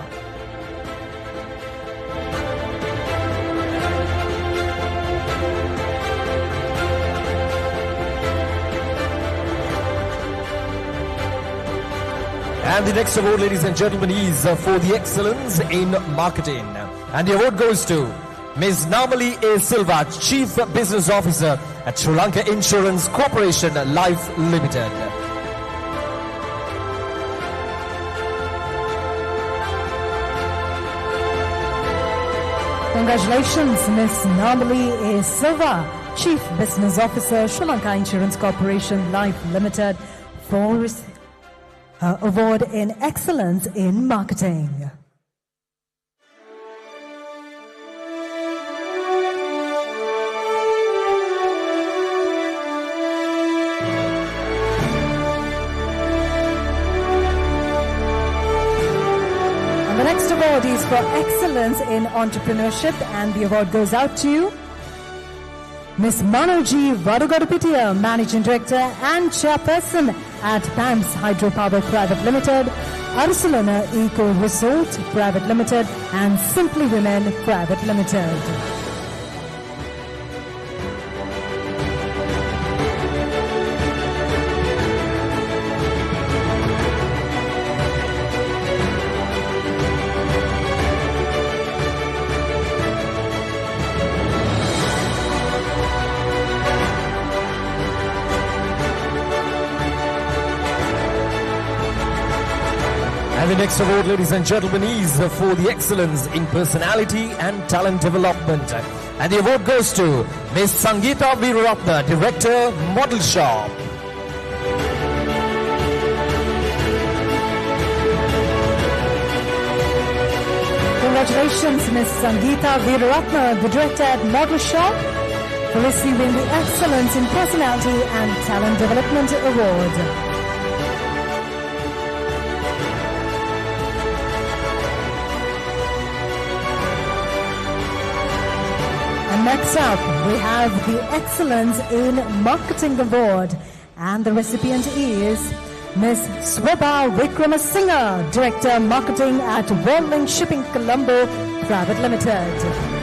[SPEAKER 17] And the next award, ladies and gentlemen, is for the excellence in marketing. And the award goes to Ms. Namali A. Silva, Chief Business Officer at Sri Lanka Insurance Corporation Life Limited.
[SPEAKER 16] Congratulations, Ms. Namali A. Silva, Chief Business Officer, Sri Lanka Insurance Corporation Life Limited, for her award in excellence in marketing. And the next award is for excellence in entrepreneurship, and the award goes out to Ms. Manoji Vadugadupitiya, Managing Director and Chairperson at PAMS Hydropower Private Limited, Arsalana Eco Resort Private Limited, and Simply Women Private Limited.
[SPEAKER 17] And the next award, ladies and gentlemen, is for the excellence in personality and talent development. And the award goes to Ms. Sangeeta Veeratna, Director, Model Shop.
[SPEAKER 16] Congratulations, Ms. Sangeeta Veeratna, the Director at Model Shop, for receiving the Excellence in Personality and Talent Development Award. Next up, we have the Excellence in Marketing Award, and the recipient is Ms. Swabha Vikramasinghe, Director Marketing at Worldlink Shipping Colombo Private Limited.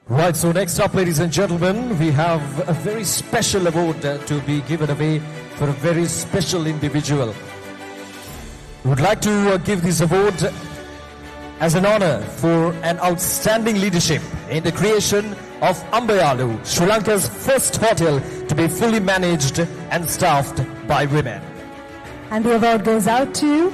[SPEAKER 17] Right, so next up, ladies and gentlemen, we have a very special award to be given away for a very special individual. We would like to give this award as an honor for an outstanding leadership in the creation of Ambayalu, Sri Lanka's first hotel to be fully managed and staffed by women.
[SPEAKER 16] And the award goes out to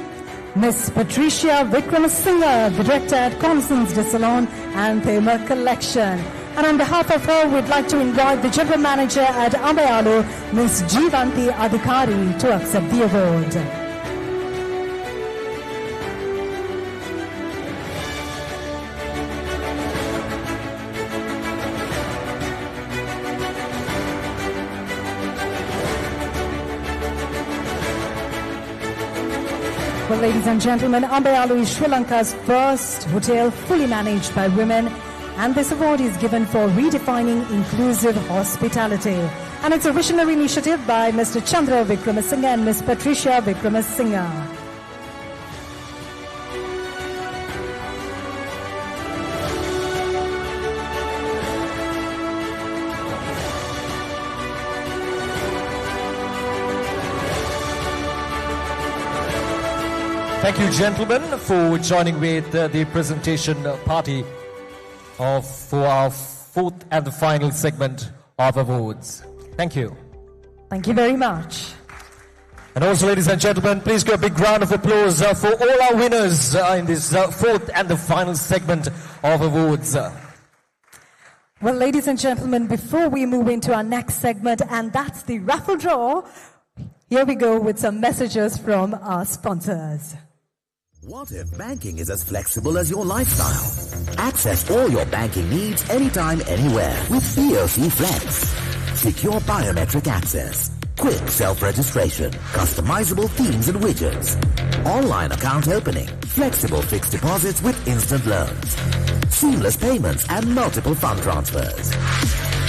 [SPEAKER 16] Miss Patricia Vikramasinghe, the Director at Constance de Salon and Thema Collection. And on behalf of her, we'd like to invite the General Manager at Ambayalu, Ms. Jivanti Adhikari, to accept the award. Well, ladies and gentlemen, Ambayalu is Sri Lanka's first hotel fully managed by women, and this award is given for redefining inclusive hospitality. And it's a visionary initiative by Mr. Chandra Vikramasinghe and Ms. Patricia Vikramasinghe.
[SPEAKER 17] Thank you, gentlemen, for joining with the presentation party for our fourth and the final segment of awards. Thank you.
[SPEAKER 16] Thank you very much.
[SPEAKER 17] And also, ladies and gentlemen, please give a big round of applause for all our winners in this fourth and the final segment of awards.
[SPEAKER 16] Well, ladies and gentlemen, before we move into our next segment, and that's the raffle draw, here we go with some messages from our sponsors.
[SPEAKER 15] What if banking is as flexible as your lifestyle? Access all your banking needs anytime, anywhere with BOC Flex. Secure biometric access, quick self-registration, customizable themes and widgets, online account opening, flexible fixed deposits with instant loans, seamless payments and multiple fund transfers.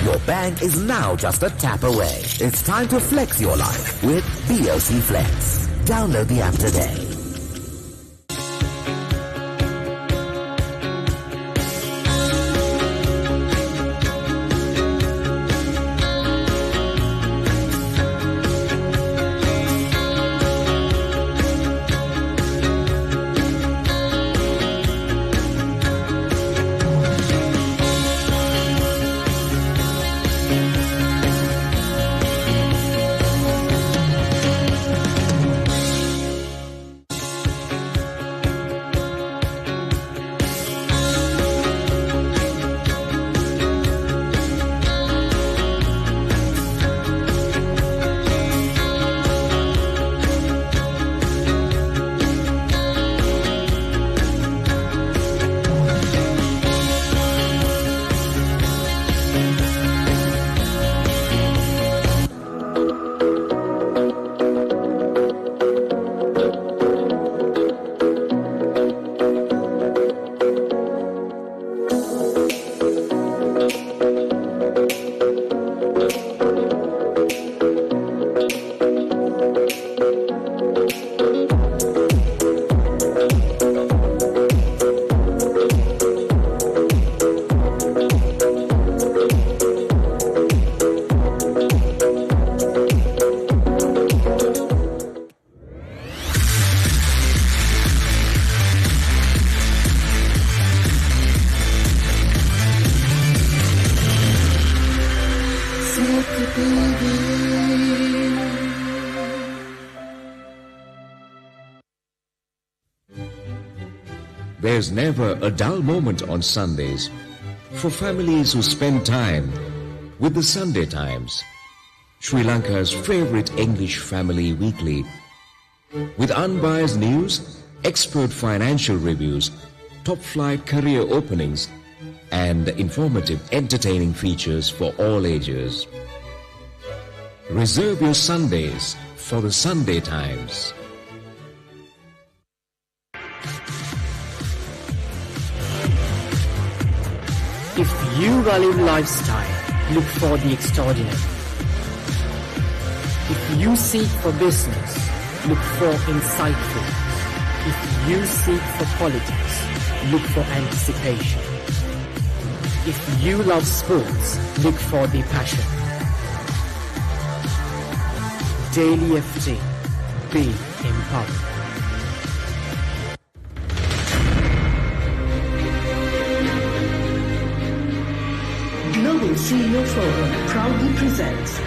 [SPEAKER 15] Your bank is now just a tap away. It's time to flex your life with BOC Flex. Download the app today.
[SPEAKER 4] There's never a dull moment on Sundays for families who spend time with the Sunday Times, Sri Lanka's favorite English family weekly, with unbiased news, expert financial reviews, top-flight career openings, and informative, entertaining features for all ages. Reserve your Sundays for the Sunday Times.
[SPEAKER 22] If you value lifestyle, look for the extraordinary. If you seek for business, look for insightful. If you seek for politics, look for anticipation. If you love sports, look for the passion. Daily FT, be empowered.
[SPEAKER 5] Global CEO Forum proudly presents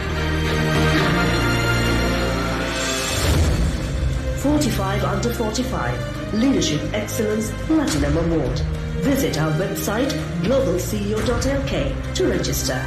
[SPEAKER 5] 45 Under 45 Leadership Excellence Platinum Award. Visit our website globalceo.lk to register.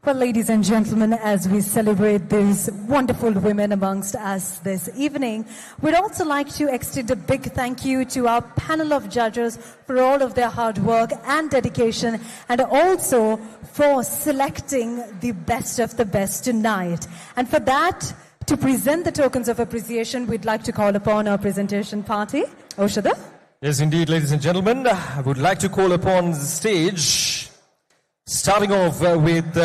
[SPEAKER 16] Well, ladies and gentlemen, as we celebrate these wonderful women amongst us this evening, we'd also like to extend a big thank you to our panel of judges for all of their hard work and dedication, and also for selecting the best of the best tonight. And for that, to present the tokens of appreciation, we'd like to call upon our presentation party. Oshada?
[SPEAKER 17] Yes, indeed, ladies and gentlemen. I would like to call upon the stage, starting off with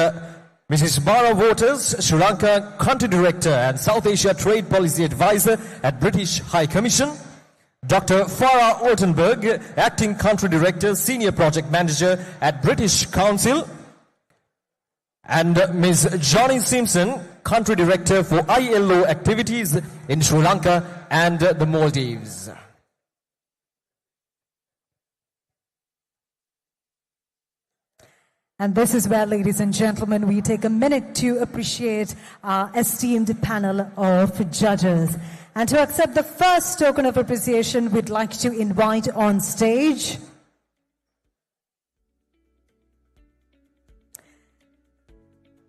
[SPEAKER 17] Mrs. Mara Waters, Sri Lanka Country Director and South Asia Trade Policy Advisor at British High Commission. Dr. Farah Altenberg, Acting Country Director, Senior Project Manager at British Council. And Ms. Johnny Simpson, Country Director for ILO activities in Sri Lanka and the Maldives.
[SPEAKER 16] And this is where, ladies and gentlemen, we take a minute to appreciate our esteemed panel of judges. And to accept the first token of appreciation, we'd like to invite on stage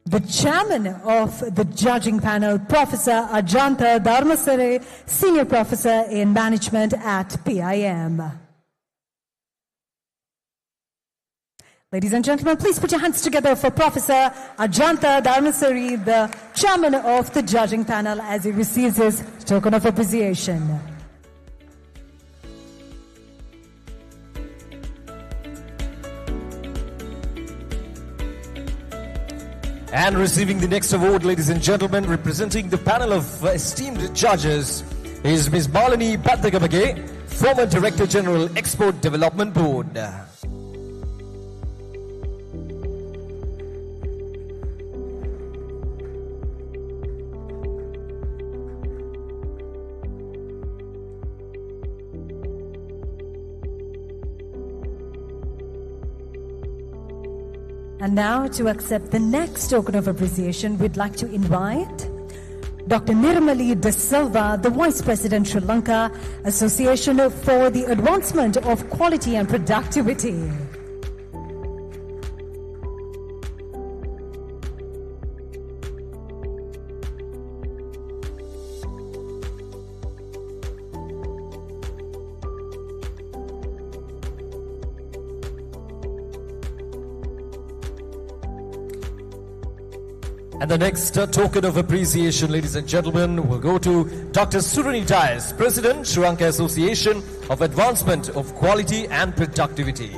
[SPEAKER 16] the chairman of the judging panel, Professor Ajanta Dharmasare, Senior Professor in Management at PIM. Ladies and gentlemen, please put your hands together for Professor Ajanta Dharmasari, the chairman of the judging panel, as he receives his token of appreciation.
[SPEAKER 17] And receiving the next award, ladies and gentlemen, representing the panel of esteemed judges, is Ms. Malini Pathagabage, former Director General, Export Development Board.
[SPEAKER 16] And now, to accept the next token of appreciation, we'd like to invite Dr. Nirmali De Silva, the Vice President, Sri Lanka Association for the Advancement of Quality and Productivity.
[SPEAKER 17] And the next token of appreciation, ladies and gentlemen, will go to Dr. Surani Dias, President, Sri Lanka Association of Advancement of Quality and Productivity.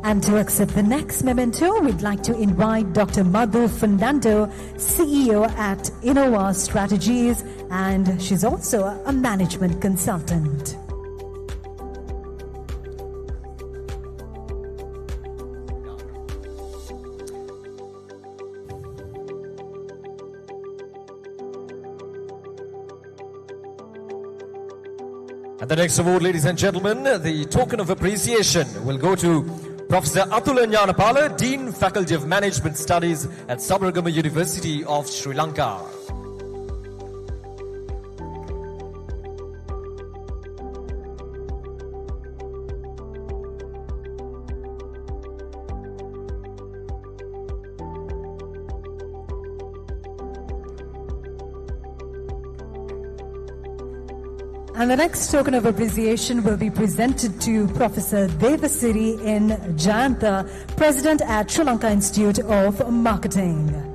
[SPEAKER 16] And to accept the next memento, we'd like to invite Dr. Madhu Fernando, CEO at Innova Strategies, and she's also a management consultant.
[SPEAKER 17] And the next award, ladies and gentlemen, the token of appreciation will go to Professor Atula Nyanapala, Dean, Faculty of Management Studies at Sabaragama University of Sri Lanka.
[SPEAKER 16] And the next token of appreciation will be presented to Professor Devasiri N. Jayanta, President at Sri Lanka Institute of Marketing.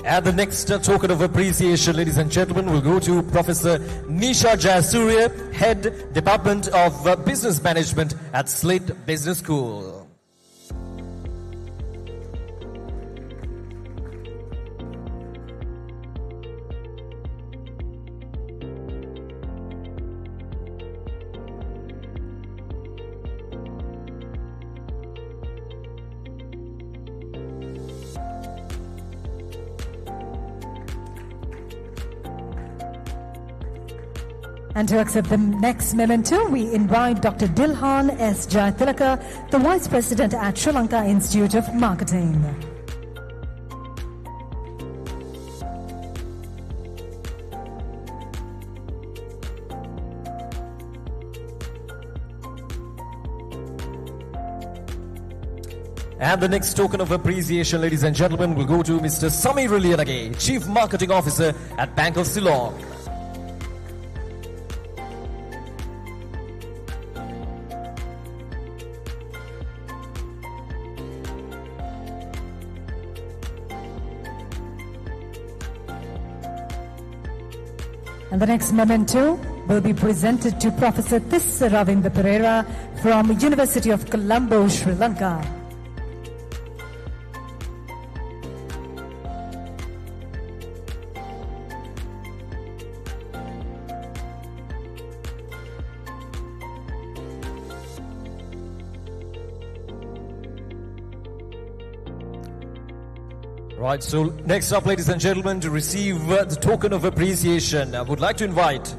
[SPEAKER 17] And the next token of appreciation, ladies and gentlemen, will go to Professor Nisha Jayasuriya, Head Department of Business Management at Slate Business School.
[SPEAKER 16] And to accept the next memento, we invite Dr. Dilhan S. Jayatilaka, the Vice President at Sri Lanka Institute of Marketing.
[SPEAKER 17] And the next token of appreciation, ladies and gentlemen, will go to Mr. Samir Lianage, Chief Marketing Officer at Bank of Ceylon.
[SPEAKER 16] And the next memento will be presented to Professor Tissa Ravinda Pereira from University of Colombo, Sri Lanka.
[SPEAKER 17] Right, so next up, ladies and gentlemen, to receive the token of appreciation, I would like to invite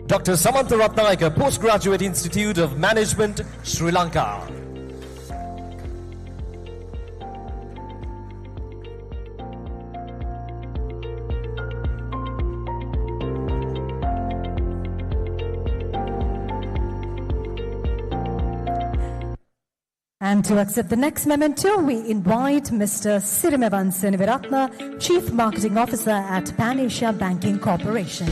[SPEAKER 17] Dr. Samantha Ratnayaka, Postgraduate Institute of Management, Sri Lanka.
[SPEAKER 16] And to accept the next memento, we invite Mr. Sirimevan Senivaratna, Chief Marketing Officer at Pan Asia Banking Corporation.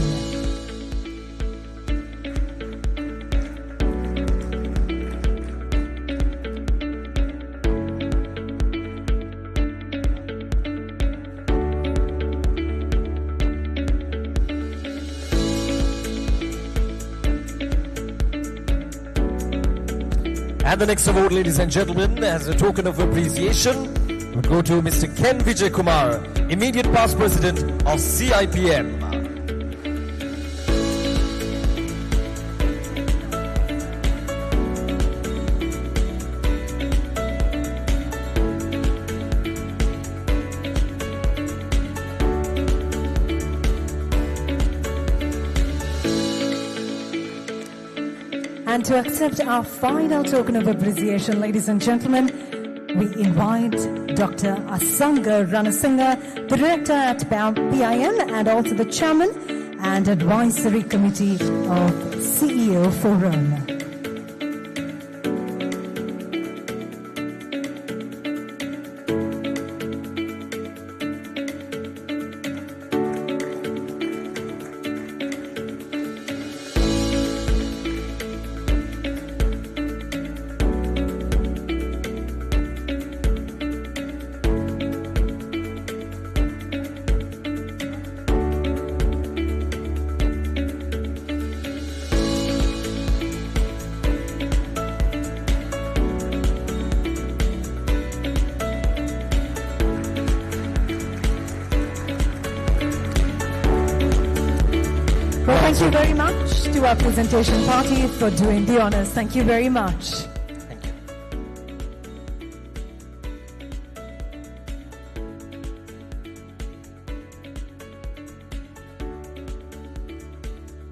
[SPEAKER 17] And the next award, ladies and gentlemen, as a token of appreciation, will go to Mr. Ken Vijay Kumar, immediate past president of CIPM.
[SPEAKER 16] And to accept our final token of appreciation, ladies and gentlemen, we invite Dr. Asanga Ranasinghe, the Director at PIM and also the Chairman and Advisory Committee of CEO Forum. Thank you very much to our presentation party for doing the honors. Thank you very much.
[SPEAKER 17] Thank you.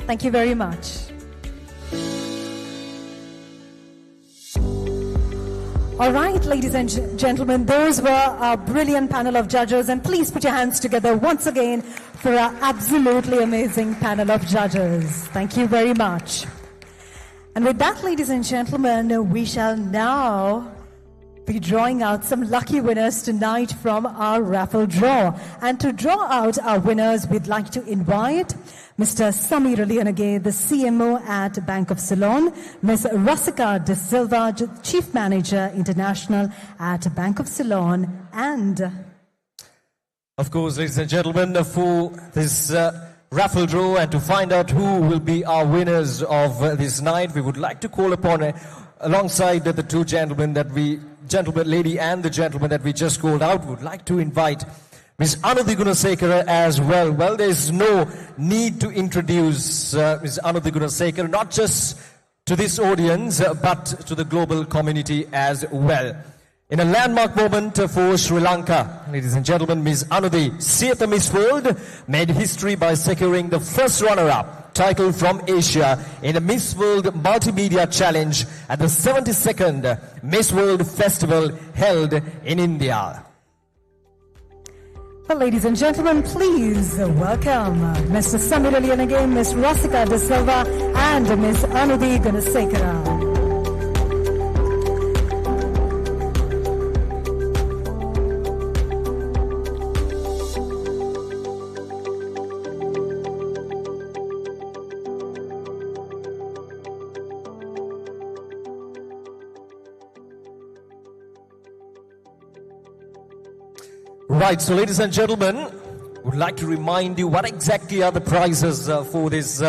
[SPEAKER 16] Thank you very much. All right, ladies and gentlemen, those were our brilliant panel of judges, and please put your hands together once again for our absolutely amazing panel of judges. Thank you very much. And with that, ladies and gentlemen, we shall now be drawing out some lucky winners tonight from our raffle draw. And to draw out our winners, we'd like to invite Mr. Samir Lianage, the CMO at Bank of Ceylon, Ms. Rasika De Silva, Chief Manager International at Bank of Ceylon, and
[SPEAKER 17] Of course, ladies and gentlemen, for this raffle draw and to find out who will be our winners of this night, we would like to call upon, alongside the two gentlemen lady and the gentleman that we just called out, would like to invite Ms. Anudhi Gunasekara as well. Well, there's no need to introduce Ms. Anudhi Gunasekara, not just to this audience, but to the global community as well. In a landmark moment for Sri Lanka, ladies and gentlemen, Ms. Anudhi, Sieta Miss World, made history by securing the first runner-up title from Asia in the Miss World Multimedia Challenge at the 72nd Miss World Festival held in India.
[SPEAKER 16] Well, ladies and gentlemen, please welcome Mr. Samir Ali and again Ms. Rasika De Silva and Ms. Anudhi Gunasekara.
[SPEAKER 17] Right, so ladies and gentlemen, would like to remind you what exactly are the prizes for this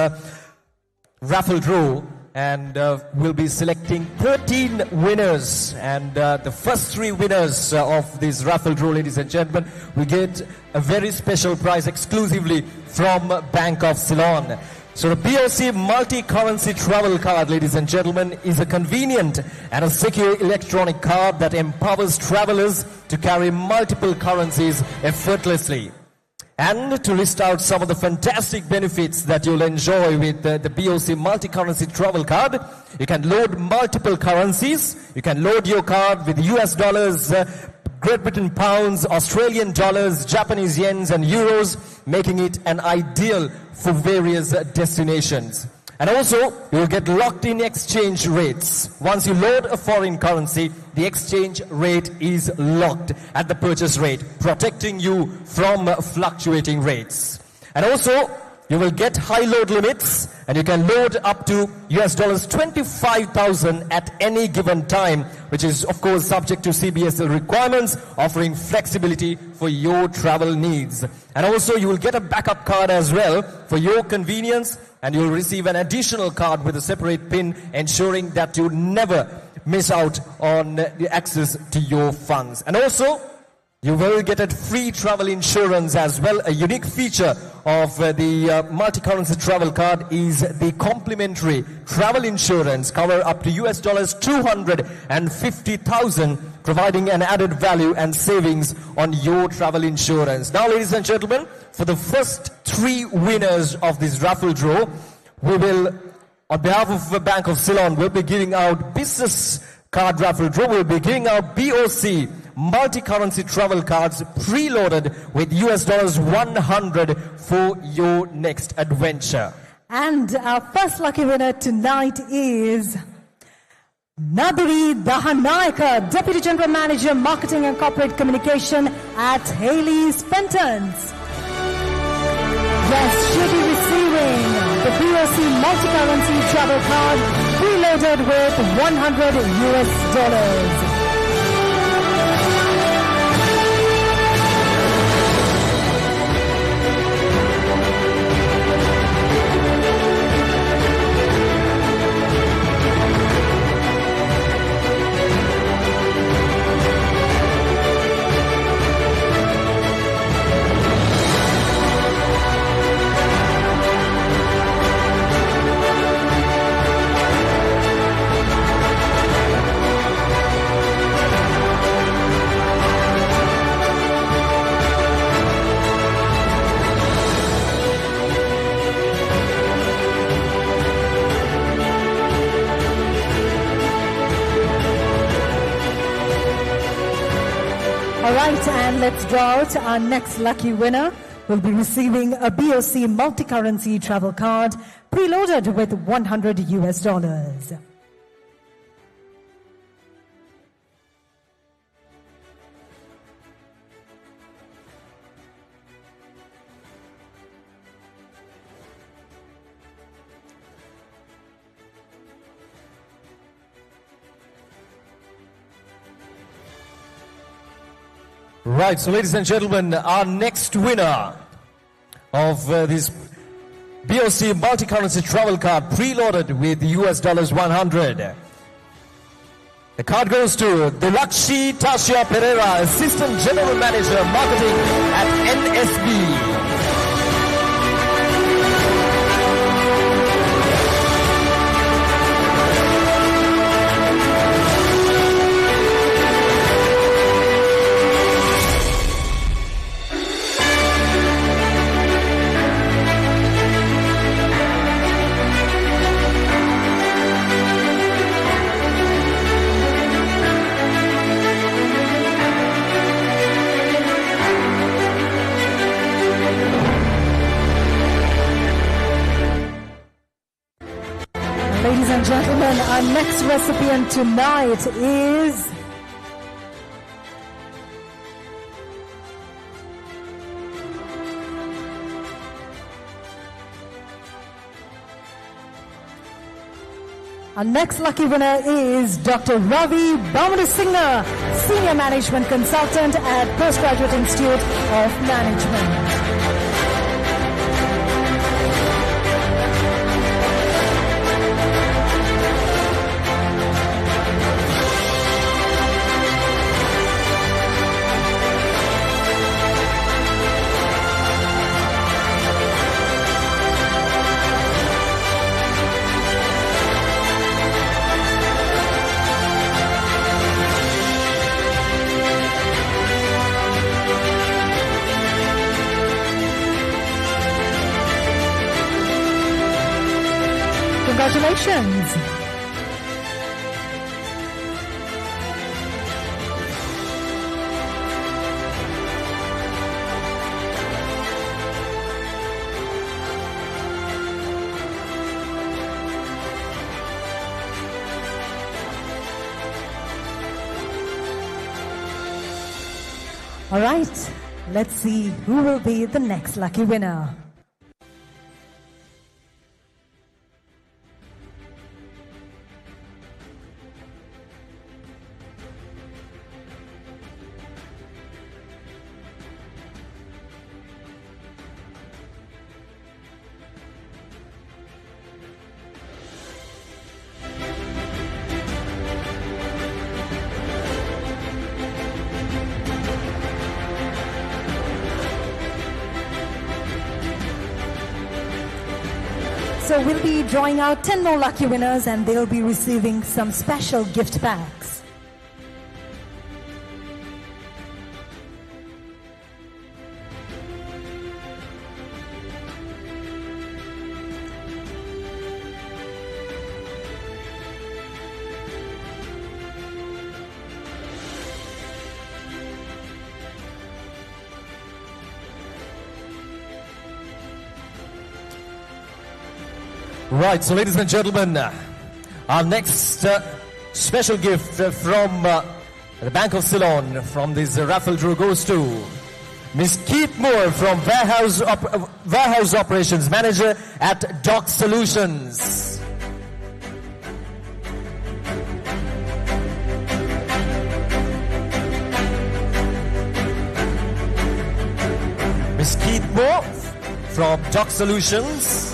[SPEAKER 17] raffle draw, and we'll be selecting 13 winners, and the first 3 winners of this raffle draw, ladies and gentlemen, will get a very special prize exclusively from Bank of Ceylon. So the BOC multi-currency travel card, ladies and gentlemen, is a convenient and a secure electronic card that empowers travelers to carry multiple currencies effortlessly. And to list out some of the fantastic benefits that you'll enjoy with the BOC multi-currency travel card, you can load multiple currencies. You can load your card with US dollars, Great Britain pounds, Australian dollars, Japanese yens and euros, making it an ideal for various destinations. And also, you'll get locked-in exchange rates. Once you load a foreign currency, the exchange rate is locked at the purchase rate, protecting you from fluctuating rates. And also, you will get high load limits, and you can load up to US dollars 25,000 at any given time, which is of course subject to CBSL requirements, offering flexibility for your travel needs. And also you will get a backup card as well for your convenience, and you'll receive an additional card with a separate PIN, ensuring that you never miss out on the access to your funds. And also, you will get a free travel insurance as well. A unique feature of the multi-currency travel card is the complimentary travel insurance, cover up to US dollars 250,000, providing an added value and savings on your travel insurance. Now, ladies and gentlemen, for the first 3 winners of this raffle draw, we will, on behalf of the Bank of Ceylon, we'll be giving out business card raffle draw. We'll be giving out BOC multi-currency travel cards preloaded with US dollars 100 for your next adventure.
[SPEAKER 16] And our first lucky winner tonight is Naduri Dahanayaka, Deputy General Manager, Marketing and Corporate Communication at Haley's Fentons. Yes, she'll be receiving the BOC multi-currency travel card preloaded with 100 US dollars. All right, and let's draw out our next lucky winner. Will be receiving a BOC multi-currency travel card preloaded with 100 US dollars.
[SPEAKER 17] Right, so ladies and gentlemen, our next winner of this BOC multi-currency travel card preloaded with US $100. The card goes to Delakshi Tasha Pereira, Assistant General Manager Marketing at NSB.
[SPEAKER 16] Ladies and gentlemen, our next recipient tonight is our next lucky winner is Dr. Ravi Bhamanasinghe, Senior Management Consultant at Postgraduate Institute of Management. Congratulations. All right, let's see who will be the next lucky winner. So we'll be drawing out 10 more lucky winners and they'll be receiving some special gift packs.
[SPEAKER 17] Right, so ladies and gentlemen, our next special gift from the Bank of Ceylon from this Raffle Draw goes to Miss Keith Moore from Warehouse Operations Manager at Doc Solutions. Miss Keith Moore from Doc Solutions.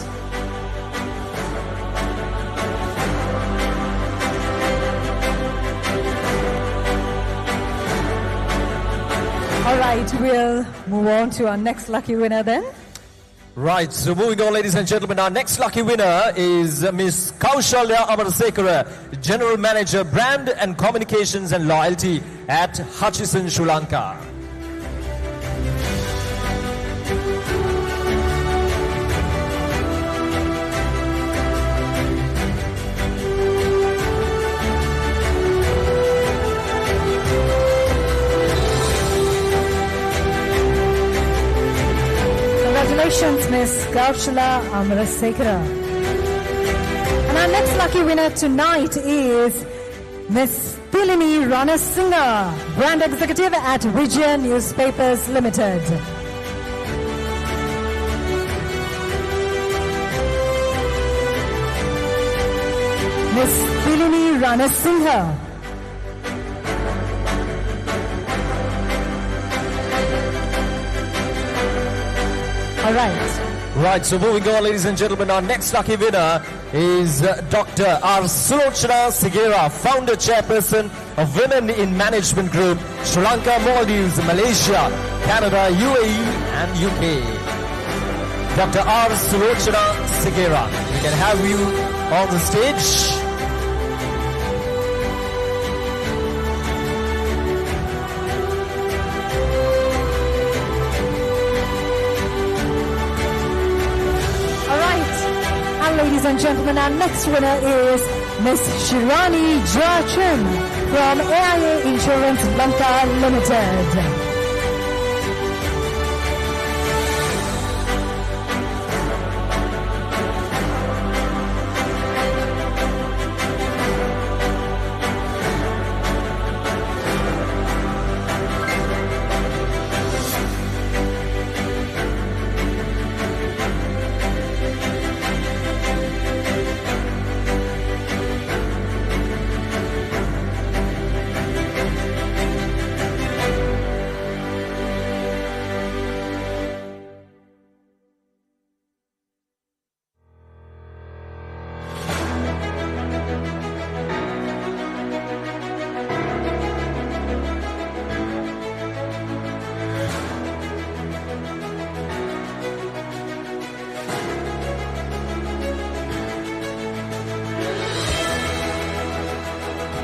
[SPEAKER 16] All right, we'll move on to our next lucky winner then.
[SPEAKER 17] Right, so moving on, ladies and gentlemen, our next lucky winner is Miss Kaushalya Amarsekara, General Manager, Brand and Communications and Loyalty at Hutchison, Sri Lanka.
[SPEAKER 16] Congratulations, Miss Kaushalya Amarsekara. And our next lucky winner tonight is Miss Tilini Ranasinghe, Brand Executive at Vijaya Newspapers Limited. Miss Tilini Ranasinghe. All right.
[SPEAKER 17] Right, so moving on, ladies and gentlemen, our next lucky winner is Dr. R. Sulochana Segera, founder chairperson of Women in Management Group, Sri Lanka, Maldives, Malaysia, Canada, UAE and UK. Dr. R. Sulochana Segera, we can have you on the stage.
[SPEAKER 16] Ladies and gentlemen, our next winner is Miss Shirani Jachim from AIA Insurance Lanka Limited.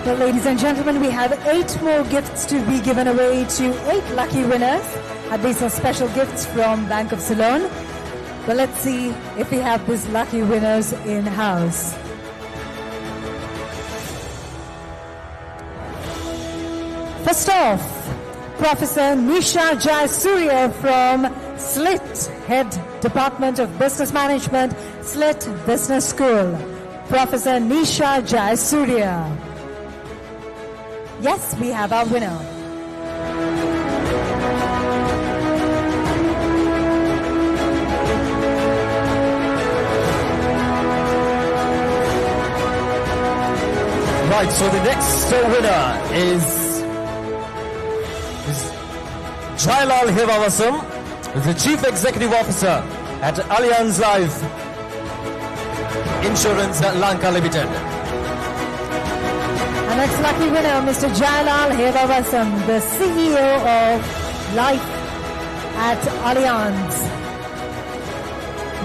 [SPEAKER 16] Well, ladies and gentlemen, we have 8 more gifts to be given away to 8 lucky winners. And these are special gifts from Bank of Ceylon. Well, let's see if we have these lucky winners in-house. First off, Professor Nisha Jayasuriya from SLIT, Head Department of Business Management, SLIT Business School. Professor Nisha Jayasuriya. Yes, we have our winner.
[SPEAKER 17] Right, so the next winner is Jailal Hevavasam, who's the Chief Executive Officer at Allianz Life Insurance Lanka Limited.
[SPEAKER 16] Our next lucky winner, Mr. Jailal Hevavasam, the CEO of Life at Allianz.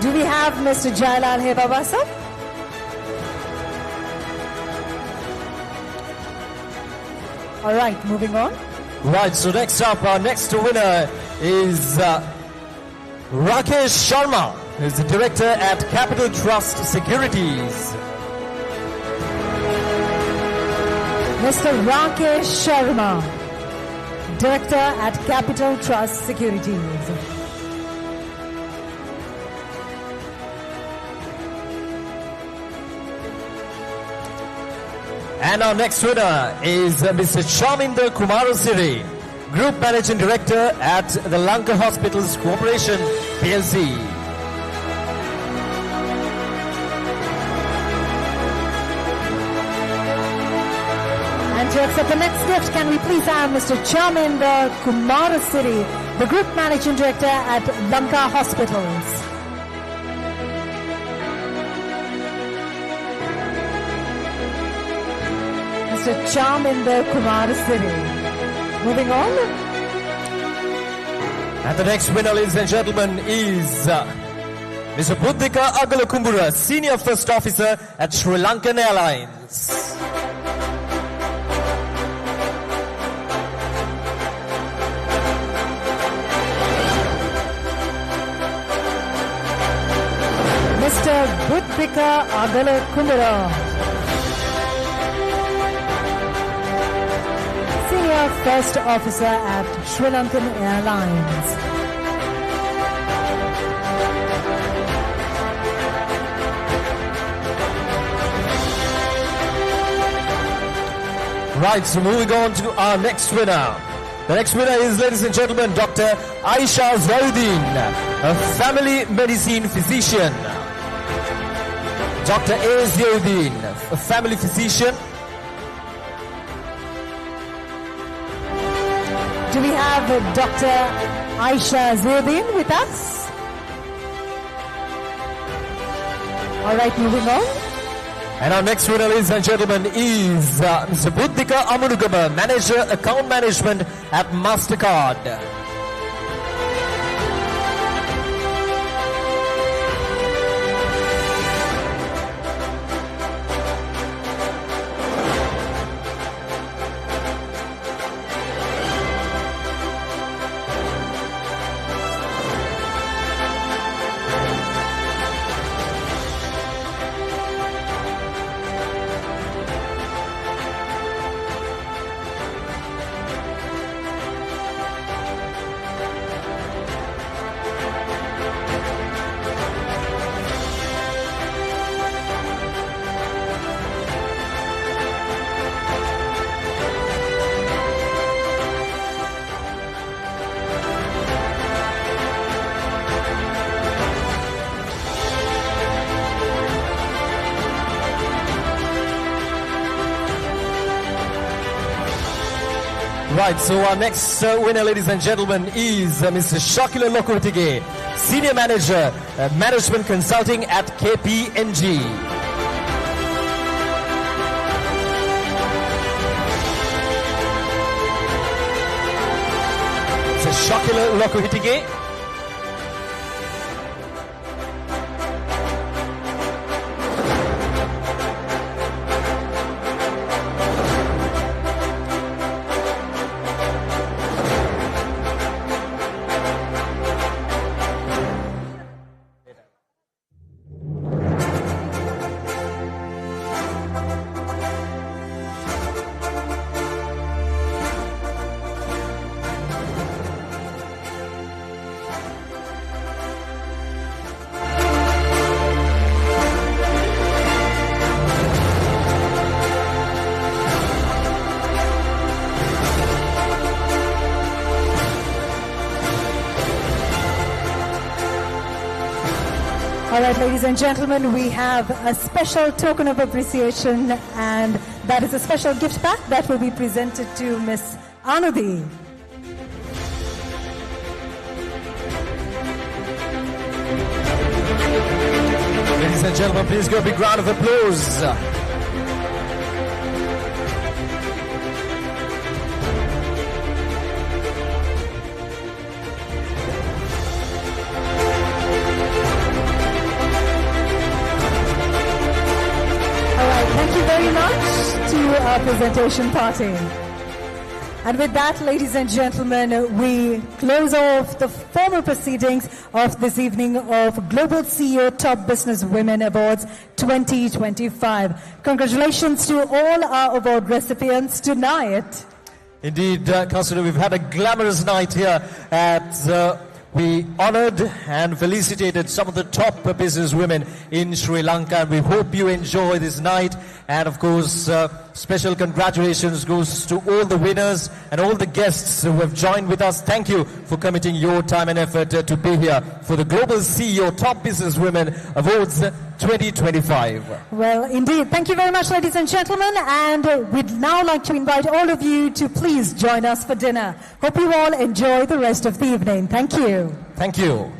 [SPEAKER 16] Do we have Mr. Jailal Hevavasam? All right, moving on.
[SPEAKER 17] Right, so next up, our next winner is Rakesh Sharma, who's the Director at Capital Trust Securities.
[SPEAKER 16] Mr. Rakesh Sharma, Director at Capital Trust Securities.
[SPEAKER 17] And our next winner is Mr. Charminder Kumarasiri, Group Managing Director at the Lanka Hospitals Corporation, PLC.
[SPEAKER 16] And to accept the next gift, can we please have Mr. Charminder Kumarasiri, the Group Managing Director at Lanka Hospitals. Mr. Charminder Kumarasiri. Moving on.
[SPEAKER 17] And the next winner, ladies and gentlemen, is Mr. Buddhika Agalakumbura, Senior First Officer at Sri Lankan Airlines.
[SPEAKER 16] Mr. Buddhika Agalakumbura, Senior First Officer at Sri Lankan Airlines.
[SPEAKER 17] Right, so moving on to our next winner. The next winner is, ladies and gentlemen, Dr. Aisha Zaudin, a family medicine physician. Dr. A. Zaudin, a family physician.
[SPEAKER 16] Do we have Dr. Aisha Zaudin with us? All right, moving on.
[SPEAKER 17] And our next winner, ladies and gentlemen, is Mr. Buddhika Amunugama, Manager, Account Management at MasterCard. Right, so our next winner, ladies and gentlemen, is Mr. Shakila Lokurtige, Senior Manager, Management Consulting at KPMG. Mr. Shakila Lokurtige.
[SPEAKER 16] All right, ladies and gentlemen, we have a special token of appreciation, and that is a special gift pack that will be presented to Miss Anudhi.
[SPEAKER 17] Ladies and gentlemen, please give a big round of applause.
[SPEAKER 16] Very much to our presentation party. And with that, ladies and gentlemen, we close off the formal proceedings of this evening of Global CEO Top Business Women Awards 2025. Congratulations to all our award recipients tonight.
[SPEAKER 17] Indeed, Councillor, we've had a glamorous night here at we honored and felicitated some of the top business women in Sri Lanka. We hope you enjoy this night. And of course, special congratulations goes to all the winners and all the guests who have joined with us. Thank you for committing your time and effort to be here for the Global CEO Top Business Women Awards 2025.
[SPEAKER 16] Well, indeed. Thank you very much, ladies and gentlemen. And we'd now like to invite all of you to please join us for dinner. Hope you all enjoy the rest of the evening. Thank you.
[SPEAKER 17] Thank you.